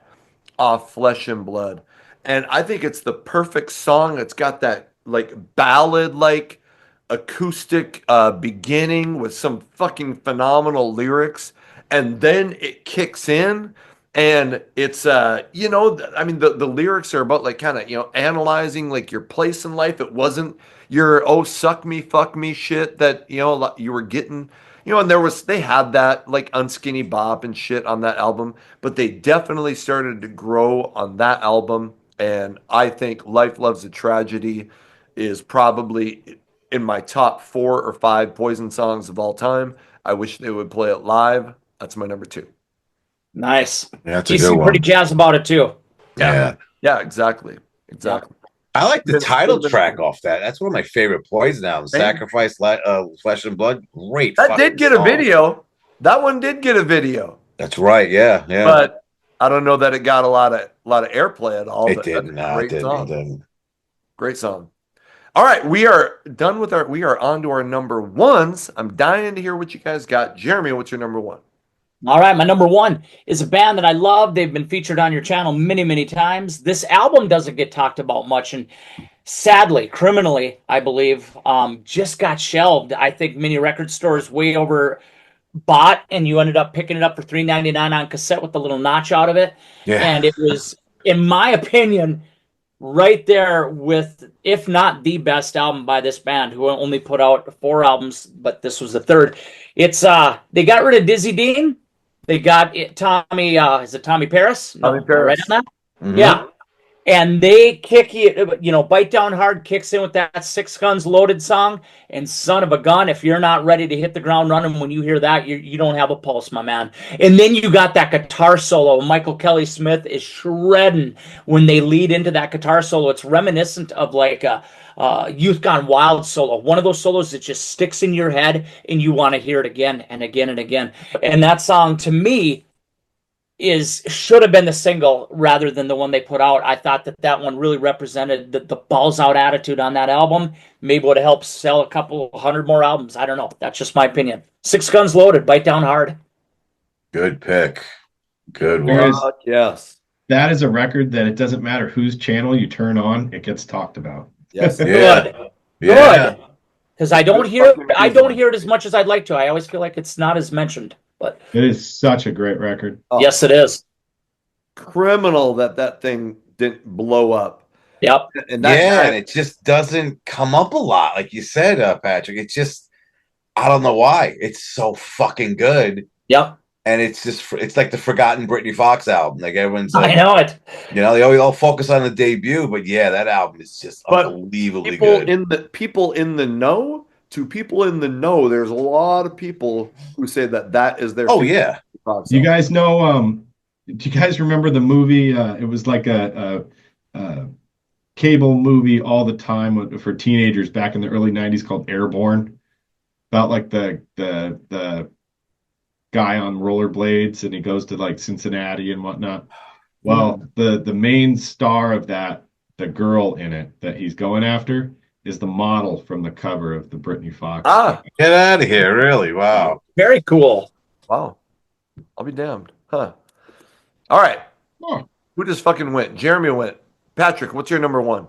off Flesh and Blood. And I think it's the perfect song. It's got that like ballad like acoustic beginning with some fucking phenomenal lyrics, and then it kicks in, and it's I mean the lyrics are about like kind of analyzing like your place in life. It wasn't your "oh suck me fuck me" shit that you were getting. And they had that like Unskinny Bop and shit on that album, but they definitely started to grow on that album. And I think "Life Loves a Tragedy" is probably in my top 4 or 5 Poison songs of all time. I wish they would play it live. That's my number 2. Nice. Yeah, that's a You good seem pretty one. jazzed about it too. Yeah. Yeah, exactly. Yeah. Exactly. I like the title Been- track off that. That's one of my favorite Poison albums. Same. Sacrifice, Flesh and Blood. Great. That fucking did get a song. video. That one did get a video, That's right. Yeah, yeah. but I don't know that it got a lot of airplay at all. It But didn't. that's a No, it great didn't. song. It didn't. Great song. All right, we are done with we are on to our number ones. I'm dying to hear what you guys got. Jeremy, what's your number 1? All right, my number 1 is a band that I love. They've been featured on your channel many, many times. This album doesn't get talked about much, and sadly, criminally, I believe, just got shelved. I think many record stores way over bought, and you ended up picking it up for $3.99 on cassette with the little notch out of it. Yeah. And it was, in my opinion, right there with, if not the best album by this band, who only put out 4 albums, but this was the 3rd. It's they got rid of Dizzy Dean. They got Tommy. Is it Tommy Paris? No, Tommy Paris. right on that. Mhm. Yeah. And they kick you, Bite Down Hard kicks in with that Six Guns Loaded song. And son of a gun, if you're not ready to hit the ground running when you hear that, you don't have a pulse, my man. And then you got that guitar solo. Michael Kelly Smith is shredding when they lead into that guitar solo. It's reminiscent of like a Youth Gone Wild solo. One of those solos that just sticks in your head and you want to hear it again and again and again. And that song, to me, should have been the single rather than the one they put out. I thought that one really represented the balls out attitude on that album. Maybe would have helped sell a couple 100 more albums. I don't know. That's just my opinion. Six Guns Loaded, Bite Down Hard. Good pick. Good There one. is- Yes. That is a record that it doesn't matter whose channel you turn on, it gets talked about. Yes. Yeah. Good. Yeah. Good. Because I don't hear it as much as I'd like to. I always feel like it's not as mentioned. But It is such a great record. Oh, yes, it is. criminal that thing didn't blow up. Yep. And that Yeah, guy- and it just doesn't come up a lot, like you said, Patrick. It's just, I don't know why. It's so fucking good, Yep. and it's like the forgotten Britney Fox album. Like everyone's I like, know it. they always all focus on the debut, but yeah, that album is just But unbelievably people good. in the people in the know to people in the know, there's a lot of people who say that is their Oh favorite yeah, Fox You album. guys know, do you guys remember the movie? It was like a cable movie all the time for teenagers back in the early 90s called Airborne, about like the guy on rollerblades and he goes to like Cincinnati and whatnot. Well, the main star of that, the girl in it that he's going after, is the model from the cover of the Britney Fox. Ah, get out of here! Really? Wow. Very cool. wow. I'll be damned. Huh. All right. Oh. Who just fucking went? Jeremy went. Patrick, what's your number 1?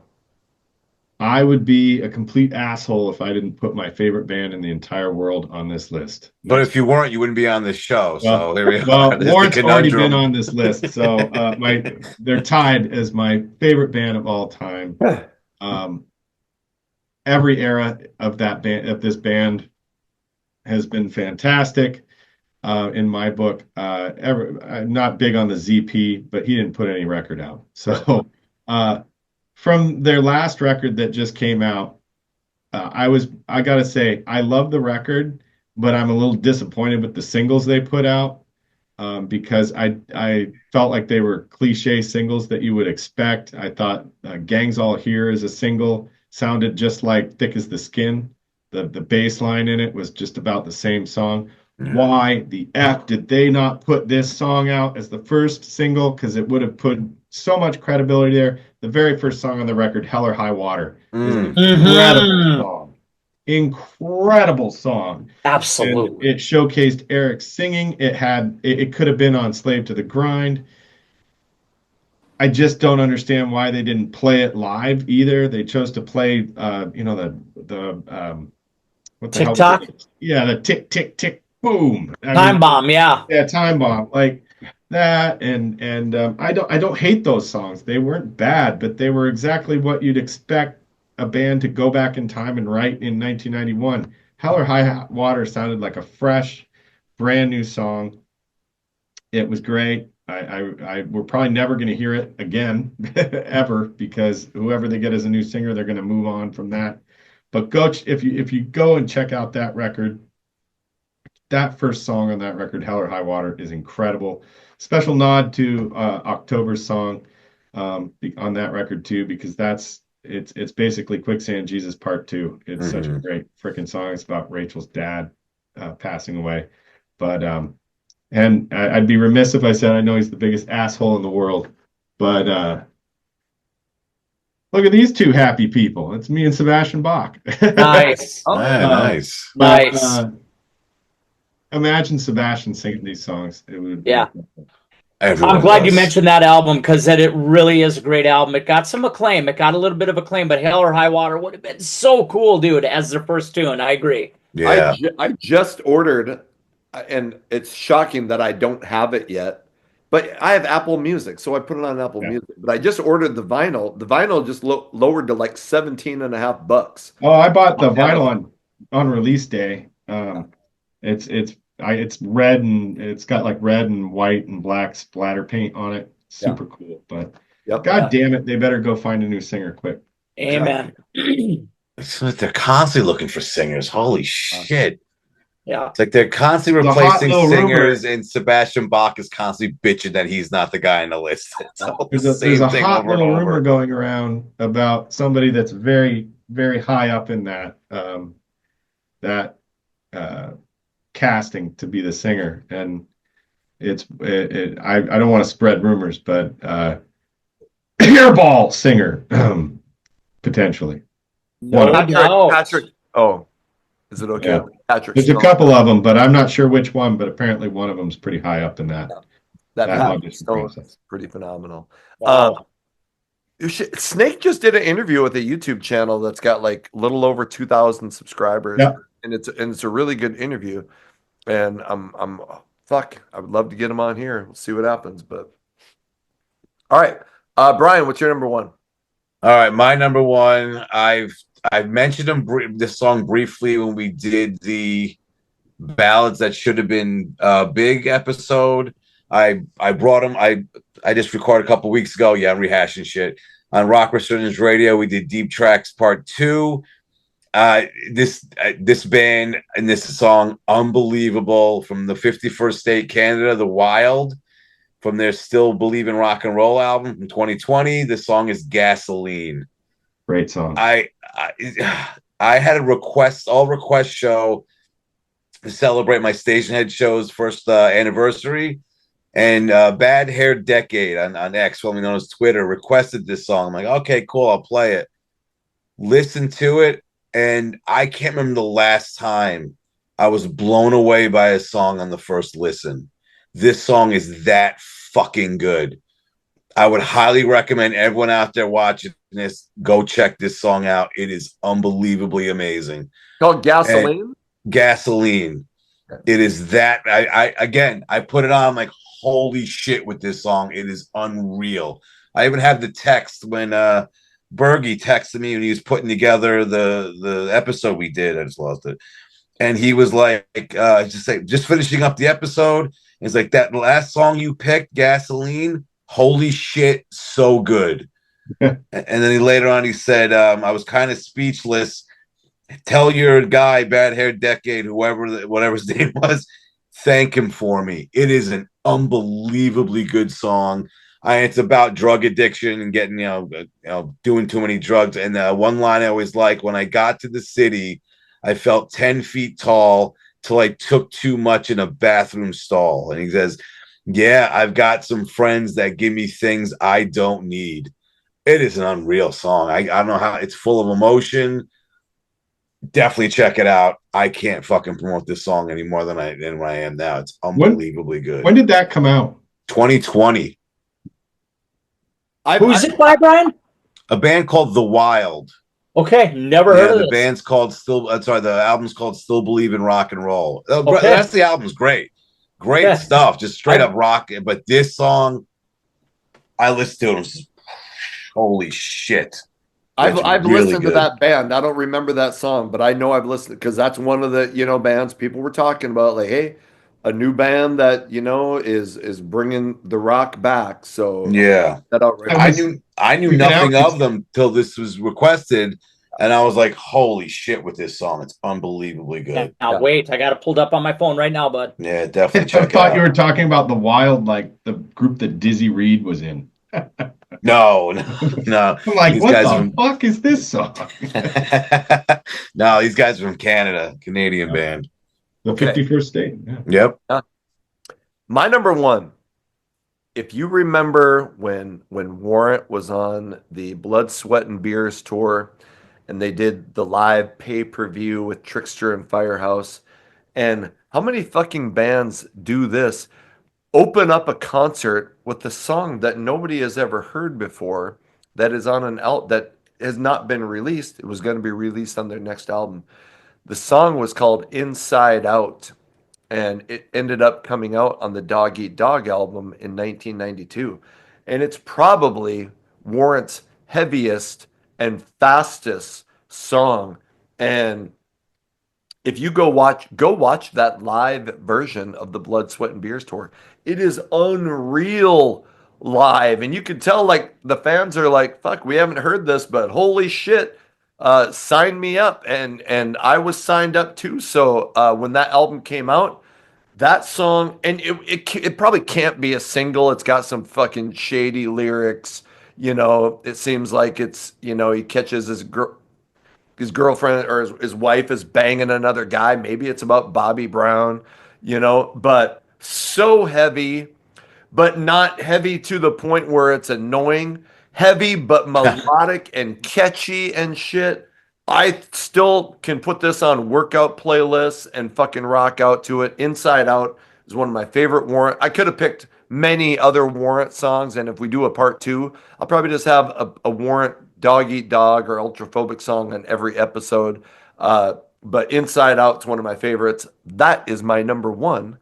I would be a complete asshole if I didn't put my favorite band in the entire world on this list. But if you weren't, you wouldn't be on this show. So Well, there we well, are. There's the Warrant's already been conundrum. on this list, so they're tied as my favorite band of all time. Every era of this band has been fantastic. In my book, I'm not big on the ZP, but he didn't put any record out. So from their last record that just came out, I gotta say, I love the record, but I'm a little disappointed with the singles they put out, because I felt like they were cliche singles that you would expect. I thought Gangs All Here as a single sounded just like Thick as the Skin. The bass line in it was just about the same song. Why the F did they not put this song out as the first single? Because it would have put so much credibility there. The very first song on the record, Hell or High Water, is an incredible song. Incredible song. Absolutely. And it showcased Eric's singing. It could have been on Slave to the Grind. I just don't understand why they didn't play it live either. They chose to play what the hell was TikTok? it? Yeah, the tick tick tick boom. Time Bomb, yeah. Yeah, Time Bomb. Like that, and I don't hate those songs. They weren't bad, but they were exactly what you'd expect a band to go back in time and write in 1991. Hell or High Water sounded like a fresh, brand new song. It was great. We're probably never going to hear it again, ever, because whoever they get as a new singer, they're going to move on from that. But if you go and check out that record, that first song on that record, Hell or High Water, is incredible. Special nod to October's song on that record too, because it's basically Quicksand Jesus Part Two. It's such a great freaking song. It's about Rachel's dad passing away. But and I'd be remiss if I said I know he's the biggest asshole in the world, but look at these two happy people. It's me and Sebastian Bach. Nice. Oh, Nice. But, Nice. imagine Sebastian singing these songs. It would be Yeah. Everyone I'm glad you does. mentioned that album because it really is a great album. It got some acclaim. It got a little bit of acclaim, but Hell or High Water would have been so cool, dude, as their first tune. I agree. Yeah. I just ordered, and it's shocking that I don't have it yet. But I have Apple Music, so I put it on Apple Yeah. Music. But I just ordered the vinyl. The vinyl just lowered to like 17.5 bucks. Oh, I bought the On vinyl on release day. It's red and it's got like red and white and black splatter paint on it. Super cool. But Yep. God damn it, they better go find a new singer quick. Amen. It's like they're constantly looking for singers. Holy shit. Yeah. It's like they're constantly The hot replacing little singers, and Sebastian Bach is constantly bitching that he's not the guy on the list. It's all the There's same a thing hot over and little over. rumor going around about somebody that's very, very high up in that casting to be the singer. And I don't want to spread rumors, but hairball singer, potentially. No One. doubt. Patrick. Oh, is it okay? Yeah. Patrick. There's a Stone. couple of them, but I'm not sure which one. But apparently, one of them's pretty high up in that. That that Patrick audition Stone process. is pretty phenomenal. Wow. Snake just did an interview with a YouTube channel that's got like a little over 2,000 subscribers, Yeah. and it's a really good interview. And fuck, I would love to get him on here. We'll see what happens. But all right, Brian, what's your number one? All right, my number one. I've mentioned this song briefly when we did the ballads that should have been big episode. I brought him. I just recorded a couple weeks ago. Yeah, I'm rehashing shit on Rock Resurgence Radio. We did Deep Tracks Part 2. This band and this song, unbelievable, from the 51st state, Canada, The Wild, from their Still Believe in Rock and Roll album from 2020. This song is Gasoline. Great song. I had a request show to celebrate my station head show's first anniversary, and Bad Hair Decade on X, formerly known as Twitter, requested this song. I'm like, okay, cool, I'll play it. Listen to it, and I can't remember the last time I was blown away by a song on the first listen. This song is that fucking good. I would highly recommend everyone out there watching this go check this song out. It is unbelievably amazing. Called Gasoline. And Gasoline. It is that. I put it on. I'm like, holy shit with this song. It is unreal. I even have the text when Bergie texted me when he was putting together the episode we did. I just lost it. And he was like, just finishing up the episode. It's like, that last song you picked, Gasoline, holy shit, so good. And then later on he said, I was kind of speechless. Tell your guy, Bad Hair Decade, whatever his name was, thank him for me. It is an unbelievably good song. It's about drug addiction and getting, doing too many drugs. And one line I always like: when I got to the city, I felt 10 feet tall till I took too much in a bathroom stall. And he says, yeah, I've got some friends that give me things I don't need. It is an unreal song. I don't know how, it's full of emotion. Definitely check it out. I can't fucking promote this song any more than I am now. It's unbelievably good. When did that come out? 2020. Who's it by, Brian? A band called The Wild. Okay, never heard of the this. band's called the album's called Still Believe in Rock and Roll. Okay. That's the album's great stuff, just straight up rock. But this song, I listened to it. Just, holy shit! I've really listened to good. that band. I don't remember that song, but I know I've listened because that's one of the bands people were talking about. Like, hey, a new band that is bringing the rock back. So Yeah, that out right. I knew nothing of them till this was requested, and I was like, "Holy shit!" With this song, it's unbelievably good. Now wait, I got it pulled up on my phone right now, bud. Yeah, definitely I check it thought you out. were talking about the Wild, like the group that Dizzy Reed was in. No, no, no. I'm like, These what guys are the from fuck is this song? no, these guys are from Canada, Canadian Yep. band. The Okay. 51st state. Yeah. Yep. My number one, if you remember when Warrant was on the Blood, Sweat, and Beers tour, and they did the live pay-per-view with Trickster and Firehouse, and how many fucking bands do this? Open up a concert with a song that nobody has ever heard before, that is on an out that has not been released. It was going to be released on their next album. The song was called Inside Out, and it ended up coming out on the Dog Eat Dog album in 1992. And it's probably Warrant's heaviest and fastest song. And if you go watch that live version of the Blood, Sweat, and Beers tour. It is unreal live, and you can tell like the fans are like, "Fuck, we haven't heard this, but holy shit, sign me up!" And I was signed up too. So when that album came out, that song, and it probably can't be a single. It's got some fucking shady lyrics. You know, it seems like it's he catches his girlfriend or his wife is banging another guy. Maybe it's about Bobby Brown, but so heavy, but not heavy to the point where it's annoying. Heavy, but melodic and catchy and shit. I still can put this on workout playlists and fucking rock out to it. Inside Out is one of my favorite Warrant. I could have picked many other Warrant songs, and if we do a part two, I'll probably just have a Warrant Dog Eat Dog or Ultraphobic song on every episode. But Inside Out is one of my favorites. That is my number one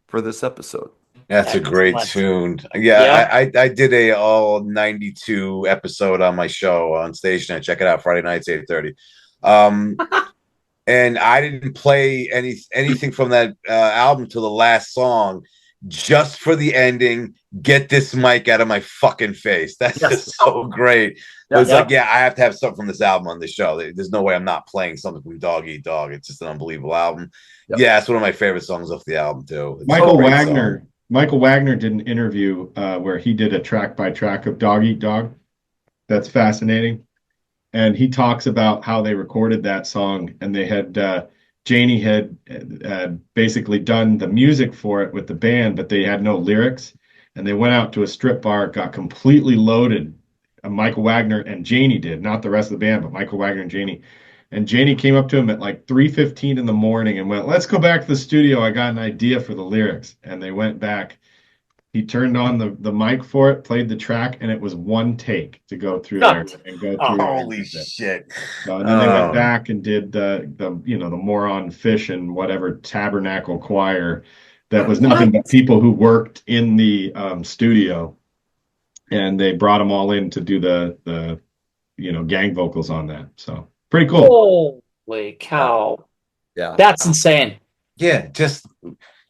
for this episode. That's a great Excellent. tune. Yeah, Yeah. I did a all 92 episode on my show on station. Check it out Friday nights 8:30. Um and I didn't play anything from that album till the last song, just for the ending. Get this mic out of my fucking face. That's Yes. just so great. But it's Yeah. like, yeah, I have to have something from this album on the show. There's no way I'm not playing something from Dog Eat Dog. It's just an unbelievable album. Yep. Yeah, it's one of my favorite songs off the album too. It's a Michael great Wagner. song. Michael Wagner did an interview where he did a track by track of Dog Eat Dog. That's fascinating. And he talks about how they recorded that song, and they had Janie had basically done the music for it with the band, but they had no lyrics. And they went out to a strip bar, got completely loaded. Michael Wagner and Janie did, not the rest of the band, but Michael Wagner and Janie. And Janie came up to him at like 3:15 in the morning and went, "Let's go back to the studio. I got an idea for the lyrics." And they went back. He turned on the mic for it, played the track, and it was one take to go through there and go through. Holy shit. So, and then they went back and did the Moron Fish and whatever Tabernacle Choir. That was nothing but people who worked in the studio, and they brought them all in to do the gang vocals on that. So pretty cool. Holy cow. Yeah. That's insane. Yeah, just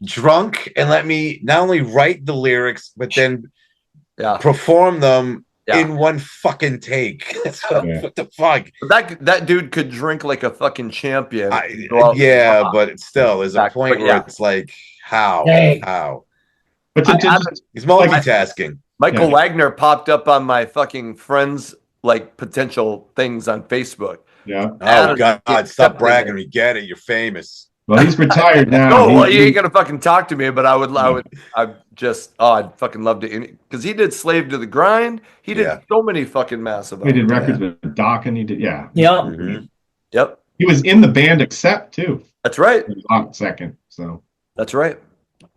drunk and let me not only write the lyrics, but then Yeah. perform them Yeah. in one fucking take. So, Yeah. what the fuck? But that dude could drink like a fucking champion. Yeah, but it's still, there's a Back, point but where yeah. it's like, how? Dang. How? But He's multitasking. Michael Yeah. Wagner popped up on my fucking friends like potential things on Facebook. yeah. Oh Adam, God, get stop accepted. bragging. We get it. You're famous. Well, he's retired now. No, well, He- you ain't gonna fucking talk to me, but I'd fucking love to, because he did "Slave to the Grind." He did Yeah. so many fucking massive. He did albums. records with Doc, and he did, yeah. Yeah. Mhm. Yep, He was in the band Accept too. that's right. For a hot second. So That's right.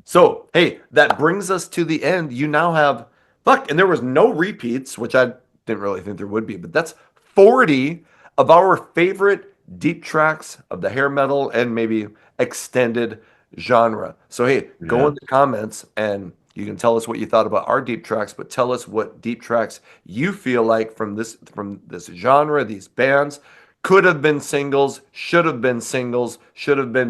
So, hey, that brings us to the end. You now have, and there was no repeats, which I didn't really think there would be, but that's 40 of our favorite deep tracks of the hair metal and maybe extended genre. So, hey, go Yeah. in the comments and you can tell us what you thought about our deep tracks, but tell us what deep tracks you feel like from this genre, these bands could have been singles, should have been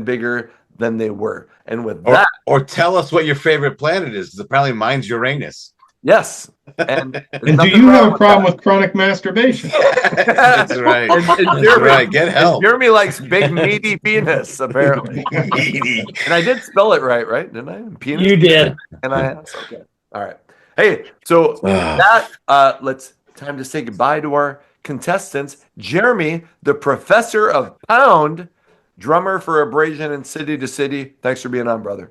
bigger than they were. And with that, Or tell us what your favorite planet is, because apparently mine's Uranus. Yes. And there's And do nothing you wrong have a problem that. with chronic masturbation? That's right. And That's Jeremy, right. Get and help. Jeremy likes big meaty penis, apparently. Edie. And I did spell it right? Didn't I? Penis. You did. And I okay. All right. Hey, so with that, let's time to say goodbye to our contestants. Jeremy, the professor of Pound, drummer for Abrasion and City to City. Thanks for being on, brother.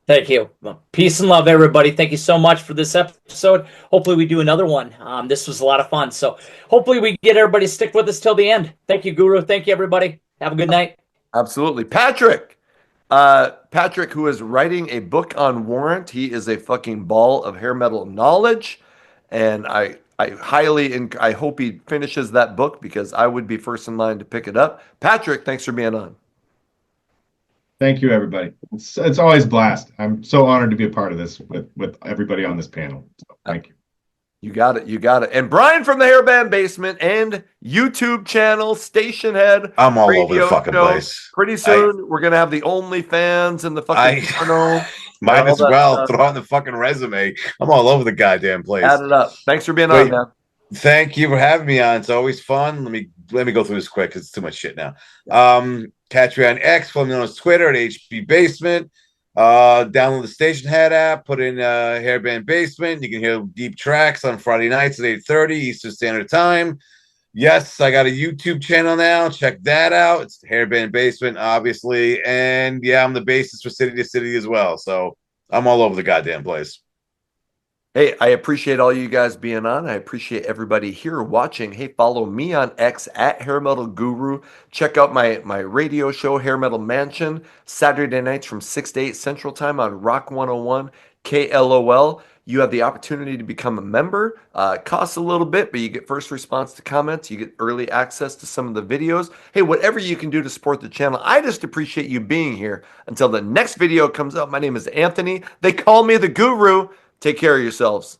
Thank you. Well, peace and love, everybody. Thank you so much for this episode. Hopefully, we do another one. This was a lot of fun. So, hopefully, we get everybody to stick with us till the end. Thank you, Guru. Thank you, everybody. Have a good night. Absolutely. Patrick. Patrick, who is writing a book on Warrant. He is a fucking ball of hair metal knowledge. And I I hope he finishes that book because I would be first in line to pick it up. Patrick, thanks for being on. Thank you, everybody. It's always a blast. I'm so honored to be a part of this with everybody on this panel. So thank you. You got it. You got it. And Brian from the Hairband Basement and YouTube channel, Station Head. I'm all over the radio fucking show. place. Pretty soon, we're going to have the OnlyFans and the fucking porno. Might all as that well stuff. throw on the fucking resume. I'm all over the goddamn place. Add it up. Thanks for being on, Wait. man. Thank you for having me on. It's always fun. Let me go through this quick because it's too much shit now. Catch me on X, follow me on Twitter at HB Basement. Download the Station Head app, put in Hairband Basement. You can hear deep tracks on Friday nights at 8:30 Eastern Standard Time. Yes, I got a YouTube channel now. Check that out. It's Hairband Basement, obviously. And yeah, I'm the bassist for City to City as well. So I'm all over the goddamn place. Hey, I appreciate all you guys being on. I appreciate everybody here watching. Hey, follow me on X at Hair Metal Guru. Check out my radio show, Hair Metal Mansion, Saturday nights from 6 to 8 Central Time on Rock 101 KLOL. You have the opportunity to become a member. It costs a little bit, but you get first response to comments. You get early access to some of the videos. Hey, whatever you can do to support the channel, I just appreciate you being here. Until the next video comes out, my name is Anthony. They call me the Guru. Take care of yourselves.